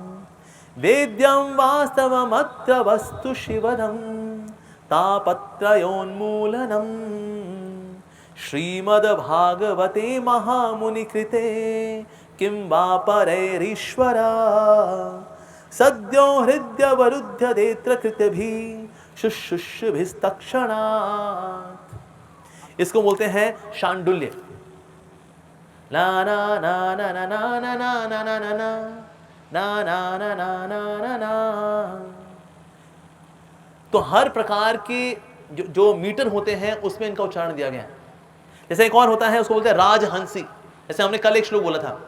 वेद्यं वास्तवमत्र वस्तु शिवदं तापत्रयोन्मूलनम् श्रीमद्भागवते महामुनिकृते किं वा परैरीश्वरा सद्यो हृदयवरुध्यदेत्र कृतभिः शुश्रूषभिस्तक्षणात्। इसको बोलते हैं शांडुल्य। ला ना ना ना ना ना ना ना ना ना ना ना ना ना ना ना ना। तो हर प्रकार के जो मीटर होते हैं उसमें इनका उच्चारण दिया गया है। जैसे एक और होता है, उसको बोलते हैं राजहंसी। जैसे हमने कल एक श्लोक बोला था,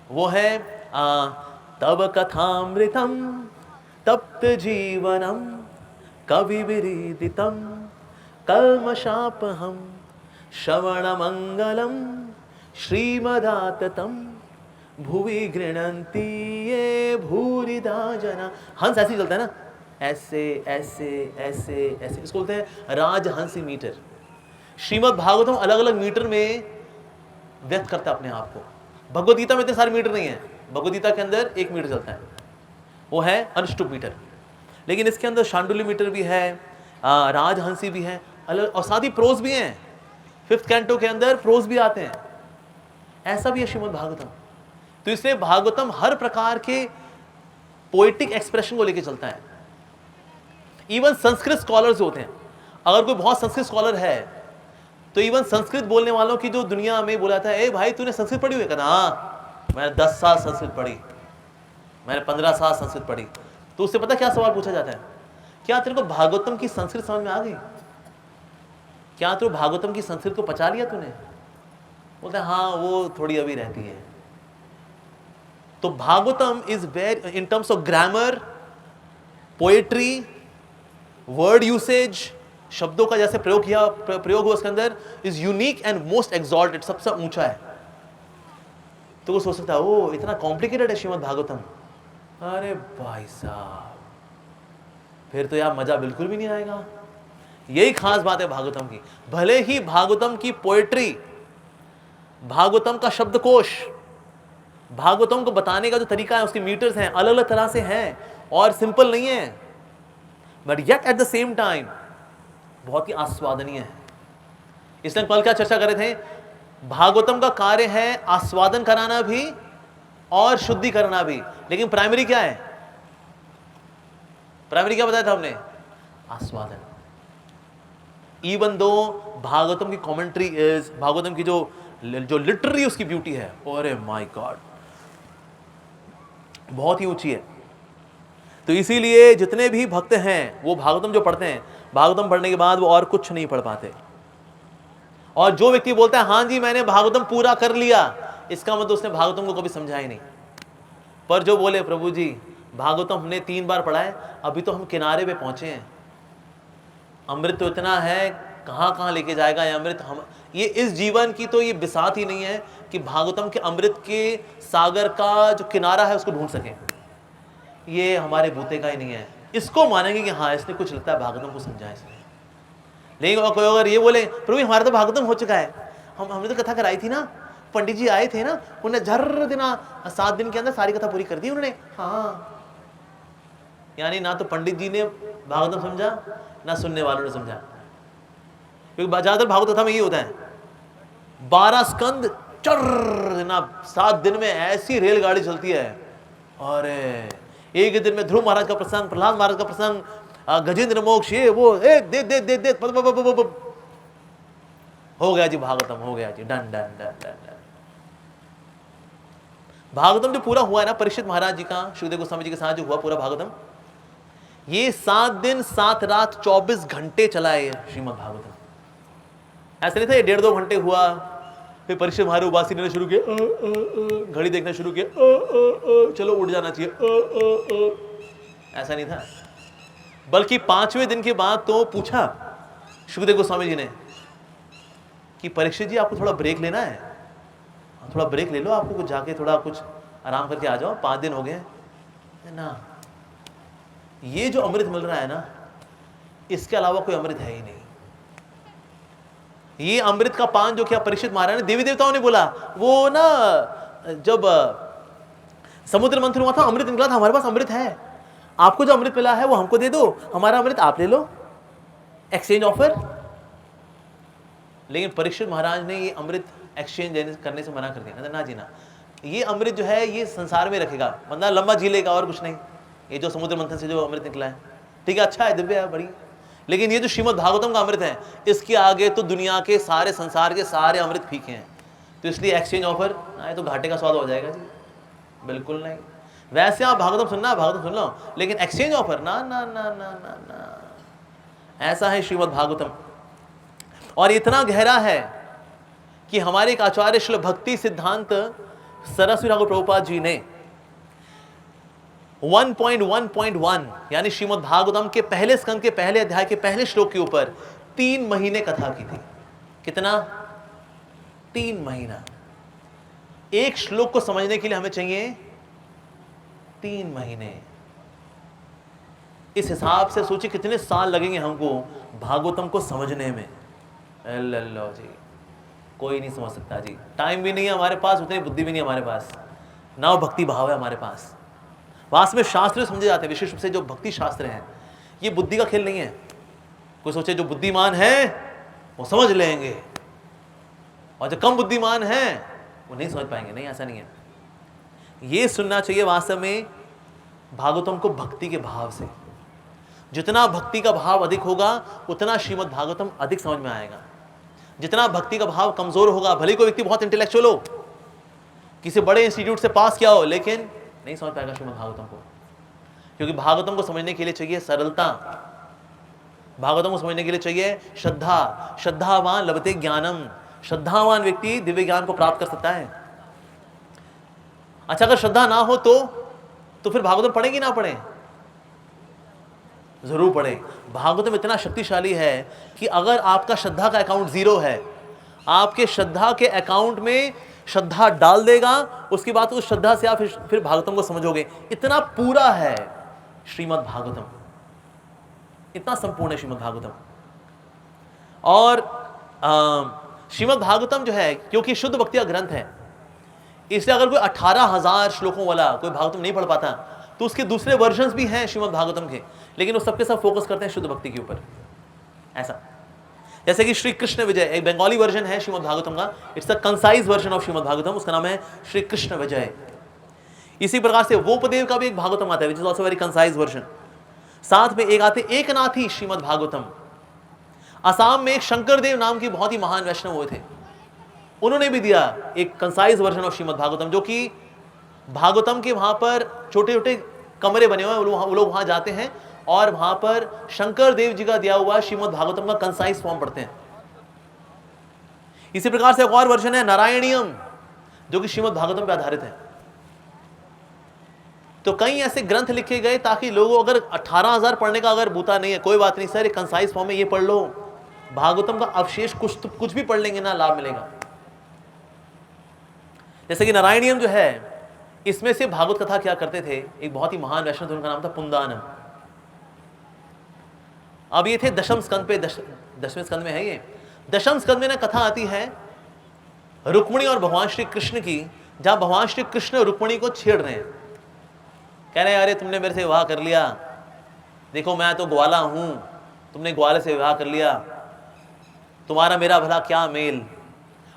वो है तब कथामृतम तप्त जीवनम कवि विरीदितम कल्मषापहम श्रवण मंगलम श्रीमदाततम भुवि गृह्णन्ति ये भूरिदा जना। हंस ऐसे चलता है ना, ऐसे ऐसे ऐसे ऐसे, इसको बोलते हैं राजहंसी मीटर। श्रीमद् भागवतम अलग अलग मीटर में व्यक्त करता है अपने आप को। भगवद गीता में इतने सारे मीटर नहीं है। भगवद गीता के अंदर एक मीटर चलता है, वो है अनुष्टुप मीटर। लेकिन इसके अंदर शांडुल्य मीटर भी है, राजहंसी भी है अलग, और साथ ही प्रोज भी हैं। फिफ्थ कैंटो के अंदर प्रोज भी आते हैं। ऐसा भी है श्रीमद् भागवतम। तो इसलिए भागवतम हर प्रकार के पोएटिक एक्सप्रेशन को लेकर चलता है। इवन संस्कृत स्कॉलर्स होते हैं, अगर कोई बहुत संस्कृत स्कॉलर है तो इवन संस्कृत बोलने वालों की जो दुनिया में बोला था, ए भाई तूने संस्कृत पढ़ी हुई है? कहता हाँ मैंने 10 साल संस्कृत पढ़ी, मैंने 15 साल संस्कृत पढ़ी। तो उससे पता क्या सवाल पूछा जाता है, क्या तेरे को भागवतम की संस्कृत समझ में आ गई? क्या तू भागवतम की संस्कृत को पचा लिया तूने? बोलता है हाँ वो थोड़ी अभी रहती है। तो Bhagavatam is very in terms of grammar, poetry, word usage, शब्दों का जैसे प्रयोग हुआ उसके अंदर is unique and most exalted, सबसे ऊंचा है। तो वो सोच सकता है ओ इतना कॉम्प्लिकेटेड है श्रीमद् भागवतम। अरे भाई साहब, फिर तो यार मजा बिल्कुल भी नहीं आएगा। यही खास बात है भागवतम की। भले ही भागवतम की पोएट्री, भागवतम का शब्दकोश, भागवतम को बताने का जो तरीका है, उसके मीटर्स हैं, अलग अलग तरह से हैं और सिंपल नहीं है, but yet at the same time बहुत ही आस्वादनीय है। इसलिए कल क्या चर्चा कर रहे थे, भागवतम का कार्य है आस्वादन कराना भी और शुद्धि करना भी, लेकिन प्राइमरी क्या है? प्राइमरी क्या बताया था हमने? आस्वादन। इवन दो भागवतम की कमेंट्री इज, भागवतम की जो लिटररी उसकी ब्यूटी है, अरे माय गॉड, बहुत ही ऊंची है। तो इसीलिए जितने भी भक्त हैं वो भागवतम जो पढ़ते हैं, भागवतम पढ़ने के बाद वो और कुछ नहीं पढ़ पाते। और जो व्यक्ति बोलता है हाँ जी मैंने भागवतम पूरा कर लिया, इसका मतलब उसने भागवतम को कभी समझा ही नहीं। पर जो बोले प्रभु जी भागवतम हमने 3 बार पढ़ा है, अभी तो हम किनारे पे पहुंचे हैं, अमृत तो इतना है, कहाँ कहाँ लेके जाएगा ये अमृत, हम ये इस जीवन की तो ये बिसात ही नहीं है कि भागवतम के अमृत के सागर का जो किनारा है उसको ढूंढ सके। ये हमारे बूते का ही नहीं है। इसको मानेंगे कि हाँ इसने कुछ लगता है भागवतम को समझा इसने। लेकिन कोई अगर ये बोले प्रभु हमारा तो भागवतम हो चुका है, हमने तो कथा कराई थी ना, पंडित जी आए थे ना, उन्हें झर्र देना 7 दिन के अंदर सारी कथा पूरी कर दी उन्होंने। हाँ, यानी ना तो पंडित जी ने भागवतम समझा ना सुनने वालों ने समझा। क्योंकि ज्यादातर भागवत कथा में ये होता है 12 स्कंद चर्र देना, 7 दिन में ऐसी रेलगाड़ी चलती है। और एक दिन में ध्रुव महाराज का प्रसंग, प्रहलाद महाराज का प्रसंग, गजेंद्र मोक्ष, ये वो दे दे दे दे हो गया जी भागवतम, हो गया जी, done done done done. Bhagavatam जो पूरा हुआ है ना परीक्षित महाराज जी का, शुकदेव गोस्वामी जी के साथ जो हुआ पूरा भागवतम, ये 7 दिन 7 रात 24 घंटे चला है श्रीमद् भागवतम। ऐसा नहीं था ये 1.5-2 घंटे हुआ, फिर परीक्षित महाराज उबासी लेना शुरू किए, घड़ी देखना शुरू किया, चलो उठ जाना चाहिए, ऐसा नहीं था। बल्कि 5वें दिन के बाद तो पूछा शुकदेव गोस्वामी जी ने कि परीक्षित जी आपको थोड़ा ब्रेक लेना है, थोड़ा ब्रेक ले लो, आपको कुछ जाके थोड़ा कुछ आराम करके आ जाओ, 5 दिन हो गए ना। ये जो अमृत मिल रहा है ना, इसके अलावा कोई अमृत है ही नहीं। ये अमृत का पान जो किया परीक्षित महाराज ने, देवी देवताओं ने बोला, वो ना जब समुद्र मंथन हुआ था अमृत निकला था, हमारे पास अमृत है, आपको जो अमृत मिला है वो हमको दे दो, हमारा अमृत आप ले लो, एक्सचेंज ऑफर। लेकिन परीक्षित महाराज ने ये अमृत एक्सचेंज करने से मना कर दिया, ना जीना, ये अमृत जो है ये संसार में रखेगा, बंदा लंबा जी लेगा और कुछ नहीं। ये जो समुद्र मंथन से जो अमृत निकला है ठीक है, अच्छा है, दिव्य है, बड़ी, लेकिन ये जो श्रीमद् भागवतम का अमृत है, इसके आगे तो दुनिया के सारे संसार के सारे अमृत फीके हैं। तो इसलिए एक्सचेंज ऑफर आए तो घाटे का स्वाद हो जाएगा जी, बिल्कुल नहीं। वैसे आप भागवतम सुनना, भागवतम सुन लो, लेकिन एक्सचेंज ऑफर ना ना ना ना ना ना, ऐसा है श्रीमद् भागवतम। और इतना गहरा है कि हमारे एक आचार्य श्री भक्ति सिद्धांत सरस्वती ठाकुर प्रभुपाद जी ने 1.1.1 यानी श्रीमद् भागवतम के पहले स्कंद के पहले अध्याय के पहले श्लोक के ऊपर 3 महीने कथा की थी। कितना? 3 महीना। एक श्लोक को समझने के लिए हमें चाहिए 3 महीने। इस हिसाब से सोचिए कितने साल लगेंगे हमको भागवतम को समझने में। लो जी, कोई नहीं समझ सकता जी, टाइम भी नहीं है हमारे पास, उतनी बुद्धि भी नहीं हमारे पास, ना भक्ति भाव है हमारे पास। वास्तव में शास्त्र समझे जाते हैं, विशेष रूप से जो भक्ति शास्त्र हैं, ये बुद्धि का खेल नहीं है। कोई सोचे जो बुद्धिमान है वो समझ लेंगे और जो कम बुद्धिमान है वो नहीं समझ पाएंगे, नहीं, ऐसा नहीं है। ये सुनना चाहिए वास्तव में भागवतम को भक्ति के भाव से। जितना भक्ति का भाव अधिक होगा उतना श्रीमद् भागवतम अधिक समझ में आएगा। जितना भक्ति का भाव कमजोर होगा, भले कोई व्यक्ति बहुत इंटेलेक्चुअल हो, किसी बड़े इंस्टीट्यूट से पास किया हो, लेकिन नहीं समझ पाएगा श्रीमद् भागवतम को, क्योंकि भागवतम को समझने के लिए चाहिए सरलता, भागवतम को समझने के लिए चाहिए श्रद्धा। श्रद्धावान लभते ज्ञानम, श्रद्धावान व्यक्ति दिव्य ज्ञान को प्राप्त कर सकता है। अच्छा, अगर श्रद्धा ना हो तो फिर भागवतम पढ़ेगी ना पढ़े? जरूर पढ़ें। भागवतम इतना शक्तिशाली है कि अगर आपका श्रद्धा का अकाउंट जीरो है, आपके श्रद्धा के अकाउंट में श्रद्धा डाल देगा, उसके बाद उस श्रद्धा से आप फिर भागवतम को समझोगे। इतना पूरा है श्रीमद् भागवतम, इतना संपूर्ण है श्रीमद् भागवतम। और श्रीमद् भागवतम जो है, क्योंकि शुद्ध भक्ति का ग्रंथ है, इसलिए अगर कोई 18,000 श्लोकों वाला कोई भागवतम नहीं पढ़ पाता तो उसके दूसरे वर्जन्स भी हैं श्रीमद् भागवतम के, लेकिन वो सबके सब फोकस करते हैं शुद्ध भक्ति के ऊपर। ऐसा जैसे कि श्री कृष्ण विजय एक बंगाली वर्जन है श्रीमद् भागवतम का, it's a concise version of Shrimad Bhagavatam, उसका नाम है श्री कृष्ण विजय। इसी प्रकार से वोपदेव का भी एक भागवतम आता है which is also very concise version. साथ में एक आते एकनाथी श्रीमद् भागवतम। असम में एक शंकर देव नाम की बहुत ही महान वैष्णव हुए थे, उन्होंने भी दिया एक concise version of Shrimad Bhagavatam, जो कि भागवतम के वहां पर छोटे छोटे कमरे बने हुए हैं, वो लोग वहां जाते हैं और वहां पर शंकर देव जी का दिया हुआ श्रीमद् भागवतम का कंसाइज फॉर्म पढ़ते हैं। इसी प्रकार से एक और वर्जन है नारायणीयम, जो कि श्रीमद् भागवतम पर आधारित है। तो कई ऐसे ग्रंथ लिखे गए ताकि लोगों, अगर 18,000 पढ़ने का अगर बूता नहीं है, कोई बात नहीं सर, एक कंसाइज फॉर्म में ये पढ़ लो, भागवतम का अवशेष कुछ भी पढ़ लेंगे ना, लाभ मिलेगा। जैसे कि नारायणियम जो है, इसमें से भागवत कथा क्या करते थे, एक बहुत ही महान वैष्णव थे, उनका नाम था पुंदानम। अब ये थे दशम स्कंद पे, दसवें स्कंद में है ये। दशम स्कंद में ना कथा आती है रुक्मिणी और भगवान श्री कृष्ण की, जहां भगवान श्री कृष्ण रुक्मिणी को छेड़ रहे हैं, कह रहे हैं अरे तुमने मेरे से विवाह कर लिया, देखो मैं तो ग्वाला हूं, तुमने ग्वाले से विवाह कर लिया, तुम्हारा मेरा भला क्या मेल,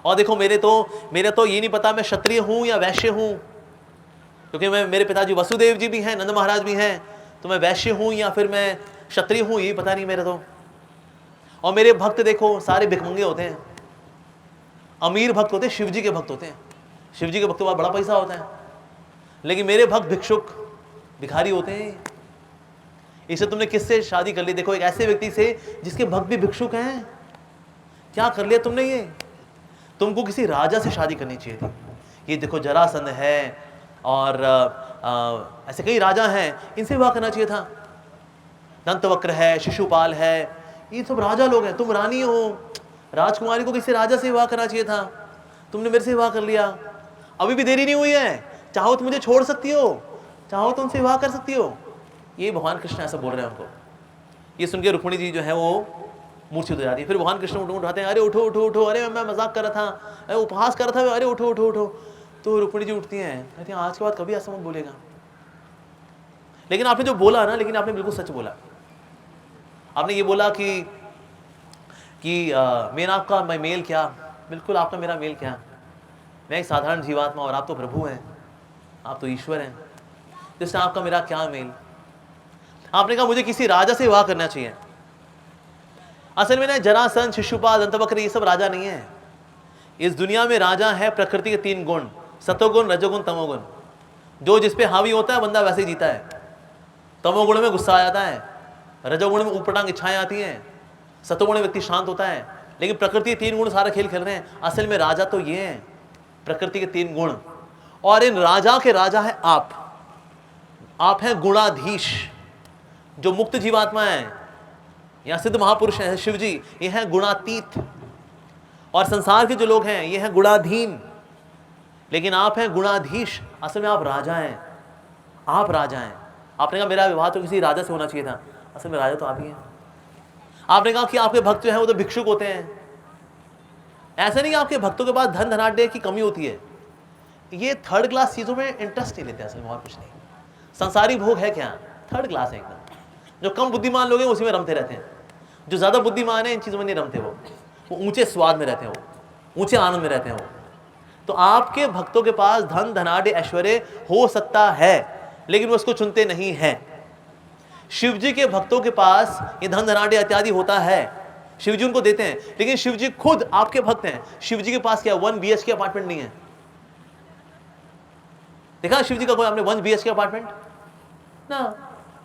और देखो मेरे तो ये नहीं पता मैं क्षत्रिय हूं या वैश्य हूं, क्योंकि मेरे पिताजी वसुदेव जी भी हैं, नंद महाराज भी हैं, तो मैं वैश्य हूं या फिर मैं क्षत्रिय हूं, ये पता नहीं मेरे तो। और मेरे भक्त देखो सारे भिखमंगे होते हैं, अमीर भक्त होते हैं, शिव जी के भक्त होते हैं, शिव जी के भक्त के पास बड़ा पैसा होता है, लेकिन मेरे भक्त भिक्षुक भिखारी होते हैं। इसे तुमने किससे शादी कर ली, देखो एक ऐसे व्यक्ति से जिसके भक्त भी भिक्षुक हैं, क्या कर लिया तुमने ये, तुमको किसी राजा से शादी करनी चाहिए थी। ये देखो जरासंध है और ऐसे कई राजा हैं, इनसे विवाह करना चाहिए था, दंतवक्र है, शिशुपाल है, ये सब राजा लोग हैं, तुम रानी हो, राजकुमारी को किसी राजा से विवाह करना चाहिए था, तुमने मेरे से विवाह कर लिया, अभी भी देरी नहीं हुई है, चाहो तो मुझे छोड़ सकती हो, चाहो तो उनसे विवाह कर सकती हो। ये भगवान कृष्ण ऐसा बोल रहे हैं उनको। ये सुन के रुक्मिणी जी जो है वो मूर्छित हो जाती है। फिर भगवान कृष्ण उठाते हैं, अरे उठो उठो उठो, अरे मैं मजाक कर रहा था, उपहास कर रहा था, अरे उठो उठो उठो। तो रुक्मिणी जी उठती हैं, कहती हैं आज के बाद कभी ऐसा मत बोलेगा। लेकिन आपने जो बोला ना, लेकिन आपने बिल्कुल सच बोला। आपने ये बोला कि मेरा आपका मेल क्या, बिल्कुल आपका मेरा मेल क्या, मैं एक साधारण जीवात्मा और आप तो प्रभु हैं, आप तो ईश्वर हैं, जिससे आपका मेरा क्या मेल। आपने कहा मुझे किसी राजा से विवाह करना चाहिए। असल में ना जरासंध, शिशुपाल, दंतवक्र ये सब राजा नहीं है। इस दुनिया में राजा है प्रकृति के 3 गुण, सतोगुण, रजोगुण, तमोगुण। जो जिस पे हावी होता है बंदा वैसे ही जीता है। तमोगुण में गुस्सा आ जाता है, रजोगुण में ऊपटांग इच्छाएं आती हैं, सतोगुण में व्यक्ति शांत होता है। लेकिन प्रकृति के 3 गुण सारा खेल खेल रहे हैं। असल में राजा तो ये है, प्रकृति के 3 गुण, और इन राजा के राजा है आप हैं गुणाधीश, जो मुक्त जीवात्मा है। यहाँ सिद्ध महापुरुष हैं शिव जी, ये हैं गुणातीत, और संसार के जो लोग हैं ये हैं गुणाधीन, लेकिन आप हैं गुणाधीश। असल में आप राजा हैं, आप राजा हैं। आपने कहा मेरा विवाह तो किसी राजा से होना चाहिए था, असल में राजा तो आप ही हैं। आपने कहा कि आपके भक्त जो हैं वो तो भिक्षुक होते हैं। ऐसा नहीं कि आपके भक्तों के पास धन धनाढ्य की कमी होती है, ये 3rd क्लास चीज़ों में इंटरेस्ट नहीं लेते, असल में और कुछ नहीं। संसारिक भोग है क्या, 3rd क्लास है एकदम। जो कम बुद्धिमान लोग हैं उसी में रमते रहते हैं, जो ज़्यादा बुद्धिमान है इन चीज़ों में नहीं रमते, वो ऊंचे स्वाद में रहते हैं, वो ऊंचे आनंद में रहते हैं वो। तो आपके भक्तों के पास धन धनाढ्य ऐश्वर्य हो सकता है, लेकिन वो उसको चुनते नहीं हैं। शिव जी के भक्तों के पास ये धन धनाढ्य इत्यादि होता है, शिव जी उनको देते हैं, लेकिन शिव जी खुद आपके भक्त हैं। शिव जी के पास क्या 1 BHK अपार्टमेंट नहीं है। देखा शिव जी का कोई आपने 1 BHK अपार्टमेंट ना,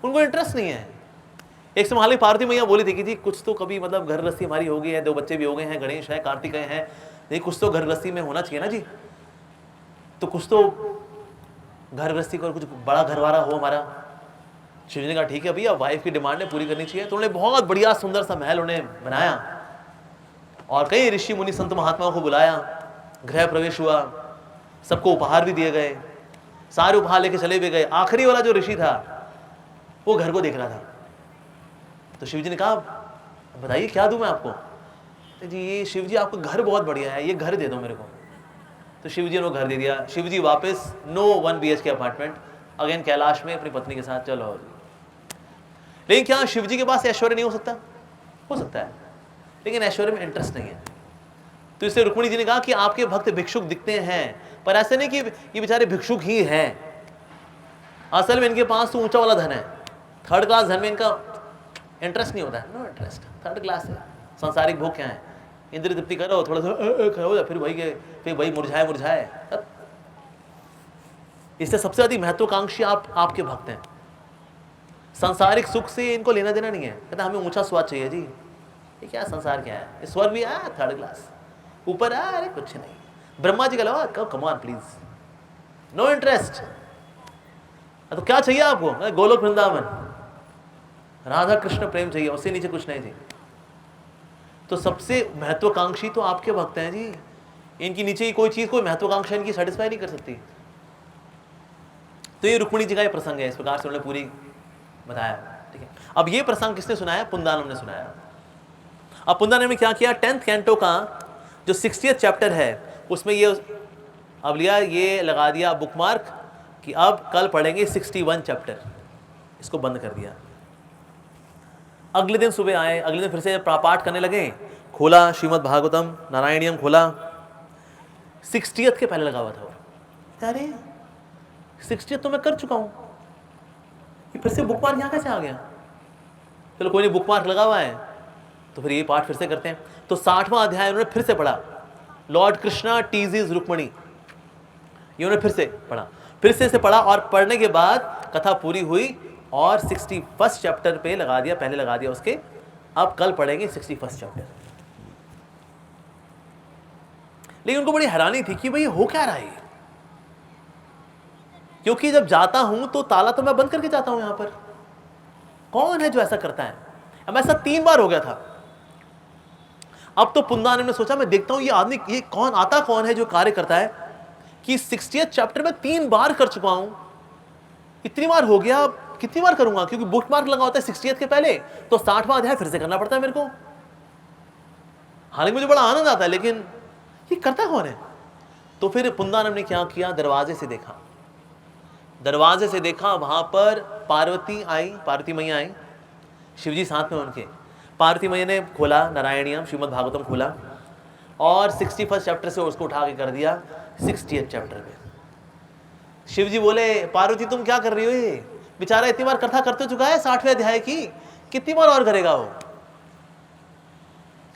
उनको इंटरेस्ट नहीं है। एक समय हालांकि पार्वती मैया बोली थी कि जी कुछ तो कभी मतलब घर गृहस्थी हमारी हो गई है, 2 बच्चे भी हो गए हैं, गणेश है, कार्तिकेय है, नहीं कुछ तो घर गृहस्थी में होना चाहिए ना जी, तो कुछ तो घर गृहस्थी का कुछ बड़ा घरवारा हो हमारा। शिव जी ने कहा ठीक है भैया, वाइफ की डिमांड है, पूरी करनी चाहिए। तो उन्होंने बहुत बढ़िया सुंदर सा महल उन्हें बनाया और कई ऋषि मुनि संत महात्माओं को बुलाया, गृह प्रवेश हुआ, सबको उपहार भी दिए गए, सारे उपहार लेके चले भी गए। आखिरी वाला जो ऋषि था वो घर को देख रहा था। तो शिव जी ने कहा बताइए क्या दूं मैं आपको? तो जी ये शिव जी आपका घर बहुत बढ़िया है, ये घर दे दो मेरे को। तो शिव जी ने वो घर दे दिया। शिव जी वापस no 1 BHK apartment again Kailash में अपनी पत्नी के साथ, चलो। लेकिन क्या शिव जी के पास ऐश्वर्य नहीं हो सकता? हो सकता है, लेकिन ऐश्वर्य में इंटरेस्ट नहीं है। तो इसलिए रुक्मिणी जी ने कहा कि आपके भक्त भिक्षुक दिखते हैं, पर ऐसे नहीं कि ये बेचारे भिक्षुक ही हैं, असल में इनके पास तो ऊंचा वाला धन है, थर्ड क्लास धन में इनका इंटरेस्ट नहीं होता है। नो इंटरेस्ट, थर्ड क्लास है। सांसारिक भोग क्या है? इंद्र तृप्ति करो, थोड़ा सा हो जाए, फिर वही मुरझाए। इससे सबसे ज्यादा महत्वाकांक्षी आपके भक्त हैं। सांसारिक सुख से इनको लेना देना नहीं है। कहता हमें ऊंचा स्वाद चाहिए जी। ये क्या संसार क्या है? ये स्वर्ग भी है थर्ड क्लास, ऊपर है अरे कुछ नहीं। ब्रह्मा जी का come on please, no interest. तो क्या चाहिए आपको? गोलोक वृंदावन, राधा कृष्ण प्रेम चाहिए, उससे नीचे कुछ नहीं चाहिए। तो सबसे महत्वाकांक्षी तो आपके भक्त हैं जी। इनकी नीचे की कोई चीज, कोई महत्वाकांक्षा इनकी सेटिस्फाई नहीं कर सकती। तो ये रुक्मिणी जी का ये प्रसंग है, इस प्रकार से उन्होंने पूरी बताया। ठीक है, अब ये प्रसंग किसने सुनाया? पुंदानम ने सुनाया। अब पुंदानम ने क्या किया? 10th कैंटो का जो 60th चैप्टर है उसमें ये अब लिया, ये लगा दिया बुकमार्क कि अब कल पढ़ेंगे 61 चैप्टर, इसको बंद कर दिया। अगले दिन सुबह आए, अगले दिन फिर से पाठ करने लगे, खोला श्रीमद् भागवतम नारायणियम खोला, 60th के पहले लगा हुआ था। अरे 60th तो मैं कर चुका हूं, फिर से बुकमार्क यहाँ कैसे आ गया? चलो कोई नहीं, बुकमार्क लगा हुआ है तो फिर ये पाठ फिर से करते हैं। तो 60वां अध्याय उन्होंने फिर से पढ़ा, लॉर्ड कृष्णा टीजीज रुक्मिणी, ये उन्होंने फिर से पढ़ा और पढ़ने के बाद कथा पूरी हुई और 61st चैप्टर पे लगा दिया, पहले लगा दिया उसके। अब कल पढ़ेंगे 61st चैप्टर। लेकिन उनको बड़ी हैरानी थी कि भाई हो क्या रहा है, क्योंकि जब जाता हूं तो ताला तो मैं बंद करके जाता हूं। यहां पर कौन है जो ऐसा करता है? अब ऐसा 3 बार हो गया था। अब तो पुंदानम ने सोचा मैं देखता हूं ये आदमी, ये कौन है जो कार्य करता है कि 60th चैप्टर में 3 बार कर चुका हूं, इतनी बार हो गया, अब कितनी बार करूंगा? क्योंकि बुक मार्क लगा होता है 60th के पहले, तो 60वां अध्याय फिर से करना पड़ता है मेरे को। हालांकि मुझे बड़ा आनंद आता है, लेकिन ये करता कौन है? तो फिर पुंदानम ने क्या किया, दरवाजे से देखा, वहां पर पार्वती मैया आई, शिवजी साथ में उनके। पार्वती मैया ने खोला नारायणियम श्रीमद् भागवतम खोला और 61st चैप्टर से उसको उठा के कर दिया 60th चैप्टर पे। शिव जी बोले पार्वती तुम क्या कर रही हो? ये बेचारा इतनी बार कथा करते चुका है 60वें अध्याय की, कितनी बार और करेगा वो?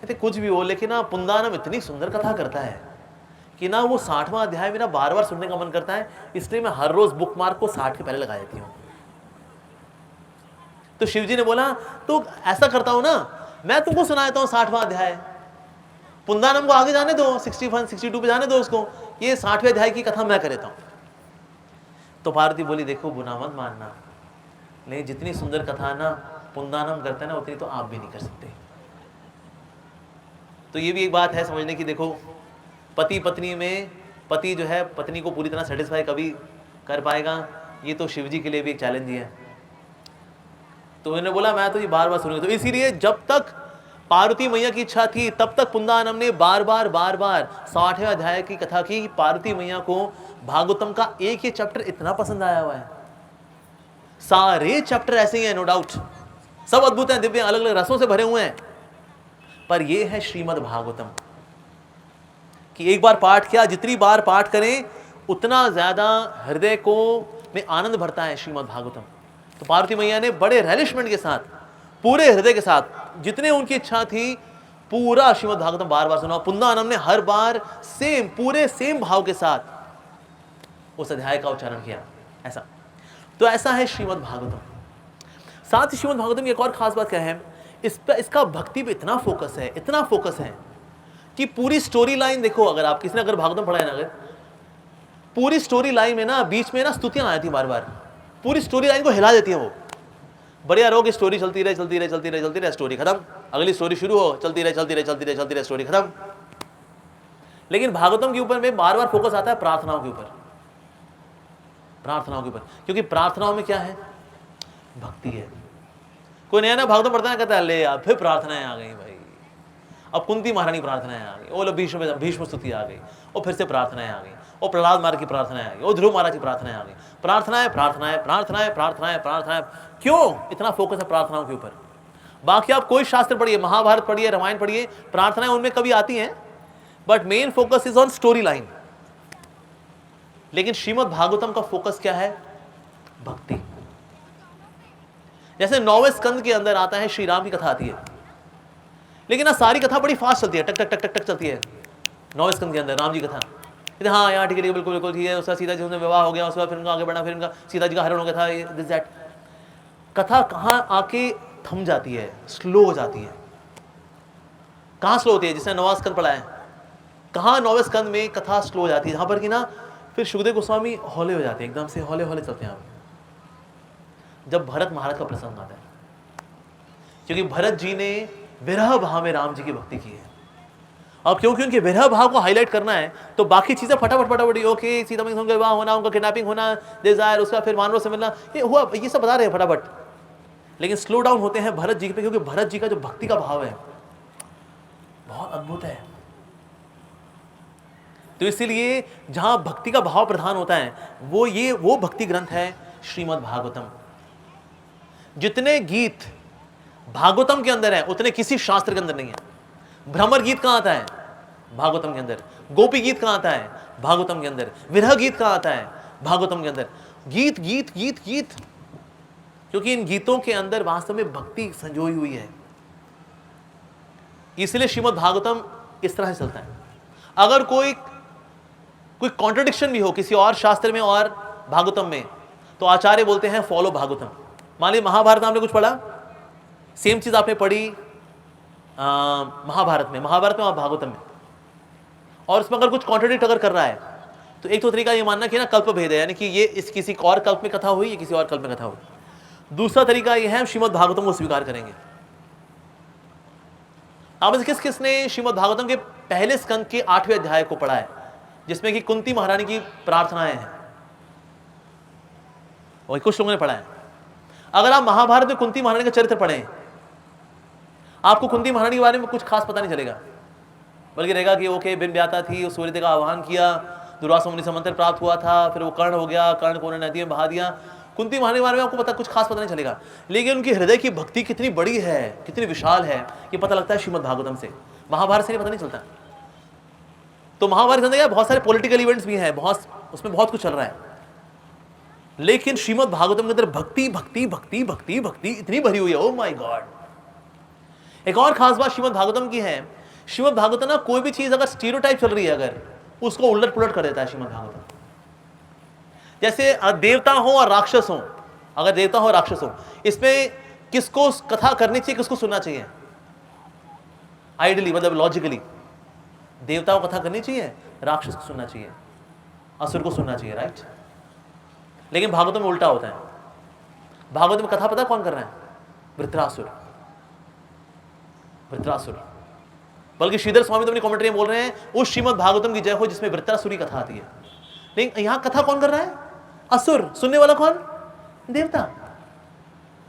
कहते कुछ भी हो, लेकिन ना पुंदानम इतनी सुंदर कथा करता है कि ना वो 60वां अध्याय मेरा बार बार सुनने का मन करता है, इसलिए मैं हर रोज बुक मार्क को 60 के पहले लगा देती हूँ। तो शिव जी ने बोला तो ऐसा करता हूं ना, मैं तुमको सुनाता हूं 60वां अध्याय, पुंदानम को आगे जाने दो, 61 62 पे जाने दो उसको, ये 60वें अध्याय की कथा मैं करता हूं। तो पार्वती बोली देखो बुरा मत मानना, नहीं जितनी सुंदर कथा ना पुंदानम करता है ना उतनी तो आप भी नहीं कर सकते। तो ये भी एक बात है समझने की। देखो पति पत्नी में, पति जो है पत्नी को पूरी तरह सेटिस्फाई कभी कर पाएगा, ये तो शिव जी के लिए भी एक चैलेंज ही है। तो उन्होंने बोला मैं तो ये बार बार सुनूंगी। तो इसीलिए जब तक पार्वती मैया की इच्छा थी तब तक पुंदानम ने बार बार 60वें अध्याय की कथा की। पार्वती मैया को भागवतम का एक ही चैप्टर इतना पसंद आया हुआ है, सारे चैप्टर ऐसे ही हैं, नो डाउट सब अद्भुत हैं, दिव्य अलग अलग रसों से भरे हुए हैं, पर यह है श्रीमद् भागवतम कि एक बार पाठ किया, जितनी बार पाठ करें उतना ज्यादा हृदय को में आनंद भरता है श्रीमद् भागवतम। तो पार्वती मैया ने बड़े रिलिशमेंट के साथ, पूरे हृदय के साथ, जितने उनकी इच्छा थी पूरा श्रीमद् भागवतम बार बार सुना। पुंदानम ने हर बार पूरे सेम भाव के साथ उस अध्याय का उच्चारण किया। ऐसा तो ऐसा है श्रीमद् भागवतम। साथ ही श्रीमद् भागवतम की एक और खास बात क्या है, इसका भक्ति पे इतना फोकस है कि पूरी स्टोरी लाइन देखो। अगर आप किसी ने अगर भागवतम पढ़ा है ना, अगर पूरी स्टोरी लाइन में ना बीच में ना स्तुतियां आई थी बार बार, पूरी स्टोरी लाइन को हिला देती है वो। बढ़िया रहो कि स्टोरी चलती रहे चलती रहे चलती रहे चलती रहे, स्टोरी खत्म, अगली स्टोरी शुरू हो, चलती रहे चलती रहे चलती रहे चलती रहे, स्टोरी खत्म। लेकिन भागवतम के ऊपर में बार बार फोकस आता है प्रार्थनाओं के ऊपर, प्रार्थनाओं के ऊपर, क्योंकि प्रार्थनाओं में क्या है? भक्ति है। कोई नया नया भागवतम पढ़ता है, कहता है ले यार फिर प्रार्थनाएं आ गई भाई, अब कुंती महारानी प्रार्थनाएं आ गई, वो लोग भीष्म स्तुति आ गई, और फिर से प्रार्थनाएं आ गई, और प्रहलाद महाराज की प्रार्थनाएं आ गई, और ध्रुव महाराज की प्रार्थनाएं आ गई। प्रार्थनाएं प्रार्थनाएं प्रार्थनाएं प्रार्थनाएं प्रार्थनाएं, क्यों इतना फोकस है प्रार्थनाओं के ऊपर? बाकी आप कोई शास्त्र पढ़िए, महाभारत पढ़िए, रामायण पढ़िए, प्रार्थनाएं उनमें कभी आती हैं, but main focus is on story line. लेकिन श्रीमद् भागवतम का फोकस क्या है? भक्ति। जैसे 9वें स्कंद के अंदर आता है, श्री राम की कथा आती है, लेकिन ना सारी कथा बड़ी फास्ट चलती है, टक टक टक टक टक चलती है। 9वें स्कंद के अंदर राम जी कथा, हाँ यहाँ ठीक है बिल्कुल बिल्कुल ठीक है, उसका सीता जी से विवाह हो गया, उसके बाद फिर उनका आगे बढ़ा, फिर उनका सीता जी का हरण हो गया था, दिस दैट। कथा कहाँ आके थम जाती है, स्लो हो जाती है। कहाँ स्लो होती है? जिसने 9वां स्कंद पढ़ा है, कहाँ 9वें स्कंद में कथा स्लो हो जाती है, जहां पर कि ना फिर सुखदेव गोस्वामी हौले हो जाते हैं, एकदम से हौले हौले चलते हैं। जब भरत महाराज का प्रसंग आता है, क्योंकि भरत जी ने विरह भाव में राम जी की भक्ति की है। अब क्योंकि उनके विरह भाव को हाईलाइट करना है, तो बाकी चीजें फटाफट फटाफट, ओके सीता मैया का विवाह होना, उनका किडनैपिंग होना, डिजायर, उसका फिर वानरों से मिलना, ये हुआ, ये सब बता रहे हैं फटाफट। लेकिन स्लो डाउन होते हैं भरत जी पे, क्योंकि भरत जी का जो भक्ति का भाव है बहुत अद्भुत है। तो इसीलिए जहां भक्ति का भाव प्रधान होता है, वो भक्ति ग्रंथ है श्रीमद् भागवतम। जितने गीत भागवतम के अंदर है, उतने किसी शास्त्र के अंदर नहीं है। भ्रमर गीत कहां आता है? भागवतम के अंदर। गोपी गीत कहां आता है? भागवतम के अंदर। विरह गीत कहां आता है? भागवतम के अंदर। गीत गीत गीत गीत, क्योंकि इन गीतों के अंदर वास्तव में भक्ति संजोई हुई है। इसलिए श्रीमद् भागवतम इस तरह से चलता है। अगर कोई कॉन्ट्रडिक्शन भी हो किसी और शास्त्र में और भागवतम में, तो आचार्य बोलते हैं फॉलो भागवतम। मान लीजिए महाभारत में आपने कुछ पढ़ा, सेम चीज आपने पढ़ी महाभारत में और भागवतम में, और उसमें अगर कुछ कॉन्ट्रडिक्ट अगर कर रहा है, तो एक तो तरीका ये मानना कि ना कल्प भेद है, यानी कि ये इस किसी और कल्प में कथा हुई, ये किसी और कल्प में कथा हुई। दूसरा तरीका ये है श्रीमद् भागवतम को स्वीकार करेंगे। आप किसने श्रीमद् भागवतम के पहले स्कंद के 8वें अध्याय को पढ़ा है, जिसमें कि कुंती महारानी की प्रार्थनाएं हैं? वही कुछ लोगों ने पढ़ा है। अगर आप महाभारत में कुंती महारानी का चरित्र पढ़ें, आपको कुंती महारानी के बारे में कुछ खास पता नहीं चलेगा, बल्कि रहेगा कि ओके बिन ब्याता थी, उस सूर्य का आह्वान किया, दुर्वासा मुनि से मंत्र प्राप्त हुआ था, फिर वो कर्ण हो गया, कर्ण को उन्होंने नदी में बहा दिया। कुंती महारानी के बारे में आपको कुछ खास पता नहीं चलेगा, लेकिन उनकी हृदय की भक्ति कितनी बड़ी है, कितनी विशाल है, ये पता लगता है श्रीमद् भागवतम से। महाभारत से नहीं पता नहीं चलता। तो महाभारत के अंदर बहुत सारे पॉलिटिकल इवेंट्स भी हैं, उसमें बहुत कुछ चल रहा है, लेकिन श्रीमद् भागवतम के अंदर भक्ति भक्ति भक्ति भक्ति भक्ति इतनी भरी हुई है, ओह माय गॉड। एक और खास बात श्रीमद् भागवतम की है, श्रीमद् भागवतम ना कोई भी चीज अगर स्टीरियोटाइप चल रही है, अगर उसको उलट पुलट कर देता है श्रीमद् भागवतम। जैसे देवता हो और राक्षस हो, अगर देवता हो राक्षस हो, इसमें किसको कथा करनी चाहिए, किसको सुनना चाहिए? आइडियली, मतलब लॉजिकली देवता को कथा करनी चाहिए, राक्षस को सुनना चाहिए, असुर को सुनना चाहिए, राइट? लेकिन भागवतम में उल्टा होता है। भागवत में कथा पता कौन कर रहा है? वृत्रासुर। वृत्रासुर, बल्कि श्रीधर स्वामी तो अपनी कमेंट्री में बोल रहे हैं उस श्रीमद् भागवतम की जय हो जिसमें वृत्रासुरी कथा आती है। लेकिन यहां कथा कौन कर रहा है? असुर। सुनने वाला कौन? देवता।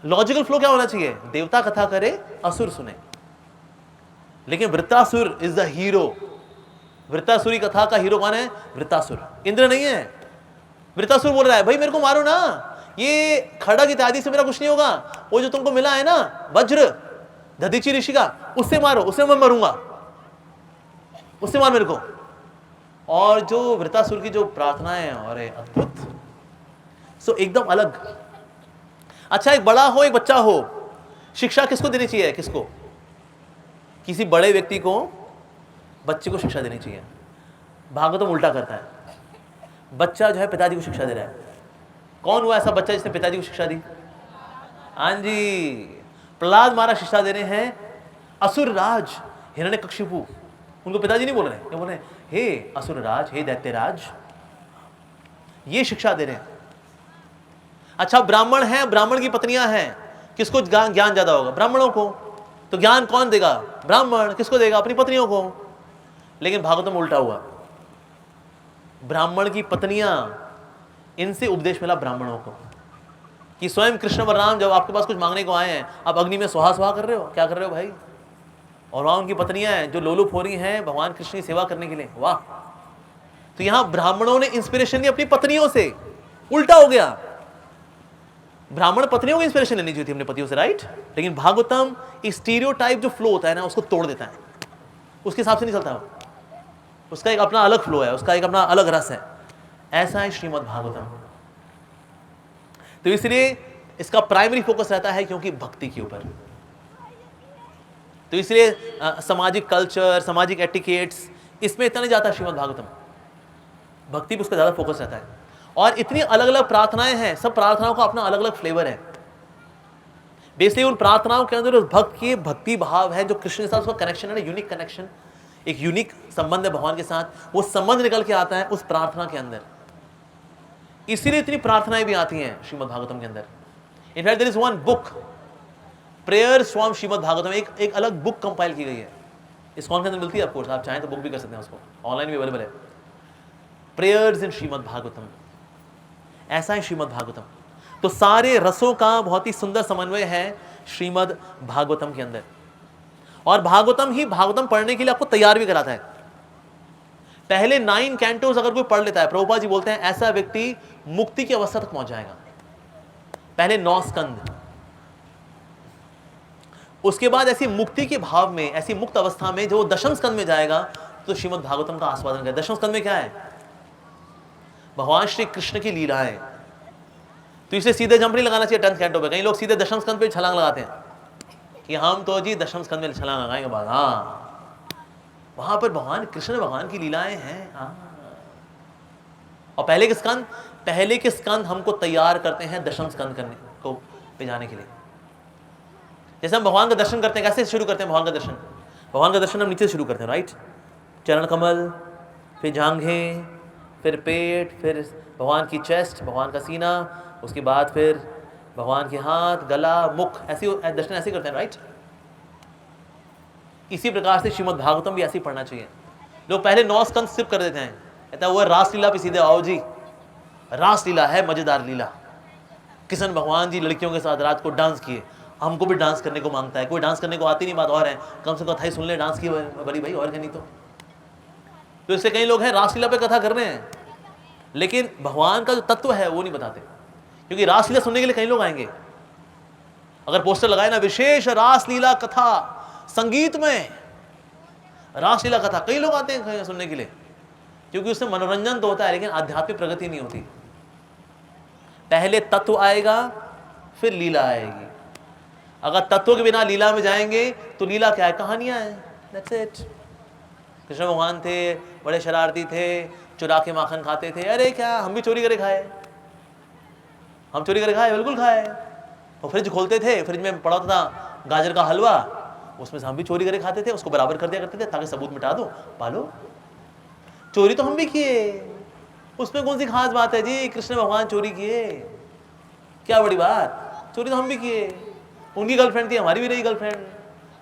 लॉजिकल फ्लो क्या होना चाहिए? देवता कथा करे, असुर सुने। लेकिन वृत्रासुर इज द हीरो। वृत्रासुरी कथा का हीरो कौन है? वृत्रासुर, इंद्र नहीं है। वृत्रासुर बोल रहा है भाई मेरे को मारो ना, ये खड़ग इत्यादि से मेरा कुछ नहीं होगा, वो जो तुमको मिला है ना वज्र दधीची ऋषि का, उससे मारो, उससे मैं मरूंगा, उससे मार मेरे को। और जो वृत्रासुर की जो प्रार्थनाएं हैं, और अद्भुत, सो एकदम अलग। अच्छा, एक बड़ा हो एक बच्चा हो, शिक्षा किसको देनी चाहिए? किसको? किसी बड़े व्यक्ति को बच्चे को शिक्षा देनी चाहिए। भागवतम उल्टा करता है, बच्चा जो है पिताजी को शिक्षा दे रहा है। कौन हुआ ऐसा बच्चा जिसने पिताजी को शिक्षा दी? हाँ जी, प्रहलाद महाराज शिक्षा दे रहे हैं असुर राज हिरण्यकशिपु। उनको पिताजी नहीं बोल रहे, क्या बोल रहे हैं? हे असुर राज, हे दैत्यराज, ये शिक्षा दे रहे हैं। अच्छा, ब्राह्मण है, ब्राह्मण की पत्नियां हैं, किसको ज्ञान ज्यादा होगा? ब्राह्मणों को। तो ज्ञान कौन देगा? ब्राह्मण। किसको देगा? अपनी पत्नियों को। लेकिन भागवतम उल्टा हुआ, ब्राह्मण की पत्नियां, इनसे उपदेश मिला ब्राह्मणों को कि स्वयं कृष्ण बलराम जब आपके पास कुछ मांगने को आए हैं, आप अग्नि में सुहा सुहा कर रहे हो, क्या कर रहे हो भाई? और वहां उनकी पत्नियां हैं जो लोलुप हो रही हैं भगवान कृष्ण की सेवा करने के लिए। वाह! तो यहां ब्राह्मणों ने इंस्पिरेशन ली अपनी पत्नियों से, उल्टा हो गया। ब्राह्मण पत्नियों की इंस्पिरेशन लेनी चाहिए थी अपने पतियों से, राइट? लेकिन भागवतम एक स्टीरियोटाइप जो फ्लो होता है ना, उसको तोड़ देता है, उसके हिसाब से नहीं चलता, उसका एक अपना अलग फ्लो है, उसका एक अपना अलग रस है। ऐसा है श्रीमद् भागवतम। तो इसलिए इसका प्राइमरी फोकस रहता है क्योंकि भक्ति के ऊपर। तो इसलिए सामाजिक कल्चर, सामाजिक एटिकेट्स, इसमें इतना नहीं जाता श्रीमद् भागवतम, भक्ति पे उसका ज्यादा फोकस रहता है। और इतनी अलग अलग प्रार्थनाएं हैं, सब प्रार्थनाओं का अपना अलग अलग फ्लेवर है। बेसिकली उन प्रार्थनाओं के अंदर उस भक्त की भक्ति भाव है जो कृष्ण के साथ उसका कनेक्शन है ना, यूनिक कनेक्शन, एक यूनिक संबंध है भगवान के साथ, वो संबंध निकल के आता है उस प्रार्थना के अंदर। इसीलिए इतनी प्रार्थनाएं भी आती हैं श्रीमद् भागवतम के अंदर। In fact there is one book, prayers from Shrimad Bhagavatam, एक अलग बुक कंपाइल की गई है, इस्कॉन के अंदर मिलती है, ऑफ कोर्स आप चाहें तो बुक भी कर सकते हैं, उसको ऑनलाइन भी अवेलेबल है, प्रेयर्स इन श्रीमद् भागवतम। ऐसा है श्रीमद् भागवतम। तो सारे रसों का बहुत ही सुंदर समन्वय है श्रीमद् भागवतम के अंदर। और भागवतम ही भागवतम पढ़ने के लिए आपको तैयार भी कराता है। पहले 9 कैंटोस अगर कोई पढ़ लेता है, प्रभुपाद जी बोलते हैं ऐसा व्यक्ति मुक्ति की अवस्था तक पहुंच जाएगा। पहले 9 स्कंद, उसके बाद ऐसी मुक्ति के भाव में, ऐसी मुक्त अवस्था में जो वो 10वें स्कंद में जाएगा तो श्रीमद् भागवतम का आस्वादन करें। 10वें स्कंद में क्या है? भगवान श्री कृष्ण की लीलाएं। तो इसे सीधे जंप नहीं लगाना चाहिए 10th कैंटो पे। कई लोग सीधे 10वें स्कंद पे छलांग लगाते हैं कि हम तो जी 10वें स्कंद में छलांग लगाएंगे बाद। हाँ, वहां पर भगवान कृष्ण भगवान की लीलाएं हैं। हाँ, और पहले के स्कंद हमको तैयार करते हैं 10वें स्कंद करने को पे जाने के लिए। जैसे हम भगवान का दर्शन करते हैं, कैसे शुरू करते हैं भगवान का दर्शन? भगवान का दर्शन हम नीचे से शुरू करते हैं, राइट? चरण कमल, फिर जांघें, फिर पेट, फिर भगवान की चेस्ट, भगवान का सीना, उसके बाद फिर भगवान के हाथ, गला, मुख, ऐसे दर्शन ऐसे करते हैं, राइट? इसी प्रकार से श्रीमद् भागवतम भी ऐसे ही पढ़ना चाहिए। लोग पहले 9 स्कंद स्किप कर देते हैं, कहता है वो रासलीला पे सीधे आओ जी, रासलीला है मजेदार लीला। कृष्ण भगवान जी लड़कियों के साथ रात को डांस किए, हमको भी डांस करने को मांगता है। कोई डांस करने को आती नहीं, बात और है, कम से कम कथा ही सुन ले, डांस की बड़ी भाई, और क्या नहीं तो इससे कई लोग हैं रासलीला पे कथा कर रहे हैं, लेकिन भगवान का जो तत्व है वो नहीं बताते। क्योंकि रासलीला सुनने के लिए कई लोग आएंगे, अगर पोस्टर लगाए ना विशेष रासलीला कथा संगीत में, रासलीला कथा, कई लोग आते हैं सुनने के लिए, क्योंकि उससे मनोरंजन तो होता है लेकिन आध्यात्मिक प्रगति नहीं होती। पहले तत्व आएगा फिर लीला आएगी। अगर तत्व के बिना लीला में जाएंगे तो लीला क्या है? कहानियां हैं, दैट्स इट। कृष्ण भगवान थे, बड़े शरारती थे, चुरा के माखन खाते थे। अरे क्या, हम भी चोरी करे खाए, हम चोरी करे खाए, बिल्कुल खाए। और फ्रिज खोलते थे, फ्रिज में पड़ा था गाजर का हलवा, उसमें से हम भी चोरी करे खाते थे, उसको बराबर कर दिया करते थे ताकि सबूत मिटा दो, पालो। चोरी तो हम भी किए, उसमें कौन सी खास बात है जी? कृष्ण भगवान चोरी किए, क्या बड़ी बात? चोरी तो हम भी किए। उनकी गर्लफ्रेंड थी, हमारी भी रही गर्लफ्रेंड,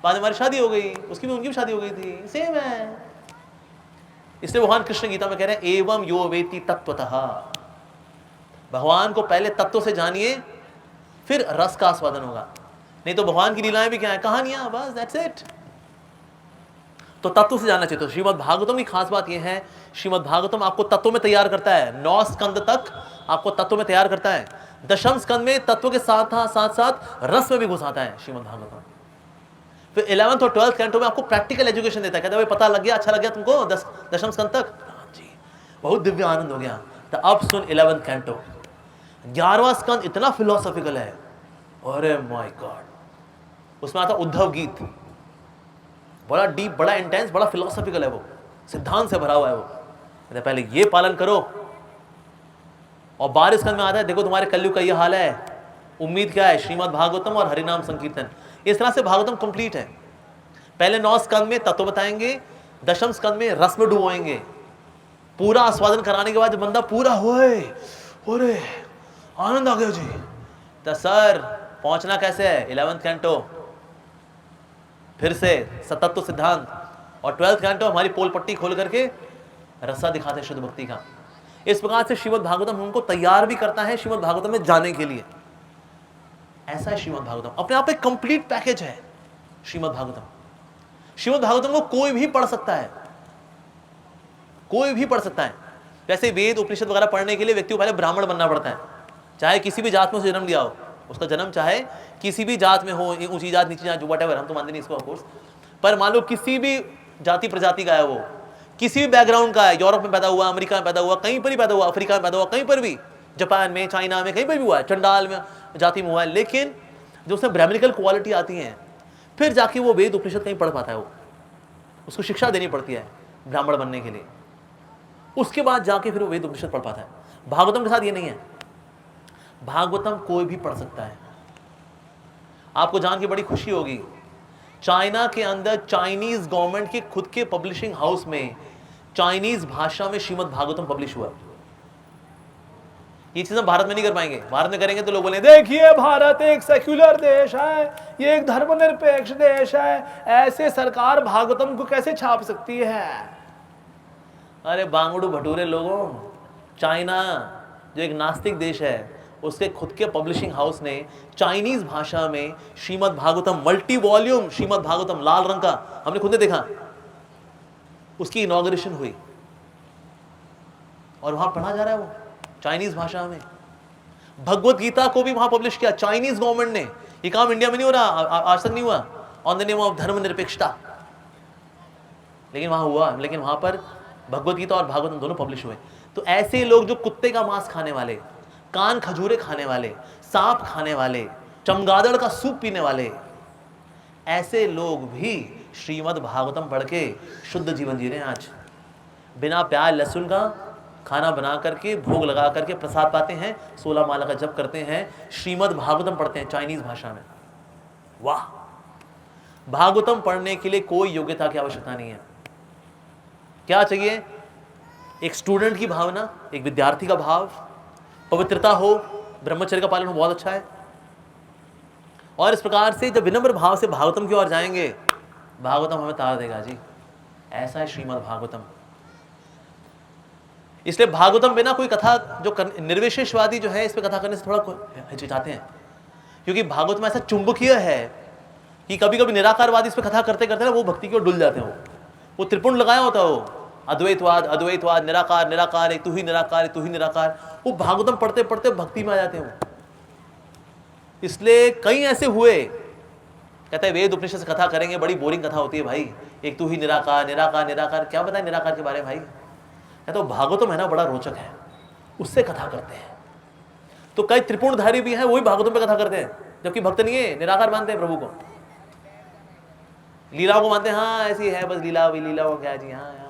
बाद में हमारी शादी हो गई, उसकी भी उनकी भी शादी हो गई थी, सेम है। इसलिए भगवान कृष्ण गीता में कह रहे हैं एवं यो वेति तत्वतः। भगवान को पहले तत्व से जानिए, फिर रस का आस्वादन होगा। नहीं तो भगवान की लीलाएं भी क्या है? कहानियां, बस, दैट्स इट। तो तत्व से जानना चाहिए। तो श्रीमद् भागवतम की खास बात यह है, श्रीमद् भागवतम आपको तत्व में तैयार करता है। 9 स्कंद तक आपको तत्व में तैयार करता है। 10वें स्कंद में तत्व के साथ साथ रस में भी घुसाता है श्रीमद् भागवतम। फिर 11th और 12th कैंटो में आपको प्रैक्टिकल एजुकेशन देता है। कहता है भाई पता लग गया, अच्छा लग गया तुमको 10वें स्कंद तक? जी, बहुत दिव्य आनंद हो गया। तो अब सुन 11th कैंटो। 11वां स्कंद इतना फिलोसॉफिकल है, अरे माय गॉड। उसमें आता उद्धव गीत, बड़ा डीप, बड़ा इंटेंस, बड़ा फिलोसॉफिकल है, वो सिद्धांत से भरा हुआ है। वो कहते पहले ये पालन करो। और 12वें स्कंद में आता है देखो तुम्हारे कलयुग का ये हाल है, उम्मीद क्या है? श्रीमद् भागवतम और हरिनाम संकीर्तन। इस तरह से भागवतम कंप्लीट है। पहले 9 स्कंद में तत्व बताएंगे, 10वें स्कंद में रस में डुबोएंगे। पूरा आस्वादन कराने के बाद जब बंदा पूरा हुए, अरे आनंद आ गया जी, तो सर पहुंचना कैसे है? 11th कैंटो, फिर से सतत्व सिद्धांत, और 12th कैंटो हमारी पोल पट्टी खोल करके रस्सा दिखाते हैं शुद्ध भक्ति का। इस प्रकार से श्रीमद् भागवतम हमको तैयार भी करता है श्रीमद् भागवतम में जाने के लिए। ऐसा है श्रीमद् भागवतम, अपने आप एक कंप्लीट पैकेज है श्रीमद् भागवतम। श्रीमद् भागवतम को कोई भी पढ़ सकता है, कोई भी पढ़ सकता है। जैसे वेद उपनिषद वगैरह पढ़ने के लिए व्यक्ति को पहले ब्राह्मण बनना पड़ता है, चाहे किसी भी जात में जन्म लिया हो, उसका जन्म चाहे किसी भी जात में हो, ऊंची जात नीची जात, व्हाटएवर, हम तो मानते नहीं इसको ऑफकोर्स, पर मान लो किसी भी जाति प्रजाति का है, वो किसी भी बैकग्राउंड का है, यूरोप में पैदा हुआ, अमेरिका में पैदा हुआ, कहीं पर ही पैदा हुआ, अफ्रीका में पैदा हुआ, कहीं पर भी, जापान में, चाइना में, कहीं पर भी हुआ है, चंडाल में जाति में हुआ है, लेकिन जो उसमें ब्राह्मणिकल क्वालिटी आती है, फिर जाके वो वेद उपनिषद कहीं पढ़ पाता है, वो उसको शिक्षा देनी पड़ती है ब्राह्मण बनने के लिए, उसके बाद जाके फिर वो वेद उपनिषद पढ़ पाता है। भागवतम के साथ ये नहीं है, भागवतम कोई भी पढ़ सकता है। आपको जान के बड़ी खुशी होगी, चाइना के अंदर चाइनीज गवर्नमेंट के खुद के पब्लिशिंग हाउस में चाइनीज भाषा में श्रीमद् भागवतम पब्लिश हुआ। ये चीज हम भारत में नहीं कर पाएंगे, भारत में करेंगे तो लोग बोलेंगे देखिए भारत एक सेक्युलर देश है, ये एक धर्मनिरपेक्ष देश है, ऐसे सरकार भागवतम को कैसे छाप सकती है। अरे बांगड़ू भटूरे लोगों, चाइना जो एक नास्तिक देश है, उसके खुद के पब्लिशिंग हाउस ने चाइनीज भाषा में श्रीमद् भागवतम, मल्टी वॉल्यूम श्रीमद् भागवतम, लाल रंग का, हमने खुद ने देखा, उसकी इनॉग्रेशन हुई और वहां पढ़ा जा रहा है वो चाइनीज भाषा में। भगवत गीता को भी वहां पब्लिश किया चाइनीज गवर्नमेंट ने। ये काम इंडिया में नहीं हो रहा, आज तक नहीं हुआ, ऑन द नेम ऑफ धर्मनिरपेक्षता, लेकिन वहां हुआ। लेकिन वहां पर भगवत गीता और भागवतम दोनों पब्लिश हुए। तो ऐसे लोग जो कुत्ते का मांस खाने वाले, कान खजूरे खाने वाले, सांप खाने वाले, चमगादड़ का सूप पीने वाले, ऐसे लोग भी श्रीमद् भागवतम पढ़ के शुद्ध जीवन जी रहे हैं। आज बिना प्याज लहसुन का खाना बना करके, भोग लगा करके प्रसाद पाते हैं, 16 माला का जप करते हैं, श्रीमद् भागवतम पढ़ते हैं चाइनीज भाषा में। वाह! भागवतम पढ़ने के लिए कोई योग्यता की आवश्यकता नहीं है। क्या चाहिए? एक स्टूडेंट की भावना, एक विद्यार्थी का भाव, पवित्रता हो, ब्रह्मचर्य का पालन हो, बहुत अच्छा है। और इस प्रकार से जब विनम्र भाव से भागवतम की ओर जाएंगे, भागवतम हमें तार देगा जी। ऐसा है श्रीमद् भागवतम। इसलिए भागवतम बिना कोई कथा, जो निर्विशेषवादी जो है इस पे कथा करने से थोड़ा हिचकिचाते हैं, क्योंकि भागवतम ऐसा चुंबकीय है कि कभी कभी निराकारवादी इस पे कथा करते करते ना वो भक्ति की ओर डुल जाते हैं। वो त्रिपुंड लगाया होता है, वो अद्वैतवाद अद्वैतवाद, निराकार निराकार, एक तू ही निराकार, एक तू ही निराकार, वो भागवतम पढ़ते पढ़ते भक्ति में आ जाते हैं वो। इसलिए कई ऐसे हुए, कहते हैं वेद उपनिषद से कथा करेंगे, बड़ी बोरिंग कथा होती है भाई, एक तू ही निराकार निराकार निराकार, क्या बताएं निराकार के बारे में भाई। कहते भागवतम है ना बड़ा रोचक है, उससे कथा करते हैं। तो कई त्रिपुणधारी भी हैं, वही भागवतम पे कथा करते हैं, जबकि भक्त नहीं है, निराकार मानते हैं प्रभु को, लीलाओं को मानते हैं, हाँ ऐसी है बस लीला, वही लीला हो क्या जी, हाँ हाँ।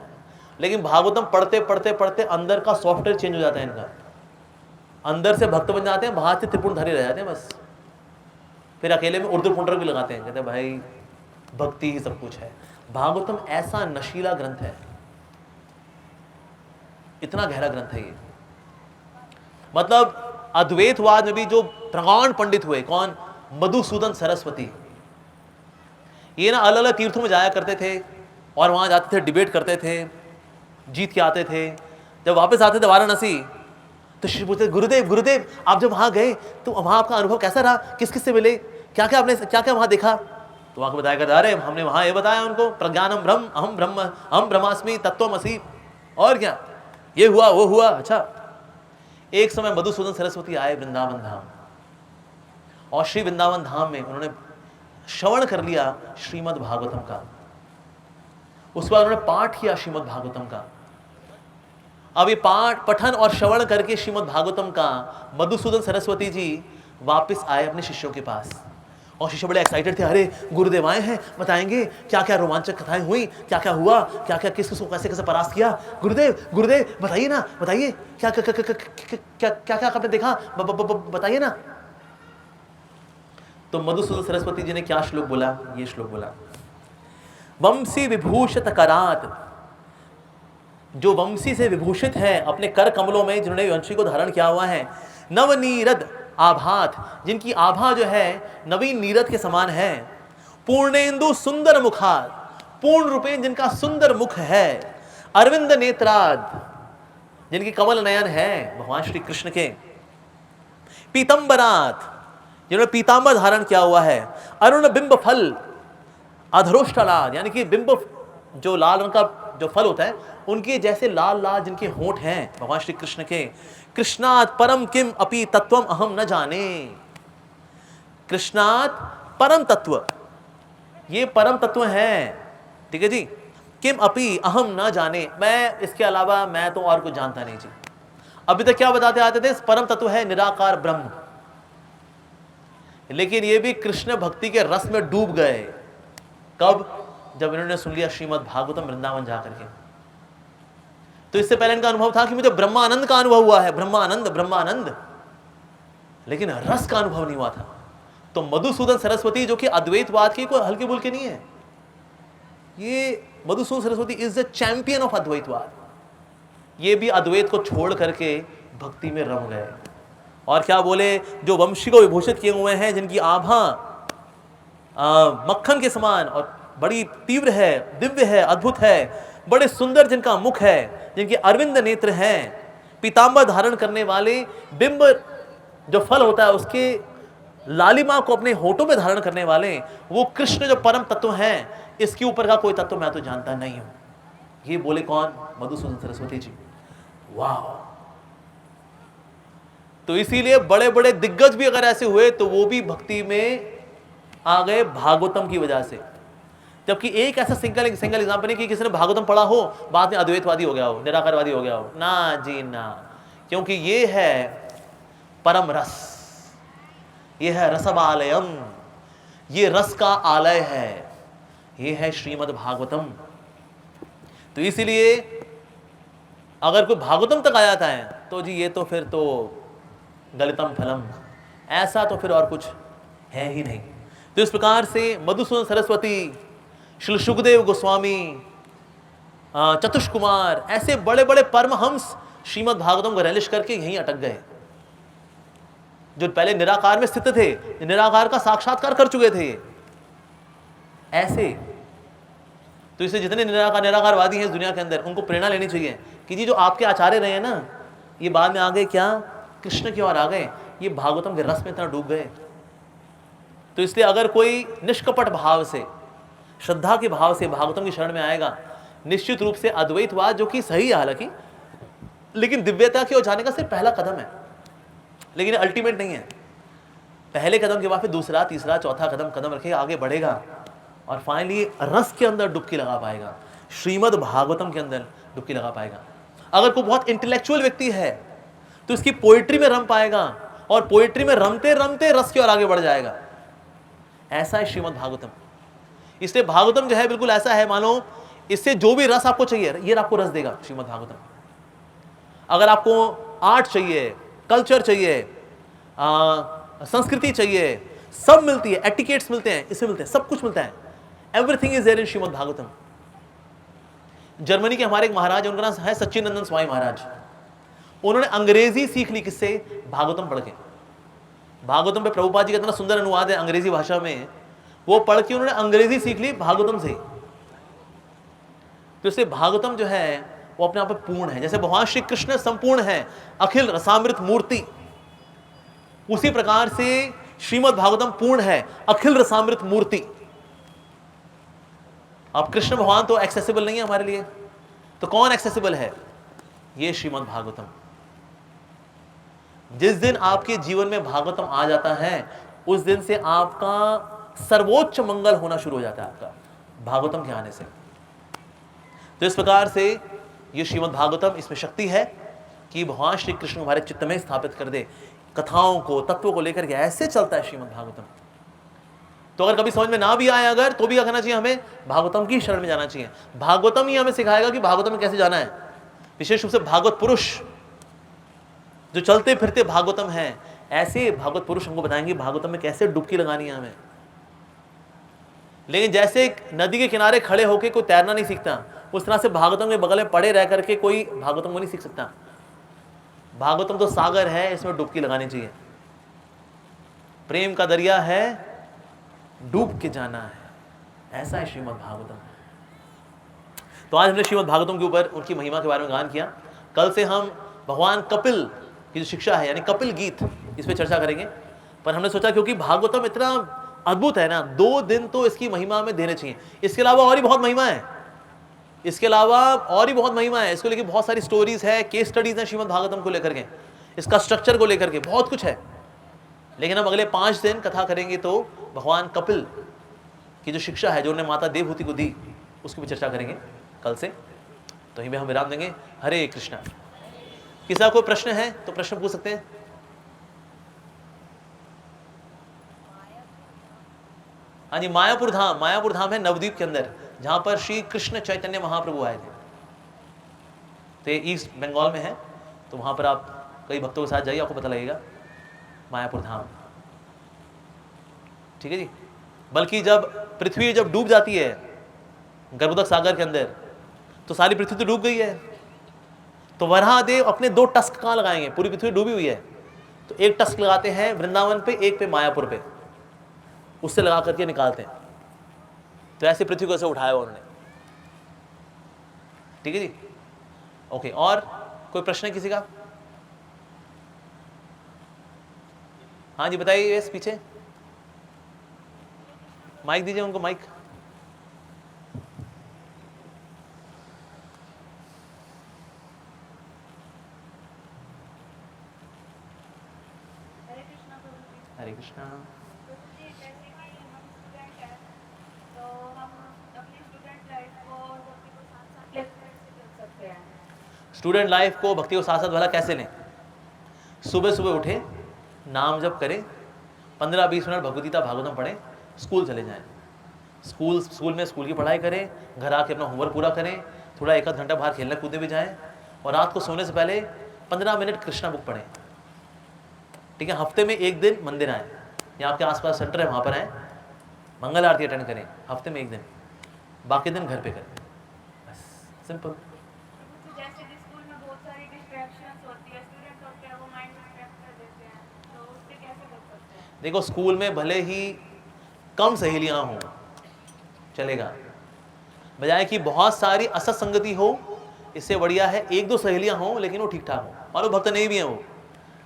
लेकिन भागवतम पढ़ते पढ़ते पढ़ते अंदर का सॉफ्टवेयर चेंज हो जाता है इनका, अंदर से भक्त बन जाते हैं, बाहर से त्रिपुणधारी रह जाते हैं बस। फिर अकेले में उर्दू पुंडर भी लगाते हैं, कहते हैं भाई भक्ति ही सब कुछ है। भागवतम ऐसा नशीला ग्रंथ है, इतना गहरा ग्रंथ है ये। मतलब अद्वैतवाद में भी जो प्रगाढ़ पंडित हुए, कौन? मधुसूदन सरस्वती। ये ना अलग अलग तीर्थों में जाया करते थे और वहां जाते थे, डिबेट करते थे, जीत के आते थे। जब वापस आते थे वाराणसी तो शिष्य पूछते, गुरुदेव गुरुदेव आप जब वहां गए तो वहां आपका अनुभव कैसा रहा, किस किस से मिले, क्या क्या आपने क्या क्या वहां देखा? तो वहां को बताया करता, अरे हमने वहां ये बताया उनको, प्रज्ञानम ब्रह्म, अहम ब्रह्मास्मि तत्त्वमसि, और क्या ये हुआ वो हुआ। अच्छा, एक समय मधुसूदन सरस्वती आए वृंदावन धाम, और श्री वृंदावन धाम में उन्होंने श्रवण कर लिया श्रीमद् भागवतम का। उसके बाद उन्होंने पाठ किया श्रीमद् भागवतम का। अब ये पाठ पठन और श्रवण करके श्रीमद् भागवतम का मधुसूदन सरस्वती जी वापस आए अपने शिष्यों के पास, और शिष्य बड़े एक्साइटेड थे, अरे गुरुदेव आए हैं, बताएंगे क्या क्या रोमांचक कथाएं हुई, क्या क्या हुआ, क्या क्या किस किसको कैसे कैसे परास्त किया। गुरुदेव गुरुदेव बताइए ना, बताइए क्या क्या क्या क्या क्या क्या आपने देखा, बताइए ना। तो मधुसूदन सरस्वती जी ने क्या श्लोक बोला? ये श्लोक बोला, वंशी विभूषित करात, जो वंशी से विभूषित है अपने कर कमलों में, जिन्होंने वंशी को धारण किया हुआ है, नवनीरद आभात, जिनकी आभा जो है नवीन नीरद के समान है। पूर्णेंदु सुंदर मुखात, पूर्ण रूपेण जिनका सुंदर मुख है। अरविंद नेत्राद, जिनकी कमल नयन है भगवान श्री कृष्ण के। पीतंबरात, जिन्होंने पीतांबर धारण किया हुआ है। अरुण बिंब फल, अधरोष्टलाद, यानी कि बिंब जो लाल रंग का जो फल होता है उनके जैसे लाल लाल जिनके होंठ हैं भगवान श्री कृष्ण के। कृष्णात परम किम अपि तत्वम अहम न जाने, कृष्णात परम तत्व, ये परम तत्व है, ठीक है जी। किम अपि अहम न जाने, मैं इसके अलावा मैं तो और कुछ जानता नहीं जी। अभी तक क्या बताते आते थे, परम तत्व है निराकार ब्रह्म, लेकिन ये भी कृष्ण भक्ति के रस में डूब गए। कब? जब इन्होंने सुन लिया श्रीमद् भागवतम वृंदावन जाकर के। तो इससे पहले इनका अनुभव था कि मुझे ब्रह्मानंद का अनुभव हुआ है, ब्रह्मानंद ब्रह्मानंद, लेकिन रस का अनुभव नहीं हुआ था। तो मधुसूदन सरस्वती जो कि अद्वैतवाद की कोई हल्के बुल्के नहीं है, ये Madhusudan Saraswati is the champion of Advaitavad. ये भी अद्वैत को छोड़ करके भक्ति में रम गए। और क्या बोले, जो वंशी को विभूषित किए हुए हैं, जिनकी आभा मक्खन के समान और बड़ी तीव्र है, दिव्य है, अद्भुत है, बड़े सुंदर जिनका मुख है, जिनके अरविंद नेत्र हैं, पीतांबर धारण करने वाले, बिंब जो फल होता है उसके लालिमा को अपने होठों में धारण करने वाले, वो कृष्ण जो परम तत्व हैं, इसके ऊपर का कोई तत्व मैं तो जानता नहीं हूं। ये बोले कौन? मधुसूदन सरस्वती जी। वाह! तो इसीलिए बड़े बड़े दिग्गज भी अगर ऐसे हुए तो वो भी भक्ति में आ गए भागवतम की वजह से। जबकि एक ऐसा सिंगल एग्जाम्पल नहीं कि किसी ने भागवतम पढ़ा हो बाद में अद्वैतवादी हो गया हो, निराकारवादी हो गया हो, ना जी ना। क्योंकि ये है परम रस, ये है रसबालयम, ये रस का आलय है, ये है श्रीमद् भागवतम। तो इसीलिए अगर कोई भागवतम तक आ जाता है तो जी ये तो फिर तो गलितम फलम, ऐसा तो फिर और कुछ है ही नहीं। तो इस प्रकार से मधुसूदन सरस्वती, श्री सुखदेव गोस्वामी, चतुष कुमार, ऐसे बड़े बड़े परमहंस श्रीमद् भागवतम को रैलिश करके यहीं अटक गए। जो पहले निराकार में स्थित थे, निराकार का साक्षात्कार कर चुके थे ऐसे। तो इससे जितने निराकारवादी हैं इस दुनिया के अंदर, उनको प्रेरणा लेनी चाहिए कि जी जो आपके आचार्य रहे हैं ना, ये बाद में आ गए क्या? कृष्ण की ओर आ गए, ये भागवतम के रस में इतना डूब गए। तो इसलिए अगर कोई निष्कपट भाव से, श्रद्धा के भाव से भागवतम की शरण में आएगा, निश्चित रूप से अद्वैतवाद जो कि सही है हालांकि, लेकिन दिव्यता की ओर जाने का सिर्फ पहला कदम है, लेकिन अल्टीमेट नहीं है। पहले कदम के बाद फिर दूसरा, तीसरा, चौथा कदम रखेगा, आगे बढ़ेगा और फाइनली रस के अंदर डुबकी लगा पाएगा, श्रीमद् भागवतम के अंदर डुबकी लगा पाएगा। अगर कोई बहुत इंटेलेक्चुअल व्यक्ति है तो इसकी पोइट्री में रम पाएगा और पोइट्री में रमते रमते रस की ओर आगे बढ़ जाएगा। ऐसा है श्रीमद् भागवतम। इसलिए भागवतम जो है बिल्कुल ऐसा है, मानो इससे जो भी रस आपको चाहिए ये आपको रस देगा श्रीमद् भागवतम। अगर आपको आर्ट चाहिए, कल्चर चाहिए, संस्कृति चाहिए, सब मिलती है, एटिकेट्स मिलते हैं, इससे मिलते हैं, सब कुछ मिलता है। Everything is there in Shrimad Bhagavatam. Germany के हमारे एक महाराज, उनका नाम है सच्चिदानंद स्वामी महाराज। उन्होंने अंग्रेजी सीख ली किससे? भागवतम पढ़ के। भागवतम पे प्रभुपाद जी का इतना सुंदर अनुवाद है अंग्रेजी भाषा में, वो पढ़ के उन्होंने अंग्रेजी सीख ली भागवतम से। तो इससे भागवतम जो है वो अपने आप में पूर्ण है। जैसे भगवान श्री कृष्ण संपूर्ण है, अखिल रसामृत मूर्ति, उसी प्रकार से श्रीमद् भागवतम पूर्ण है, अखिल रसामृत मूर्ति। अब कृष्ण भगवान तो एक्सेसिबल नहीं है हमारे लिए, तो कौन एक्सेसिबल है? ये श्रीमद् भागवतम। जिस दिन आपके जीवन में भागवतम आ जाता है उस दिन से आपका सर्वोच्च मंगल होना शुरू हो जाता है, आपका भागवतम के आने से। तो इस प्रकार से ये श्रीमद् भागवतम, इसमें शक्ति है कि भगवान श्री कृष्ण हमारे चित्त में स्थापित कर दे। कथाओं को, तत्वों को लेकर के ऐसे चलता है श्रीमद् भागवतम। तो अगर कभी समझ में ना भी आए अगर, तो भी क्या करना चाहिए? हमें भागवतम की शरण में जाना चाहिए। भागवतम ही हमें सिखाएगा कि भागवतम में कैसे जाना है। विशेष रूप से भागवत पुरुष जो चलते फिरते भागवतम हैं, ऐसे भागवत पुरुष हमको बताएंगे भागवतम में कैसे डुबकी लगानी है हमें। लेकिन जैसे एक नदी के किनारे खड़े होकर कोई तैरना नहीं सीखता, उस तरह से भागवतम के बगल में पड़े रह करके कोई भागवतम को नहीं सीख सकता। भागवतम तो सागर है, इसमें डुबकी लगानी चाहिए। प्रेम का दरिया है, डूब के जाना है। ऐसा है श्रीमद् भागवतम। तो आज हमने श्रीमद् भागवतम के ऊपर उनकी महिमा के बारे में गान किया। कल से हम भगवान कपिल की जो शिक्षा है यानी कपिल गीत, इस पर चर्चा करेंगे। पर हमने सोचा क्योंकि भागवतम इतना अद्भुत है ना, 2 दिन तो इसकी महिमा में देने चाहिए। इसके अलावा और भी बहुत महिमा है, इसके अलावा और भी बहुत महिमा है। इसको लेकर बहुत सारी स्टोरीज है, केस स्टडीज हैं श्रीमद् भागवतम को लेकर के, इसका स्ट्रक्चर को लेकर के बहुत कुछ है। लेकिन हम अगले 5 दिन कथा करेंगे तो भगवान कपिल की जो शिक्षा है, जो उन्होंने माता देवहूति को दी, उसकी भी चर्चा करेंगे कल से। तो यहीं पे हम विराम देंगे। हरे कृष्णा। किसी का कोई प्रश्न है तो प्रश्न पूछ सकते हैं। हाँ जी, मायापुर धाम, मायापुर धाम है नवद्वीप के अंदर, जहां पर श्री कृष्ण चैतन्य महाप्रभु आए थे। तो ये ईस्ट बंगाल में है। तो वहां पर आप कई भक्तों के साथ जाइए, आपको पता लगेगा मायापुर धाम। ठीक है जी। बल्कि जब पृथ्वी जब डूब जाती है गर्भोदक सागर के अंदर, तो सारी पृथ्वी तो डूब गई है। तो वराहदेव अपने 2 टस्क कहाँ लगाएंगे? पूरी पृथ्वी डूबी हुई है, तो एक टस्क लगाते हैं वृंदावन पे, एक पे मायापुर पे, उससे लगा करके निकालते हैं। तो ऐसे पृथ्वी को ऐसे उठाया उन्होंने। ठीक है जी, ओके। और कोई प्रश्न है किसी का? हाँ जी बताइए। इस पीछे माइक दीजिए उनको, माइक। हरे कृष्णा। स्टूडेंट लाइफ को भक्ति को साथ साथ भला कैसे लें? सुबह सुबह उठे, नाम जप करें, 15-20 मिनट भगवद्गीता भागवतम पढ़ें, स्कूल चले जाएं। स्कूल में स्कूल की पढ़ाई करें, घर आके अपना होमवर्क पूरा करें, थोड़ा 1 आध घंटा बाहर खेलने कूदने भी जाएं, और रात को सोने से पहले 15 मिनट कृष्णा बुक पढ़ें। ठीक है। हफ्ते में 1 दिन मंदिर आएँ, या आपके आसपास सेंटर है वहाँ पर आएँ, मंगल आरती अटेंड करें हफ्ते में 1 दिन, बाकी दिन घर पे करें। बस सिंपल। देखो स्कूल में भले ही कम सहेलियां हों चलेगा, बजाय कि बहुत सारी असत संगति हो, इससे बढ़िया है 1-2 सहेलियां हों लेकिन वो ठीक ठाक हो। मानो भक्त नहीं भी हैं वो,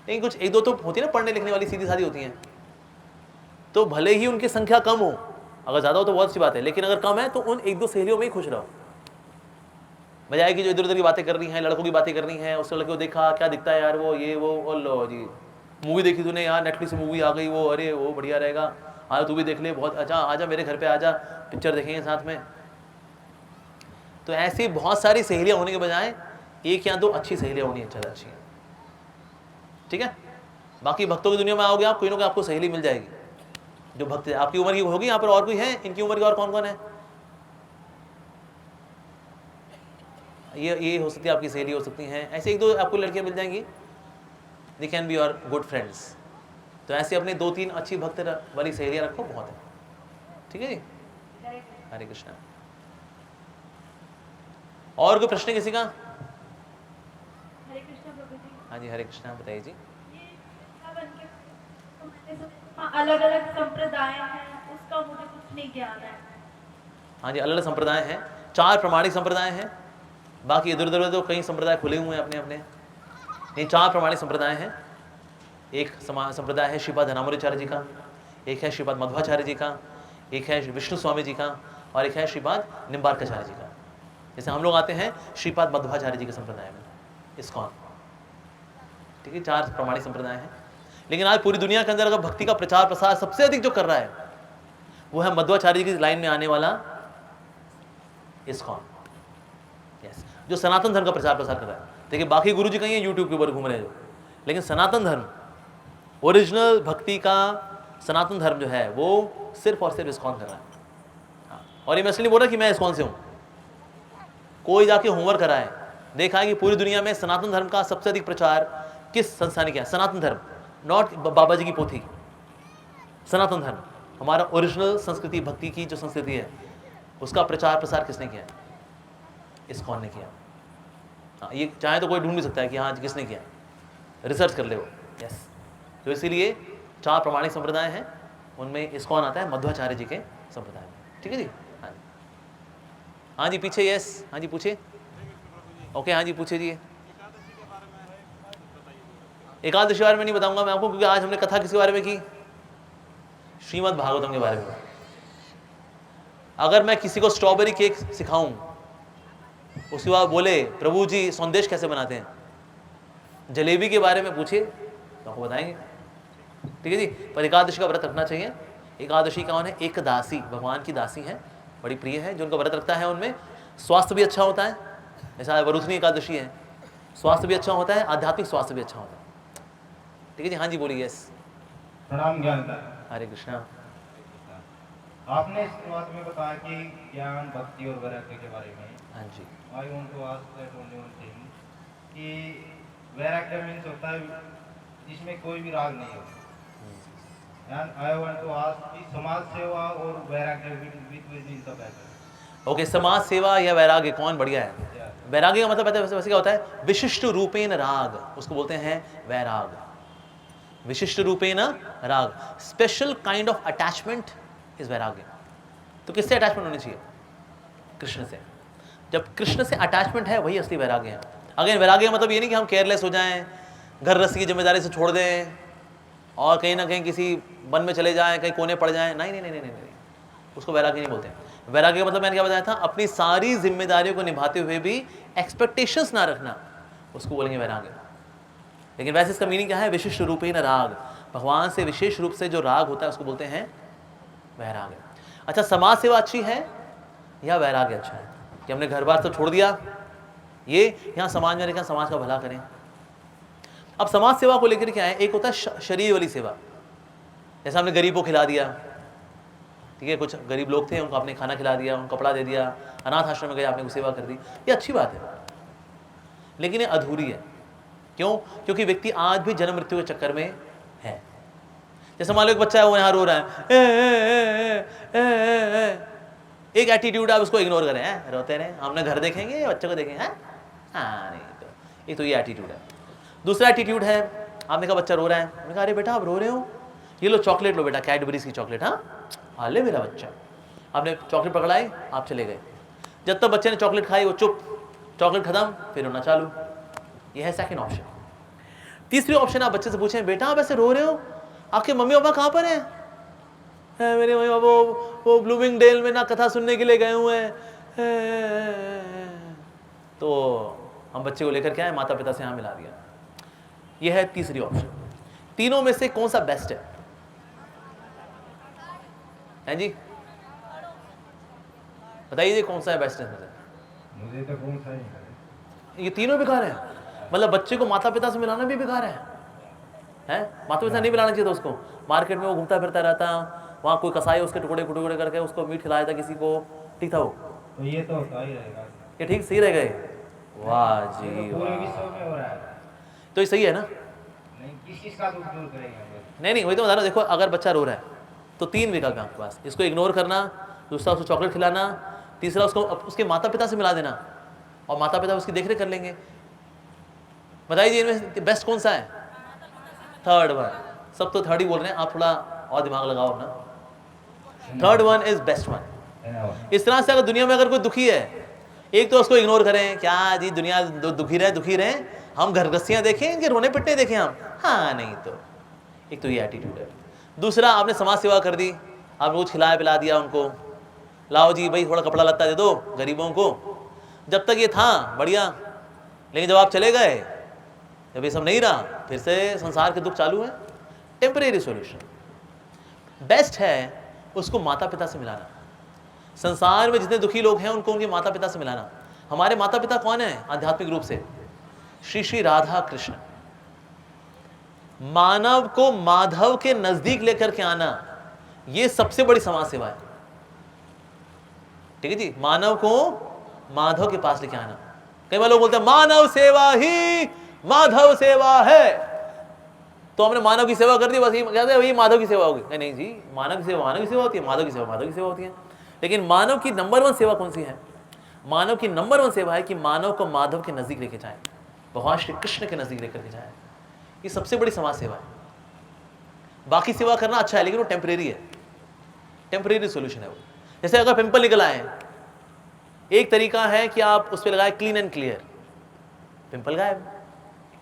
लेकिन कुछ 1-2 तो होती है ना पढ़ने लिखने वाली, सीधी सादी होती हैं। तो भले ही उनकी संख्या कम हो, अगर ज़्यादा हो तो बहुत अच्छी बात है, लेकिन अगर कम है तो उन 1-2 सहेलियों में ही खुश रहो, बजाय कि जो इधर उधर की बातें कर रही हैं, लड़कों की बातें कर रही हैं, उससे लड़के को देखा क्या दिखता है यार वो, ये वो, और लो जी मूवी देखी तूने यार, नेटफ्लिक्स मूवी आ गई वो, अरे वो बढ़िया रहेगा, आज तू भी देख ले, बहुत अच्छा, आजा मेरे घर पे आजा, पिक्चर देखेंगे साथ में। तो ऐसी बहुत सारी सहेलियां होने के बजाय 1 या 2 अच्छी सहेलियां होनी ज़्यादा अच्छी है। ठीक है। बाकी भक्तों की दुनिया में आओगे आप, कोई ना कोई आपको सहेली मिल जाएगी जो भक्त है। आपकी उम्र की होगी, यहाँ पर और कोई है इनकी उम्र की, और कौन कौन है? ये हो सकती है आपकी सहेली, हो सकती हैं ऐसे 1-2 आपको लड़कियां मिल जाएंगी, they can be your good friends. तो ऐसे अपने 2-3 अच्छी भक्त वाली सहेलियां रखो, बहुत है। ठीक है जी। हरे कृष्णा। और कोई प्रश्न किसी का?
हरे कृष्णा प्रभु जी।
हाँ जी हरे कृष्णा, बताइए जी।
अलग अलग संप्रदाय हैं, उसका मुझे कुछ नहीं ज्ञान है।
हाँ जी, अलग अलग संप्रदाय हैं, 4 प्रामाणिक संप्रदाय हैं, बाकी इधर उधर तो कई संप्रदाय खुले हुए हैं अपने अपने। ये 4 प्रामाणिक संप्रदाय हैं। एक संप्रदाय है श्रीपाद धनामृताचार्य जी का, एक है श्रीपाद मध्वाचार्य जी का, एक है विष्णु स्वामी जी का, और एक है श्रीपाद निम्बार्काचार्य जी का। जैसे हम लोग आते हैं श्रीपाद मध्वाचार्य जी के संप्रदाय में, इस्कॉन। ठीक है, 4 प्रामाणिक संप्रदाय हैं। लेकिन आज पूरी दुनिया के अंदर अगर भक्ति का प्रचार प्रसार सबसे अधिक जो कर रहा है वो है मध्वाचार्य जी की लाइन में आने वाला इस्कॉन। यस, जो सनातन धर्म का प्रचार प्रसार कर रहा है। देखिए बाकी गुरु जी कहीं यूट्यूब के ऊपर घूम रहे हैं जो, लेकिन सनातन धर्म, ओरिजिनल भक्ति का सनातन धर्म जो है वो सिर्फ और सिर्फ इस्कॉन कर रहा है। हाँ, और ये मैं इसलिए बोल रहा कि मैं इस्कॉन से हूँ। कोई जाके होमवर्क कराए, देखा है कि पूरी दुनिया में सनातन धर्म का सबसे अधिक प्रचार किस संस्था ने किया? सनातन धर्म, नॉट बाबा जी की पोथी। सनातन धर्म हमारा ओरिजिनल संस्कृति, भक्ति की जो संस्कृति है उसका प्रचार प्रसार किसने किया? इस्कॉन ने किया। हाँ, ये चाहे तो कोई ढूंढ भी सकता है कि हाँ किसने किया, रिसर्च कर ले वो। यस, तो इसीलिए 4 प्रमाणिक संप्रदाय हैं, उनमें इस्कॉन आता है मध्वाचार्य जी के संप्रदाय में। ठीक है जी। हाँ जी, हाँ जी पीछे, यस, हाँ जी पूछिए। ओके, हाँ जी पूछिए जी। एकादशी के बारे में नहीं बताऊंगा मैं आपको, क्योंकि आज हमने कथा किसके बारे में की? श्रीमद् भागवतम के बारे में। अगर मैं किसी को स्ट्रॉबेरी केक सिखाऊं, उसके बाद बोले प्रभु जी संदेश कैसे बनाते हैं, जलेबी के बारे में पूछिए तो आपको बताएंगे। ठीक है जी। पर एकादशी का व्रत रखना चाहिए। एकादशी कौन है? एक दासी, भगवान की दासी है, बड़ी प्रिय है। जो उनका व्रत रखता है उनमें स्वास्थ्य भी अच्छा होता है। ऐसा वरुथनी एकादशी है, स्वास्थ्य भी अच्छा होता है, आध्यात्मिक स्वास्थ्य भी अच्छा होता है। ठीक है जी। हाँ जी बोलिए। यस,
प्रणाम ज्ञान का।
हरे कृष्णा।
आपने शुरुआत में बताया कि ज्ञान, भक्ति और वैराग्य के बारे में।
हाँ जी।
I want to ask that only one thing कि वैराग्य मीन्स होता है जिसमें कोई भी राग नहीं हो। And I want to ask कि समाज सेवा और वैराग्य which is the better?
Okay, समाज सेवा या वैराग्य कौन बढ़िया है? वैराग्य का मतलब पता है वैसे क्या होता है? विशिष्ट रूपेण राग, उसको बोलते हैं वैराग। विशिष्ट रूपेण राग, special kind of attachment is वैराग्य। तो किससे अटैचमेंट होनी चाहिए? कृष्ण से। जब कृष्ण से अटैचमेंट है वही असली वैराग्य है। अगेन वैराग्य का मतलब ये नहीं कि हम केयरलेस हो जाएं, घर गृहस्थी की जिम्मेदारी से छोड़ दें और कहीं ना कहीं किसी वन में चले जाएं, कहीं कोने पड़ जाएं। नहीं नहीं नहीं नहीं नहीं, उसको वैराग्य नहीं बोलते। वैराग्य का मतलब मैंने क्या बताया था? अपनी सारी जिम्मेदारियों को निभाते हुए भी एक्सपेक्टेशंस ना रखना, उसको बोलेंगे वैराग्य। लेकिन वैसे इसका मीनिंग क्या है? विशिष्ट रूपेण राग, भगवान से विशेष रूप से जो राग होता है उसको बोलते हैं वैराग्य। अच्छा, समाज सेवा अच्छी है या वैराग्य अच्छा है? कि हमने घर बार तो छोड़ दिया, ये यहाँ समाज में रहकर समाज का भला करें। अब समाज सेवा को लेकर क्या है? एक होता है शरीर वाली सेवा, जैसे हमने गरीब को खिला दिया, ठीक है, कुछ गरीब लोग थे उनको आपने खाना खिला दिया, उनको कपड़ा दे दिया, अनाथ आश्रम में गए आपने सेवा कर दी, ये अच्छी बात है, लेकिन ये अधूरी है। क्यों? क्योंकि व्यक्ति आज भी जन्म मृत्यु के चक्कर में है। जैसे मान लो एक बच्चा है, वो यहाँ रो रहा है, एक एटीट्यूड आप उसको इग्नोर करें, हैं रोते रहे, हमने घर देखेंगे बच्चे को देखेंगे, हाँ नहीं, तो एक तो ये एटीट्यूड है। दूसरा एटीट्यूड है, आपने कहा बच्चा रो रहा है, मैंने कहा अरे बेटा आप रो रहे हो, ये लो चॉकलेट लो बेटा, कैडबरीज की चॉकलेट, हाँ ले मेरा बच्चा। आपने चॉकलेट पकड़ाई, आप चले गए। जब तक बच्चे ने चॉकलेट खाई वो चुप, चॉकलेट खत्म, फिर रोना चालू। ये है सेकंड ऑप्शन। तीसरी ऑप्शन, आप बच्चे से पूछें बेटा आप ऐसे रो रहे हो, आपके मम्मी पापा कहाँ पर हैं? मेरे मम्मी पापा वो ब्लूमिंगडेल में ना कथा सुनने के लिए गए हुए हैं। तो हम बच्चे को लेकर क्या है, माता पिता से यहाँ मिला दिया। यह है तीसरी ऑप्शन। तीनों में से कौन सा बेस्ट है जी? बताइए कौन सा है बेस्ट है?
मुझे तो कौन सा ही
ये तीनों बेकार है। मतलब बच्चे को माता पिता से मिलाना भी बेकार है, माता पिता नहीं मिलाना चाहिए था उसको। मार्केट में वो घूमता फिरता रहता, वहाँ कोई कसाई उसके टुकड़े टुकड़े करके उसको मीट खिलाया था किसी को, ठीक था वो?
तो ये तो होता ही रहेगा।
ये ठीक सही रह गए? वाह जी
पूरे
वाह,
विश्व में हो रहा है।
तो ये सही है ना?
नहीं, किस चीज का दुख दूर करेंगे?
नहीं नहीं, वही तो बता रहा हूं। देखो अगर बच्चा रो रहा है तो 3 विकल्प है आपके पास, इसको इग्नोर करना, दूसरा उसको चॉकलेट खिलाना, तीसरा उसको उसके माता पिता से मिला देना, और माता पिता उसकी देखरेख कर लेंगे। बताइए इनमें बेस्ट कौन सा है? Third one. सब तो थर्ड ही बोल रहे हैं, आप थोड़ा और दिमाग लगाओ अपना। Third one is best one. इस तरह से अगर दुनिया में अगर कोई दुखी है, एक तो उसको इग्नोर करें, क्या जी दुनिया दुखी रहे, हम घर गृहस्थियां देखें, इनके रोने पिटने देखें हम, हाँ नहीं तो एक तो ये एटीट्यूड है। दूसरा, आपने समाज सेवा कर दी, आप रोज खिलाया पिला दिया उनको, लाओ जी भाई थोड़ा कपड़ा लत्ता दे दो गरीबों को, जब तक ये था बढ़िया, लेकिन जब आप चले गए, जब ये सब नहीं रहा, फिर से संसार के दुख चालू है। टेम्परेरी सॉल्यूशन बेस्ट है, उसको माता पिता से मिलाना। संसार में जितने दुखी लोग हैं उनको उनके माता पिता से मिलाना। हमारे माता पिता कौन है आध्यात्मिक रूप से? श्री श्री राधा कृष्ण। मानव को माधव के नजदीक लेकर के आना, यह सबसे बड़ी समाज सेवा है। ठीक है जी, मानव को माधव के पास लेके आना। कई बार लोग बोलते हैं मानव सेवा ही माधव सेवा है, तो हमने मानव की सेवा कर दी, बस ये माधव की सेवा होगी। नहीं जी, मानव की सेवा होती है, माधव की सेवा माधव की सेवा होती है। लेकिन मानव की नंबर 1 सेवा कौन सी है? मानव की नंबर 1 सेवा है कि मानव को माधव के नजदीक लेके जाए, भगवान श्री कृष्ण के नजदीक लेकर के जाए। ये सबसे बड़ी समाज सेवा है। बाकी सेवा करना अच्छा है, लेकिन वो टेम्परेरी है, टेम्परेरी सोल्यूशन है वो। जैसे अगर पिंपल निकल आए, एक तरीका है कि आप उस पर लगाए क्लीन एंड क्लियर, पिंपल गायब।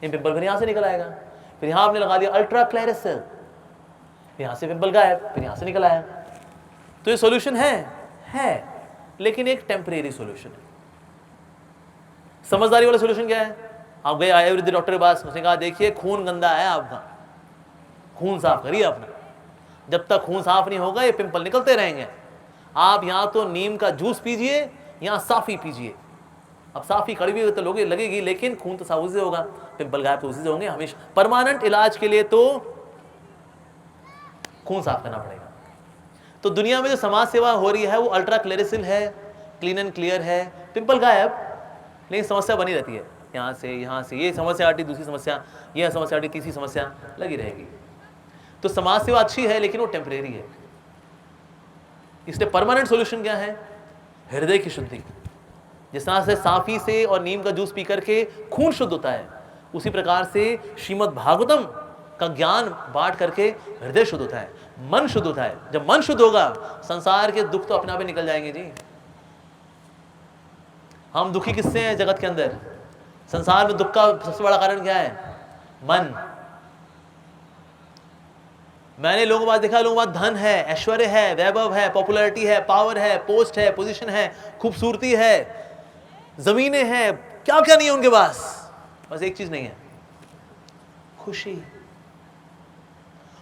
ये पिंपल फिर यहाँ से निकल आएगा, फिर यहाँ आपने लगा दिया अल्ट्रा क्लैरिसेल, यहाँ से पिंपल गायब, फिर यहाँ से निकल आया। तो ये सॉल्यूशन है, लेकिन एक टेम्परेरी सॉल्यूशन है। समझदारी वाला सॉल्यूशन क्या है? आप गए आयुर्वेदिक डॉक्टर के पास, उसने कहा देखिए खून गंदा है आपका, खून साफ करिए अपना। जब तक खून साफ नहीं होगा ये पिंपल निकलते रहेंगे। आप यहाँ तो नीम का जूस पीजिए, यहाँ साफी पीजिए। अब साफी कड़वी तो लोगे लगेगी, लेकिन खून तो साफ उसी से होगा, पिंपल गायब तो उसी से होंगे। हमेशा परमानेंट इलाज के लिए तो खून साफ करना पड़ेगा। तो दुनिया में जो समाज सेवा हो रही है वो अल्ट्रा क्लेरिसिल है, क्लीन एंड क्लियर है, पिंपल गायब, लेकिन समस्या बनी रहती है। यहाँ से ये समस्या हटी, दूसरी समस्या, ये समस्या हटी, तीसरी समस्या लगी रहेगी। तो समाज सेवा अच्छी है, लेकिन वो टेम्परेरी है। इसलिए परमानेंट सॉल्यूशन क्या है? हृदय की शुद्धि। जिस तरह से साफी से और नीम का जूस पी करके खून शुद्ध होता है, उसी प्रकार से श्रीमद् भागवतम का ज्ञान बांट करके हृदय शुद्ध होता है, मन शुद्ध होता है। जब मन शुद्ध होगा, संसार के दुख तो अपने आप ही निकल जाएंगे जी। हम दुखी किससे हैं जगत के अंदर? संसार में दुख का सबसे बड़ा कारण क्या है? मन। मैंने लोगों के पास देखा, लोगों के पास धन है, ऐश्वर्य है, वैभव है, पॉपुलैरिटी है, पावर है, पोस्ट है, पोजीशन है, खूबसूरती है, जमीनें हैं, क्या क्या नहीं है उनके पास, बस एक चीज नहीं है, खुशी।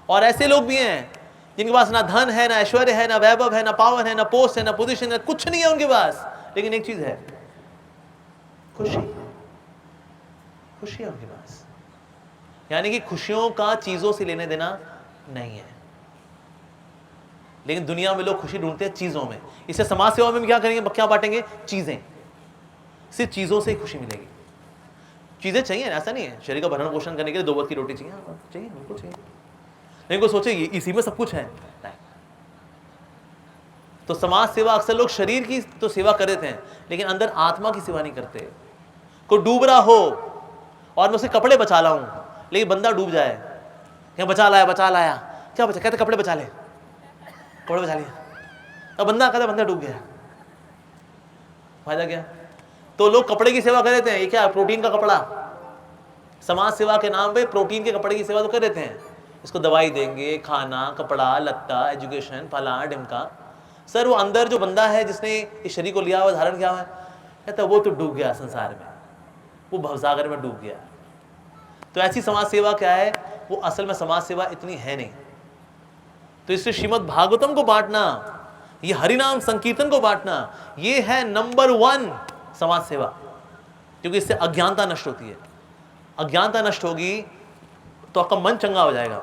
और ऐसे लोग भी हैं जिनके पास ना धन है, ना ऐश्वर्य है, ना वैभव है, ना पावर है, ना पोस्ट है, ना पोजीशन है, कुछ नहीं है उनके पास, लेकिन एक चीज है, खुशी। खुशी है उनके पास। यानी कि खुशियों का चीजों से लेने देना नहीं है। लेकिन दुनिया में लोग खुशी ढूंढते हैं चीजों में। इससे समाज सेवा में भी क्या करेंगे, क्या बांटेंगे? चीजें। सिर्फ चीजों से ही खुशी मिलेगी। चीजें चाहिए, ऐसा नहीं है, शरीर का भरण पोषण करने के लिए 2 वक्त की रोटी चाहिए, चाहिए, बिल्कुल चाहिए। नहीं कोई सोचे इसी में सब कुछ है, नहीं। तो समाज सेवा अक्सर लोग शरीर की तो सेवा कर देते हैं, लेकिन अंदर आत्मा की सेवा नहीं करते। कोई डूब रहा हो और मैं उसे कपड़े बचा लाऊं, लेकिन बंदा डूब जाए, क्या बचा लाया, क्या बचा? कहते कपड़े बचा ले, कपड़े बचा लिए, अब बंदा कहता बंदा डूब गया, फायदा क्या? तो लोग कपड़े की सेवा कर देते हैं। ये क्या? प्रोटीन का कपड़ा। समाज सेवा के नाम पे प्रोटीन के कपड़े की सेवा तो कर देते हैं। इसको दवाई देंगे, खाना, कपड़ा, लत्ता, एजुकेशन, फला ढिमका। सर वो अंदर जो बंदा है जिसने इस शरीर को लिया हुआ, धारण किया हुआ है, कहता वो तो डूब गया संसार में, वो भवसागर में डूब गया। तो ऐसी समाज सेवा क्या है? वो असल में समाज सेवा इतनी है नहीं। तो इसलिए श्रीमद् भागवतम को बांटना, ये हरिनाम संकीर्तन को बांटना, ये है नंबर 1 समाज सेवा। क्योंकि इससे अज्ञानता नष्ट होती है। अज्ञानता नष्ट होगी तो आपका मन चंगा हो जाएगा।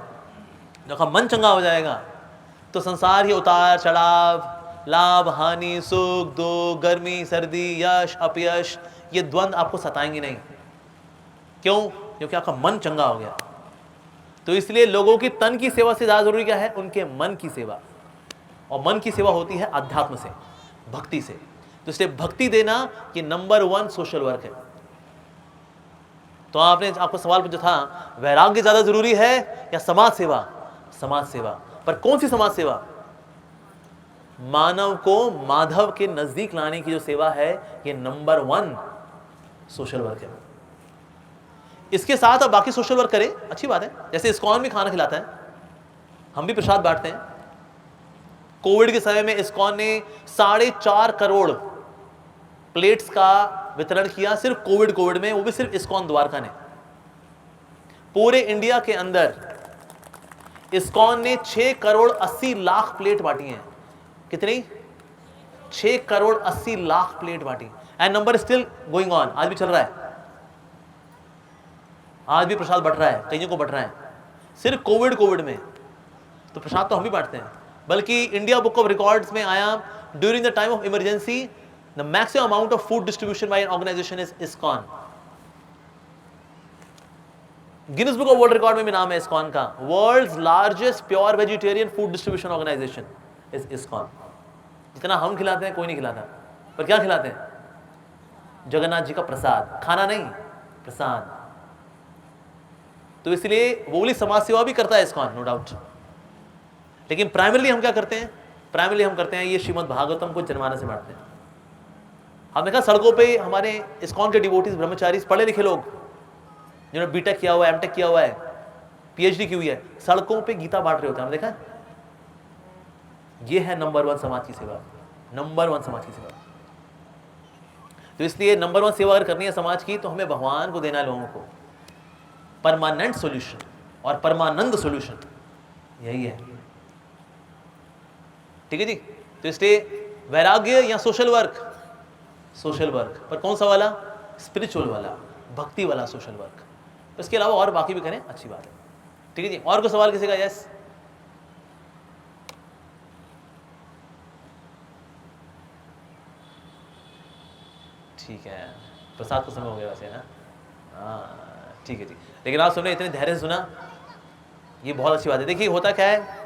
जब आपका मन चंगा हो जाएगा तो संसार ही उतार चढ़ाव, लाभ हानि, सुख दुख, गर्मी सर्दी, यश अपयश, ये द्वंद्व आपको सताएंगे नहीं। क्यों? क्योंकि आपका मन चंगा हो गया। तो इसलिए लोगों की तन की सेवा से ज्यादा जरूरी क्या है? उनके मन की सेवा। और मन की सेवा होती है अध्यात्म से, भक्ति से। तो इसलिए भक्ति देना ये नंबर 1 सोशल वर्क है। तो आपको सवाल पूछा था, वैराग्य ज्यादा जरूरी है या समाज सेवा? समाज सेवा। पर कौन सी समाज सेवा? मानव को माधव के नजदीक लाने की जो सेवा है, ये नंबर 1 सोशल वर्क है। इसके साथ अब बाकी सोशल वर्क करें, अच्छी बात है। जैसे इस्कॉन भी खाना खिलाता है, हम भी प्रसाद बांटते हैं। कोविड के समय में इस्कॉन ने 4.5 करोड़ प्लेट्स का वितरण किया, सिर्फ कोविड में, वो भी सिर्फ इस्कॉन द्वारका ने। पूरे इंडिया के अंदर इस्कॉन ने 6 करोड़ 80 लाख प्लेट बांटी हैं। कितनी? 6 करोड़ 80 लाख प्लेट बांटी। And number still going on, आज भी चल रहा है, आज भी प्रसाद बट रहा है, कईयों को बट रहा है, सिर्फ कोविड में। तो प्रसाद तो हम भी बांटते हैं। बल्कि इंडिया बुक ऑफ रिकॉर्ड्स में आया, during the time of emergency the maximum amount of food distribution by an organisation is ISKCON. Guinness book of world record में भी नाम है इस्कॉन का, world's largest pure vegetarian food distribution organisation is ISKCON. जितना हम खिलाते हैं कोई नहीं खिलाता। पर क्या खिलाते हैं? जगन्नाथ जी का प्रसाद, खाना नहीं, प्रसाद। तो इसलिए वो वाली समाज सेवा भी करता है इस्कॉन, नो डाउट। लेकिन प्राइमरली हम क्या करते हैं? प्राइमरली हम करते हैं ये श्रीमद् भागवतम को जनमानस से बांटते हैं। हमने कहा सड़कों पे हमारे इस्कॉन के डिवोटीज, ब्रह्मचारी, पढ़े लिखे लोग जिन्होंने बीटेक किया हुआ है, एमटेक किया हुआ है, पीएचडी की हुई है, सड़कों पे गीता बांट रहे होते हैं। हमने देखा ये है नंबर 1 समाज की सेवा, नंबर 1 समाज की सेवा। तो इसलिए नंबर 1 सेवा अगर करनी है समाज की तो हमें भगवान को देना है लोगों को, परमानेंट सॉल्यूशन और परमानंद सॉल्यूशन यही है। ठीक है जी। तो इसलिए वैराग्य या सोशल वर्क, सोशल वर्क पर कौन सा वाला? स्पिरिचुअल वाला, भक्ति वाला सोशल वर्क। इसके अलावा और बाकी भी करें, अच्छी बात है। ठीक है जी। और कोई सवाल किसी का? यस। ठीक है, प्रसाद का समय हो गया वैसे ना। हाँ ठीक है जी। लेकिन आप सुने, इतने धैर्य से सुना, ये बहुत अच्छी बात है। देखिए होता क्या है,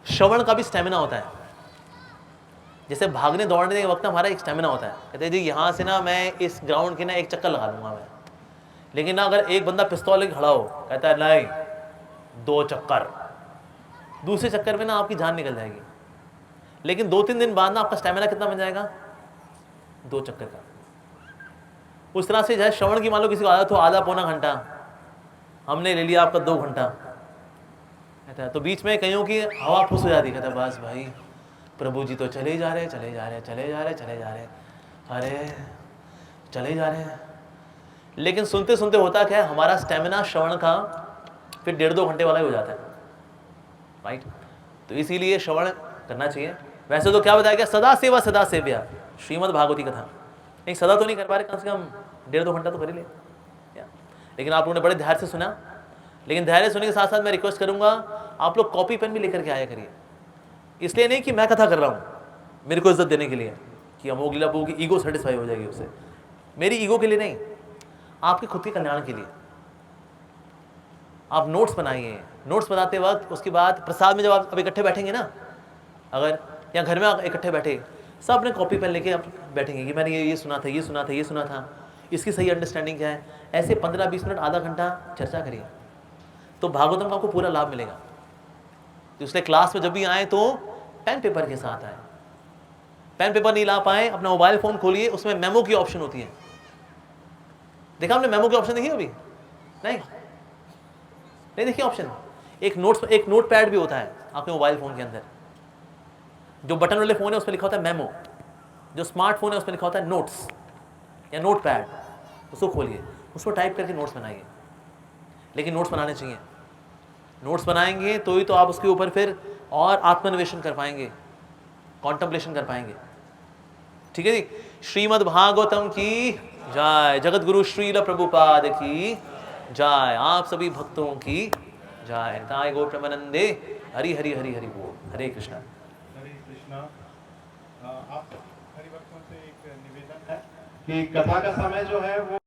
श्रवण का भी स्टेमिना होता है। जैसे भागने दौड़ने के वक्त हमारा एक स्टेमिना होता है, कहते हैं जी यहाँ से ना मैं इस ग्राउंड के ना एक चक्कर लगा लूंगा मैं, लेकिन ना अगर एक बंदा पिस्तौल लेके खड़ा हो, कहता है नहीं 2 चक्कर, दूसरे चक्कर में ना आपकी जान निकल जाएगी। लेकिन 2-3 दिन बाद ना आपका स्टेमिना कितना बन जाएगा? 2 चक्कर का। उस तरह से जैसे श्रवण की मान लो किसी को आदत हो आधा पौना घंटा, हमने ले लिया आपका 2 घंटा, कहता है तो बीच में कईयों की हवा फुस हो जाती है, कहता है बस भाई प्रभु जी तो चले जा रहे, चले जा रहे, चले जा रहे, चले जा रहे, अरे चले जा रहे हैं। लेकिन सुनते सुनते होता क्या है, हमारा स्टेमिना श्रवण का फिर 1.5-2 घंटे वाला ही हो जाता है, राइट। तो इसीलिए श्रवण करना चाहिए। वैसे तो क्या बताया गया, सदा सेवा सदा सेव्या, श्रीमद् भागवती कथा। नहीं सदा तो नहीं कर पा रहे, कम से कम 1.5-2 घंटा तो कर ही ले। लेकिन आप लोगों ने बड़े धैर्य से सुना। लेकिन धैर्य सुनने के साथ साथ मैं रिक्वेस्ट करूंगा, आप लोग कॉपी पेन भी लेकर के आया करिए। इसलिए नहीं कि मैं कथा कर रहा हूँ मेरे को इज्जत देने के लिए, कि अमोघ लीला प्रभु की ईगो सेटिस्फाई हो जाएगी उससे, मेरी ईगो के लिए नहीं, आपके खुद के कल्याण के लिए। आप नोट्स बनाइए, नोट्स बनाते वक्त उसके बाद प्रसाद में जब आप अब इकट्ठे बैठेंगे ना, अगर या घर में इकट्ठे बैठे, सब अपने कॉपी पेन लेके आप बैठेंगे कि मैंने ये सुना था, ये सुना था, ये सुना था, इसकी सही अंडरस्टैंडिंग क्या है। ऐसे 15-20 मिनट, आधा घंटा चर्चा करिए, तो भागवतम का आपको पूरा लाभ मिलेगा। तो इसलिए क्लास में जब भी आए तो पेन पेपर के साथ आए। पेन पेपर नहीं ला पाए, अपना मोबाइल फोन खोलिए, उसमें मेमो की ऑप्शन होती है। देखा हमने मेमो की ऑप्शन देखी अभी? नहीं देखी ऑप्शन। एक नोट पैड भी होता है आपके मोबाइल फोन के अंदर। जो बटन वाले फोन है उस पर लिखा होता है मेमो, जो स्मार्टफोन है उस पर लिखा होता है नोट्स या नोट पैड। उसको खोलिए, उसको टाइप करके नोट्स बनाइए। लेकिन नोट्स बनाने चाहिए, नोट्स बनाएंगे तो ही तो आप उसके ऊपर फिर और आत्मनिवेशन कर पाएंगे, कॉन्टम्पलेशन कर पाएंगे। ठीक है जी। श्रीमद् भागवतम की जय, जगत गुरु श्रील प्रभुपाद की जय, आप सभी भक्तों की जय। ताय गो प्रेमानंदे, हरि हरि हरि हरि बोल। हरे कृष्णा।
हरे कृष्णा। आप हरि भक्तों से एक निवेदन है कि कथा का समय जो है वो